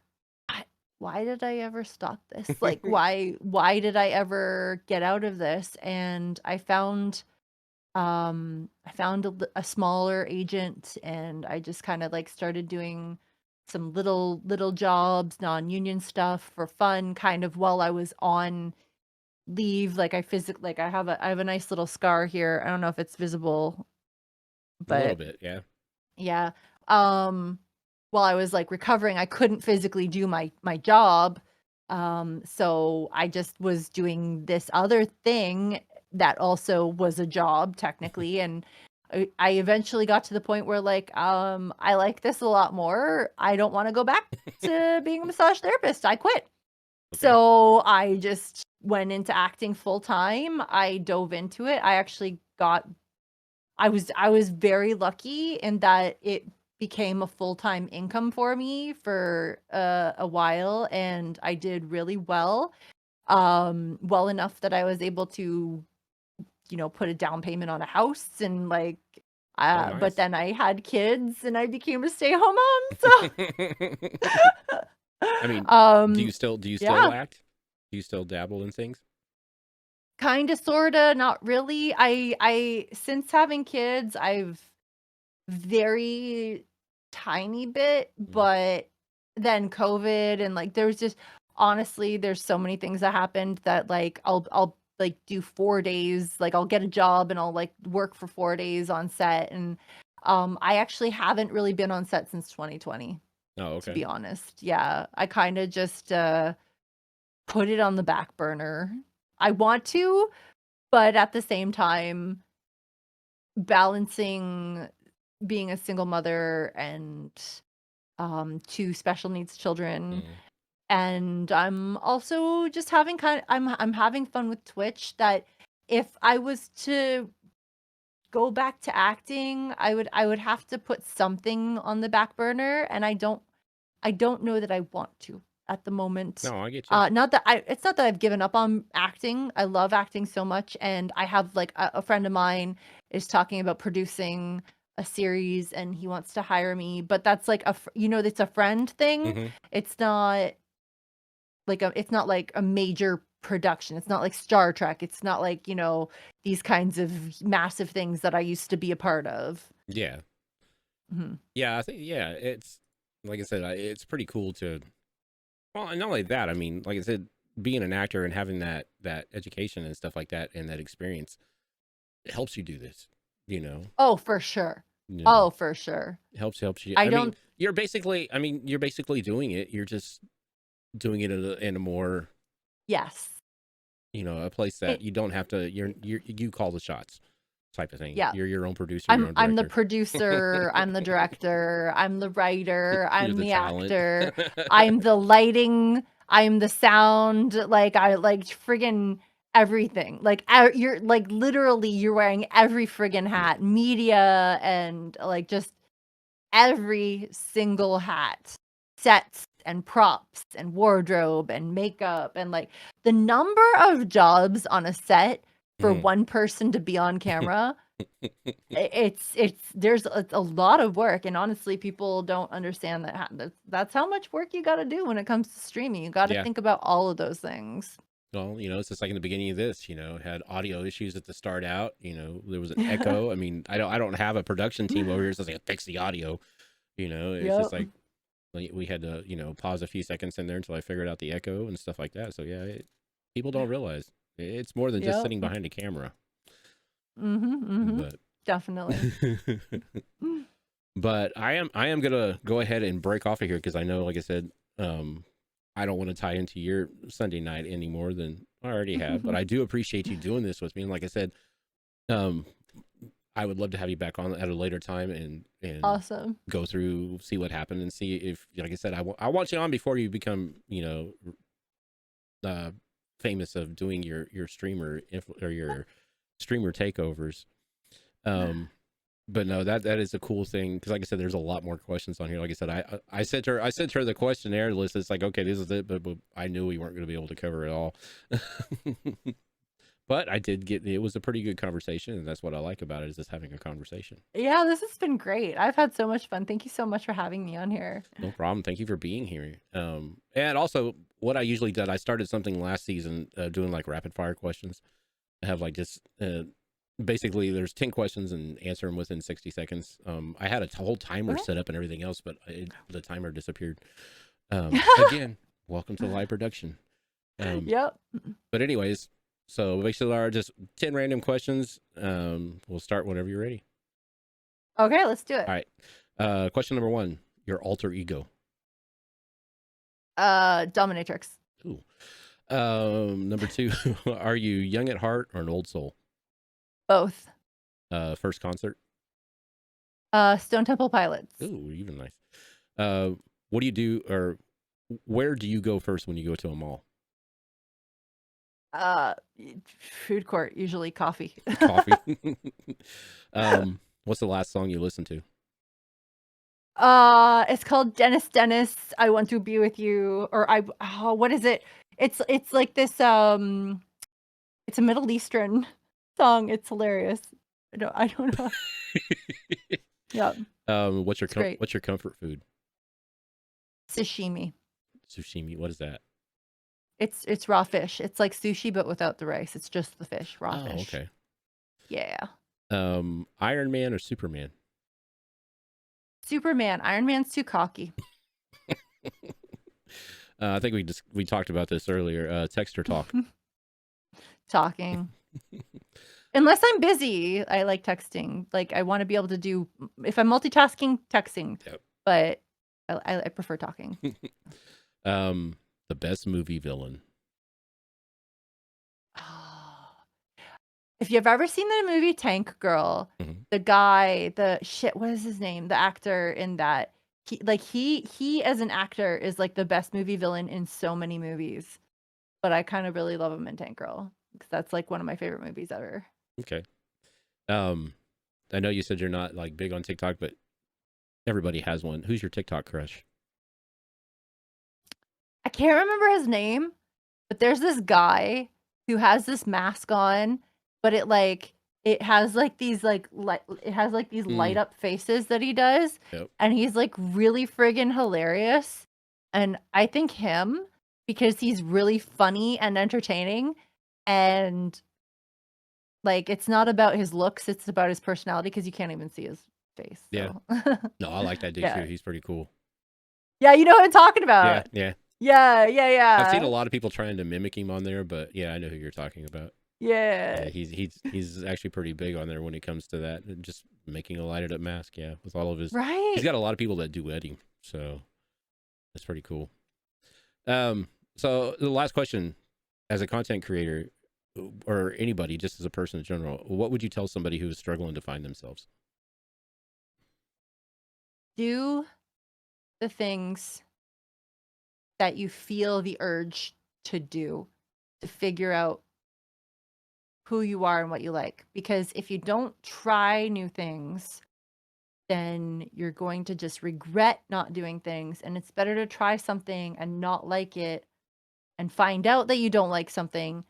[SPEAKER 1] why did I ever stop this? Like, why did I ever get out of this? And I found a smaller agent, and I just kind of like started doing some little jobs, non-union stuff for fun, kind of while I was on leave. Like I have a nice little scar here. I don't know if it's visible,
[SPEAKER 2] A little
[SPEAKER 1] but
[SPEAKER 2] bit, yeah.
[SPEAKER 1] yeah. Um, while I was like recovering, I couldn't physically do my job. So I just was doing this other thing that also was a job technically, and I eventually got to the point where like I like this a lot more. I don't want to go back to being a massage therapist. I quit.
[SPEAKER 2] Okay.
[SPEAKER 1] So I just went into acting full time. I dove into it. I was very lucky in that it became a full-time income for me for a while, and I did really well. Well enough that I was able to, put a down payment on a house, and like
[SPEAKER 2] Oh,
[SPEAKER 1] but
[SPEAKER 2] nice.
[SPEAKER 1] then I had kids and I became a stay-at-home mom. So
[SPEAKER 2] I mean,
[SPEAKER 1] um
[SPEAKER 2] do you still
[SPEAKER 1] yeah.
[SPEAKER 2] act? Do you still dabble in things?
[SPEAKER 1] Kinda, sorta, not really. I since having kids, I've very tiny bit,
[SPEAKER 2] Mm.
[SPEAKER 1] but then COVID and, like, there's just honestly, there's so many things that happened that, like, I'll, like, do 4 days, like, I'll get a job and I'll, like, work for 4 days on set, and, I actually haven't really been on set since 2020,
[SPEAKER 2] Oh,
[SPEAKER 1] to
[SPEAKER 2] okay.
[SPEAKER 1] be honest. Yeah, I kinda just, put it on the back burner. I want to, but at the same time, balancing being a single mother and, 2 special needs children,
[SPEAKER 2] Mm.
[SPEAKER 1] and I'm also just having I'm having fun with Twitch, that if I was to go back to acting, I would have to put something on the back burner, and I don't know that I want to at the moment.
[SPEAKER 2] No, I get you.
[SPEAKER 1] Not that it's not that I've given up on acting. I love acting so much, and I have like a friend of mine is talking about producing a series, and he wants to hire me, but that's like it's a friend thing.
[SPEAKER 2] Hmm.
[SPEAKER 1] It's not it's not like a major production. It's not like Star Trek. It's not like, these kinds of massive things that I used to be a part of.
[SPEAKER 2] Yeah.
[SPEAKER 1] Mhm.
[SPEAKER 2] Yeah, I think it's like I said, it's pretty cool to. Well, and not only that, I mean, like I said, being an actor and having that education and stuff like that and that experience, it helps you do this. You know,
[SPEAKER 1] Oh, for sure.
[SPEAKER 2] you know,
[SPEAKER 1] Oh, for sure.
[SPEAKER 2] helps you.
[SPEAKER 1] I
[SPEAKER 2] I mean,
[SPEAKER 1] don't
[SPEAKER 2] you're basically doing it. You're just doing it in a more,
[SPEAKER 1] Yes.
[SPEAKER 2] a place that
[SPEAKER 1] It
[SPEAKER 2] you don't have to. You call the shots, type of thing.
[SPEAKER 1] Yeah.
[SPEAKER 2] You're your own producer, your own
[SPEAKER 1] I'm the
[SPEAKER 2] director.
[SPEAKER 1] producer, I'm the director, I'm the writer,
[SPEAKER 2] You're
[SPEAKER 1] I'm
[SPEAKER 2] the
[SPEAKER 1] the
[SPEAKER 2] talent.
[SPEAKER 1] actor, I'm the lighting, I'm the sound, like, I like friggin' everything. Like, you're like, literally, you're wearing every friggin' hat, media and, like, just every single hat, sets and props and wardrobe and makeup, and, like, the number of jobs on a set for
[SPEAKER 2] Mhm.
[SPEAKER 1] one person to be on camera, it's there's a lot of work, and honestly, people don't understand that's how much work you gotta do when it comes to streaming. You gotta
[SPEAKER 2] Yeah.
[SPEAKER 1] think about all of those things.
[SPEAKER 2] Well, it's just like in the beginning of this, had audio issues at the start out. There was an echo. I mean, I don't have a production team over here that's like fix the audio. It's just
[SPEAKER 1] Yep.
[SPEAKER 2] like we had to, pause a few seconds in there until I figured out the echo and stuff like that. So yeah, people don't realize it's more than just
[SPEAKER 1] Yep.
[SPEAKER 2] sitting behind a camera.
[SPEAKER 1] Mm-hmm.
[SPEAKER 2] But
[SPEAKER 1] Definitely.
[SPEAKER 2] but I am gonna go ahead and break off of here because I know, like I said, I don't want to tie into your Sunday night any more than I already have. But I do appreciate you doing this with me. And like I said, um, I would love to have you back on at a later time and
[SPEAKER 1] Awesome.
[SPEAKER 2] go through, see what happened, and see if, like I said, I want you on before you become, famous of doing your streamer or your streamer takeovers. But no, that is a cool thing because, like I said, there's a lot more questions on here. Like I said, I sent her the questionnaire list. It's like, okay, this is it, but I knew we weren't going to be able to cover it all. But I did it was a pretty good conversation, and that's what I like about it, is just having a conversation.
[SPEAKER 1] Yeah, this has been great. I've had so much fun. Thank you so much for having me on here.
[SPEAKER 2] No problem. Thank you for being here. And also, what I usually did, I started something last season, doing like rapid fire questions. I have like just basically there's 10 questions and answer them within 60 seconds. I had a whole timer
[SPEAKER 1] Okay.
[SPEAKER 2] set up and everything else, but the timer disappeared. Again, welcome to live production.
[SPEAKER 1] Yep.
[SPEAKER 2] But anyways, so basically there are just 10 random questions. We'll start whenever you're ready.
[SPEAKER 1] Okay, let's do it.
[SPEAKER 2] All right. Question number 1, your alter ego.
[SPEAKER 1] Dominatrix.
[SPEAKER 2] Ooh. Number 2, are you young at heart or an old soul?
[SPEAKER 1] Both.
[SPEAKER 2] First concert?
[SPEAKER 1] Stone Temple Pilots.
[SPEAKER 2] Ooh, even nice. What do you do, or where do you go first when you go to a mall?
[SPEAKER 1] Uh, Food court, usually coffee.
[SPEAKER 2] Coffee. What's the last song you listened to?
[SPEAKER 1] It's called Dennis Dennis. I want to be with you, or what is it? It's like this. It's a Middle Eastern song. It's hilarious. I don't know. Yep.
[SPEAKER 2] What's your
[SPEAKER 1] great.
[SPEAKER 2] what's your comfort food?
[SPEAKER 1] Sashimi.
[SPEAKER 2] Sushimi. What is that?
[SPEAKER 1] It's raw fish. It's like sushi but without the rice. It's just the fish, raw
[SPEAKER 2] Oh,
[SPEAKER 1] fish.
[SPEAKER 2] okay.
[SPEAKER 1] Yeah.
[SPEAKER 2] Iron Man or Superman?
[SPEAKER 1] Superman. Iron Man's too cocky.
[SPEAKER 2] I think we talked about this earlier. Text or talk?
[SPEAKER 1] Talking. Unless I'm busy, I like texting. Like I want to be able to do, if I'm multitasking, texting.
[SPEAKER 2] Yep.
[SPEAKER 1] But I prefer talking.
[SPEAKER 2] The best movie villain.
[SPEAKER 1] If you've ever seen the movie Tank Girl, the guy, what is his name? The actor in that, he as an actor is like the best movie villain in so many movies. But I kind of really love him in Tank Girl because that's like one of my favorite movies ever.
[SPEAKER 2] Okay. I know you said you're not like big on TikTok, but everybody has one. Who's your TikTok crush?
[SPEAKER 1] I can't remember his name, but there's this guy who has this mask on, but it has like these light up faces that he does.
[SPEAKER 2] Yep.
[SPEAKER 1] And he's like really friggin' hilarious. And I think him because he's really funny and entertaining, and like it's not about his looks, it's about his personality because you can't even see his face.
[SPEAKER 2] Yeah.
[SPEAKER 1] So.
[SPEAKER 2] No, I like that dude
[SPEAKER 1] Yeah.
[SPEAKER 2] too. He's pretty cool.
[SPEAKER 1] Yeah, you know what I'm talking about.
[SPEAKER 2] Yeah.
[SPEAKER 1] Yeah.
[SPEAKER 2] I've seen a lot of people trying to mimic him on there, but yeah, I know who you're talking about.
[SPEAKER 1] Yeah.
[SPEAKER 2] He's actually pretty big on there when it comes to that, and just making a lighted up mask. Yeah, with all of his.
[SPEAKER 1] Right.
[SPEAKER 2] He's got a lot of people that duet him, so that's pretty cool. So the last question, as a content creator, or anybody, just as a person in general, what would you tell somebody who is struggling to find themselves?
[SPEAKER 1] Do the things that you feel the urge to do to figure out who you are and what you like. Because if you don't try new things, then you're going to just regret not doing things. And it's better to try something and not like it and find out that you don't like something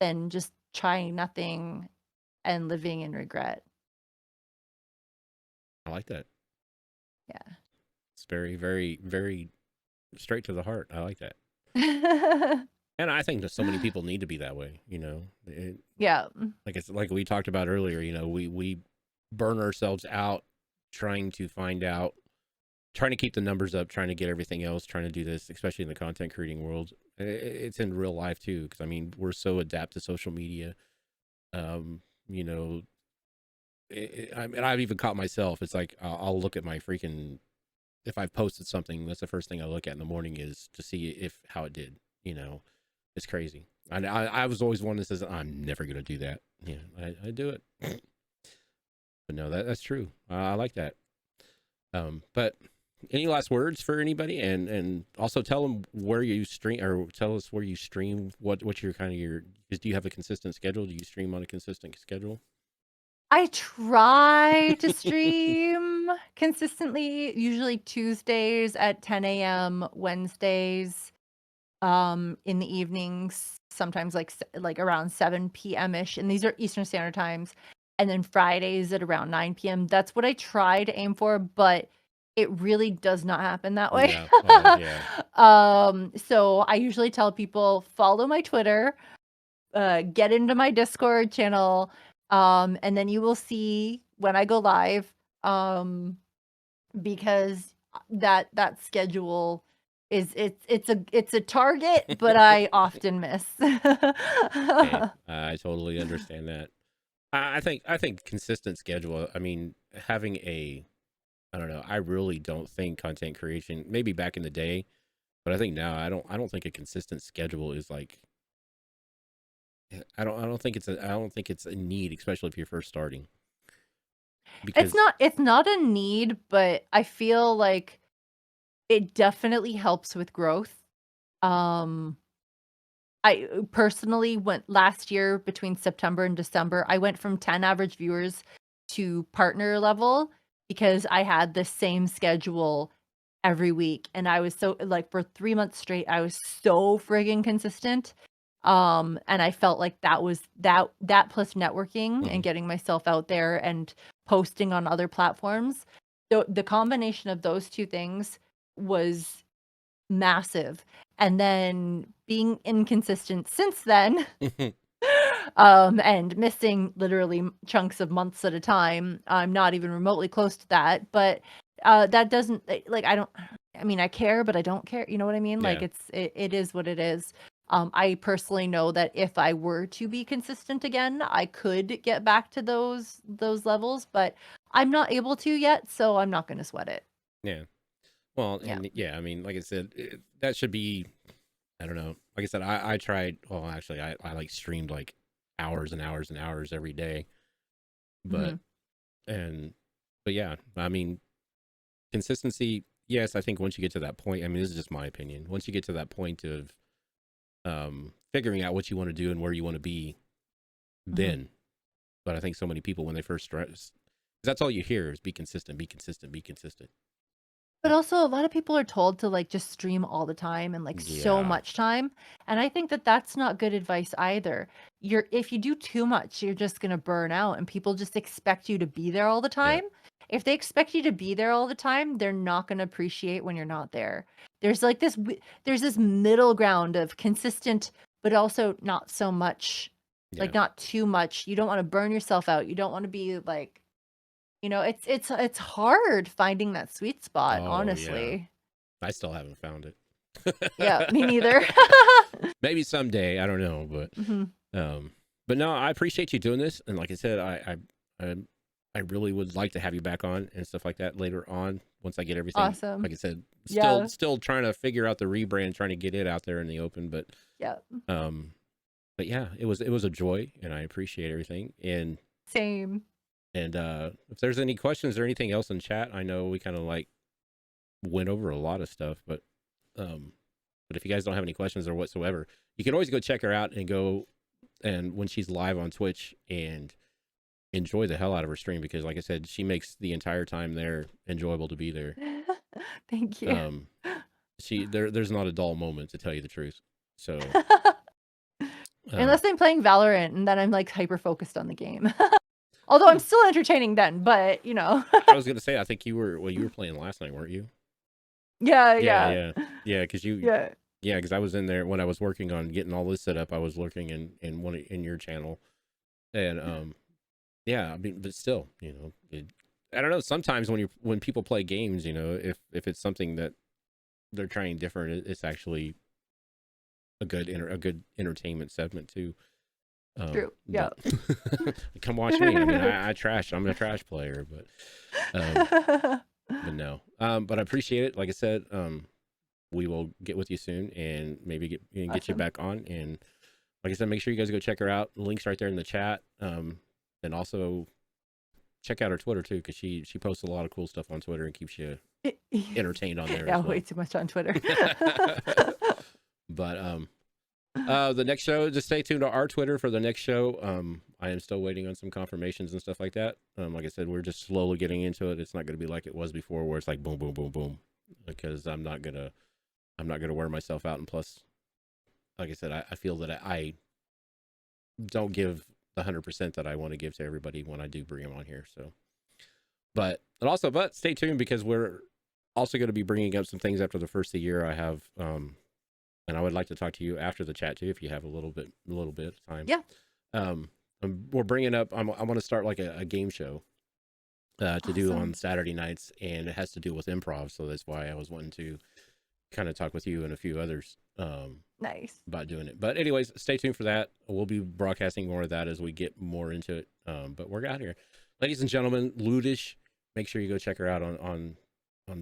[SPEAKER 1] than just trying nothing and living in regret.
[SPEAKER 2] I like that.
[SPEAKER 1] Yeah.
[SPEAKER 2] It's very, very, very straight to the heart. I like that. And I think that so many people need to be that way, you know.
[SPEAKER 1] Yeah.
[SPEAKER 2] Like it's like we talked about earlier, you know, we burn ourselves out trying to find out, trying to keep the numbers up, trying to get everything else, trying to do this, especially in the content creating world. It's in real life too, because I mean, we're so adapt to social media. You know, I mean, I've even caught myself. It's like I'll look at my freaking, if I've posted something, that's the first thing I look at in the morning is to see if how it did. You know, it's crazy. I was always one that says I'm never gonna do that. Yeah, I do it. But no, that's true. I like that. But any last words for anybody, and also tell them where you stream, or tell us where you stream. What's your kind of your? Do you have a consistent schedule? Do you stream on a consistent schedule?
[SPEAKER 1] I try to stream consistently, usually Tuesdays at 10 a.m., Wednesdays in the evenings, sometimes like around 7 p.m. ish, and these are Eastern Standard Times, and then Fridays at around 9 p.m. That's what I try to aim for, but it really does not happen that way.
[SPEAKER 2] Yeah. Oh, yeah.
[SPEAKER 1] So I usually tell people follow my Twitter, get into my Discord channel, and then you will see when I go live, because that schedule is it's a target, but I often miss.
[SPEAKER 2] Hey, I totally understand that. I think consistent schedule. I mean, having I don't know. I really don't think content creation. Maybe back in the day, but I think now I don't think a consistent schedule is like. I don't think it's a need, especially if you're first starting. Because
[SPEAKER 1] It's not a need, but I feel like it definitely helps with growth. Um, I personally went last year between September and December, I went from 10 average viewers to partner level because I had the same schedule every week, and I was so like for 3 months straight, I was so friggin' consistent. And I felt like that was that plus networking and
[SPEAKER 2] Mhm.
[SPEAKER 1] getting myself out there and posting on other platforms. So the combination of those two things was massive. And then being inconsistent since then, and missing literally chunks of months at a time. I'm not even remotely close to that, but that doesn't like I mean, I care, but I don't care. You know what I mean? Like
[SPEAKER 2] Yeah.
[SPEAKER 1] it is what it is. I personally know that if I were to be consistent again, I could get back to those levels, but I'm not able to yet, so I'm not going to sweat it.
[SPEAKER 2] Yeah. Well,
[SPEAKER 1] Yeah.
[SPEAKER 2] and yeah, I mean, like I said, that should be. I don't know. Like I said, I tried. Well, actually, I like streamed like hours and hours and hours every day. But
[SPEAKER 1] Hmm.
[SPEAKER 2] and but yeah, I mean, consistency. Yes, I think once you get to that point, I mean, this is just my opinion. Once you get to that point of figuring out what you want to do and where you want to be,
[SPEAKER 1] Hmm.
[SPEAKER 2] then. But I think so many people when they first stress, that's all you hear is be consistent, be consistent, be consistent.
[SPEAKER 1] But also, a lot of people are told to like just stream all the time and like so
[SPEAKER 2] Yeah.
[SPEAKER 1] much time. And I think that that's not good advice either. If you do too much, you're just going to burn out and people just expect you to be there all the
[SPEAKER 2] Yeah.
[SPEAKER 1] time. If they expect you to be there all the time, they're not going to appreciate when you're not there. There's like there's this middle ground of consistent, but also not so much,
[SPEAKER 2] Yeah.
[SPEAKER 1] like not too much. You don't want to burn yourself out. You don't want to be like, it's hard finding that sweet spot,
[SPEAKER 2] Oh yeah.
[SPEAKER 1] honestly.
[SPEAKER 2] I still haven't found
[SPEAKER 1] Yeah,
[SPEAKER 2] it.
[SPEAKER 1] me neither.
[SPEAKER 2] Maybe someday, I don't know,
[SPEAKER 1] Mhm.
[SPEAKER 2] but no, I appreciate you doing this. And like I said, I I really would like to have you back on and stuff like that later on once I get everything.
[SPEAKER 1] Awesome.
[SPEAKER 2] Like I said,
[SPEAKER 1] Yeah.
[SPEAKER 2] still trying to figure out the rebrand, trying to get it out there in the open.
[SPEAKER 1] Yeah.
[SPEAKER 2] Um, but yeah, it was a joy, and I appreciate everything.
[SPEAKER 1] Same.
[SPEAKER 2] And if there's any questions or anything else in chat, I know we kind of like went over a lot of stuff, but if you guys don't have any questions or whatsoever, you can always go check her out and go and when she's live on Twitch and enjoy the hell out of her stream because like I said, she makes the entire time there enjoyable to be there.
[SPEAKER 1] Thank you.
[SPEAKER 2] Um there's not a dull moment to tell you the truth. So um
[SPEAKER 1] Unless I'm playing Valorant and then I'm like hyper focused on the game. Although I'm still entertaining then, but
[SPEAKER 2] I was gonna say I think you were playing last night, weren't you?
[SPEAKER 1] Yeah,
[SPEAKER 2] Yeah,
[SPEAKER 1] yeah.
[SPEAKER 2] yeah. Yeah, because you
[SPEAKER 1] Yeah.
[SPEAKER 2] Yeah, because I was in there when I was working on getting all this set up. I was lurking in your channel, and yeah, I mean, but still, I don't know. Sometimes when people play games, if it's something that they're trying different, it's actually a good entertainment segment too.
[SPEAKER 1] True. Yeah.
[SPEAKER 2] Come watch me. I mean, I'm a trash player, but no. But I appreciate it. Like I said, we will get with you soon and maybe get you
[SPEAKER 1] Awesome.
[SPEAKER 2] back on. And like I said, make sure you guys go check her out. The link's right there in the chat. And also check out her Twitter too, because she posts a lot of cool stuff on Twitter and keeps you entertained on there.
[SPEAKER 1] Yeah,
[SPEAKER 2] as well.
[SPEAKER 1] way too much on Twitter.
[SPEAKER 2] But the next show, just stay tuned to our Twitter for the next show. I am still waiting on some confirmations and stuff like that. Like I said, we're just slowly getting into it. It's not going to be like it was before, where it's like boom, boom, boom, boom, because I'm not gonna wear myself out. And plus, like I said, I feel that I don't give the 100% that I want to give to everybody when I do bring them on here. So, but stay tuned, because we're also going to be bringing up some things after the first of the year. I have, and I would like to talk to you after the chat too, if you have a little bit of time.
[SPEAKER 1] Yeah.
[SPEAKER 2] We're bringing up, I want to start like a game show to do
[SPEAKER 1] Awesome.
[SPEAKER 2] on Saturday nights, and it has to do with improv. So that's why I was wanting to kind of talk with you and a few others
[SPEAKER 1] Nice.
[SPEAKER 2] about doing it. But anyways, stay tuned for that. We'll be broadcasting more of that as we get more into it. But we're out here, ladies and gentlemen. Ludish, make sure you go check her out on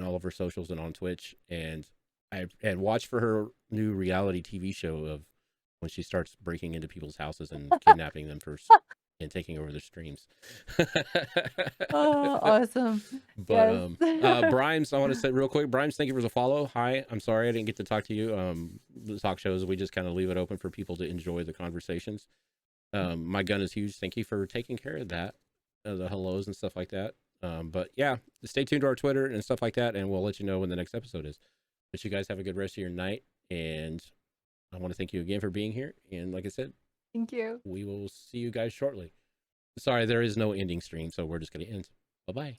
[SPEAKER 2] all of her socials and on Twitch, and watch for her new reality TV show of when she starts breaking into people's houses and kidnapping them first and taking over their streams.
[SPEAKER 1] Oh, awesome.
[SPEAKER 2] But
[SPEAKER 1] Yes.
[SPEAKER 2] Brimes, I want to say real quick, Brimes, thank you for the follow. Hi, I'm sorry I didn't get to talk to you. The talk shows, we just kind of leave it open for people to enjoy the conversations. My gun is huge. Thank you for taking care of that, the hellos and stuff like that. But yeah, stay tuned to our Twitter and stuff like that, and we'll let you know when the next episode is. But you guys have a good rest of your night, and I want to thank you again for being here. And like I said,
[SPEAKER 1] Thank you.
[SPEAKER 2] we will see you guys shortly. Sorry, there is no ending stream, so we're just going to end. Bye-bye.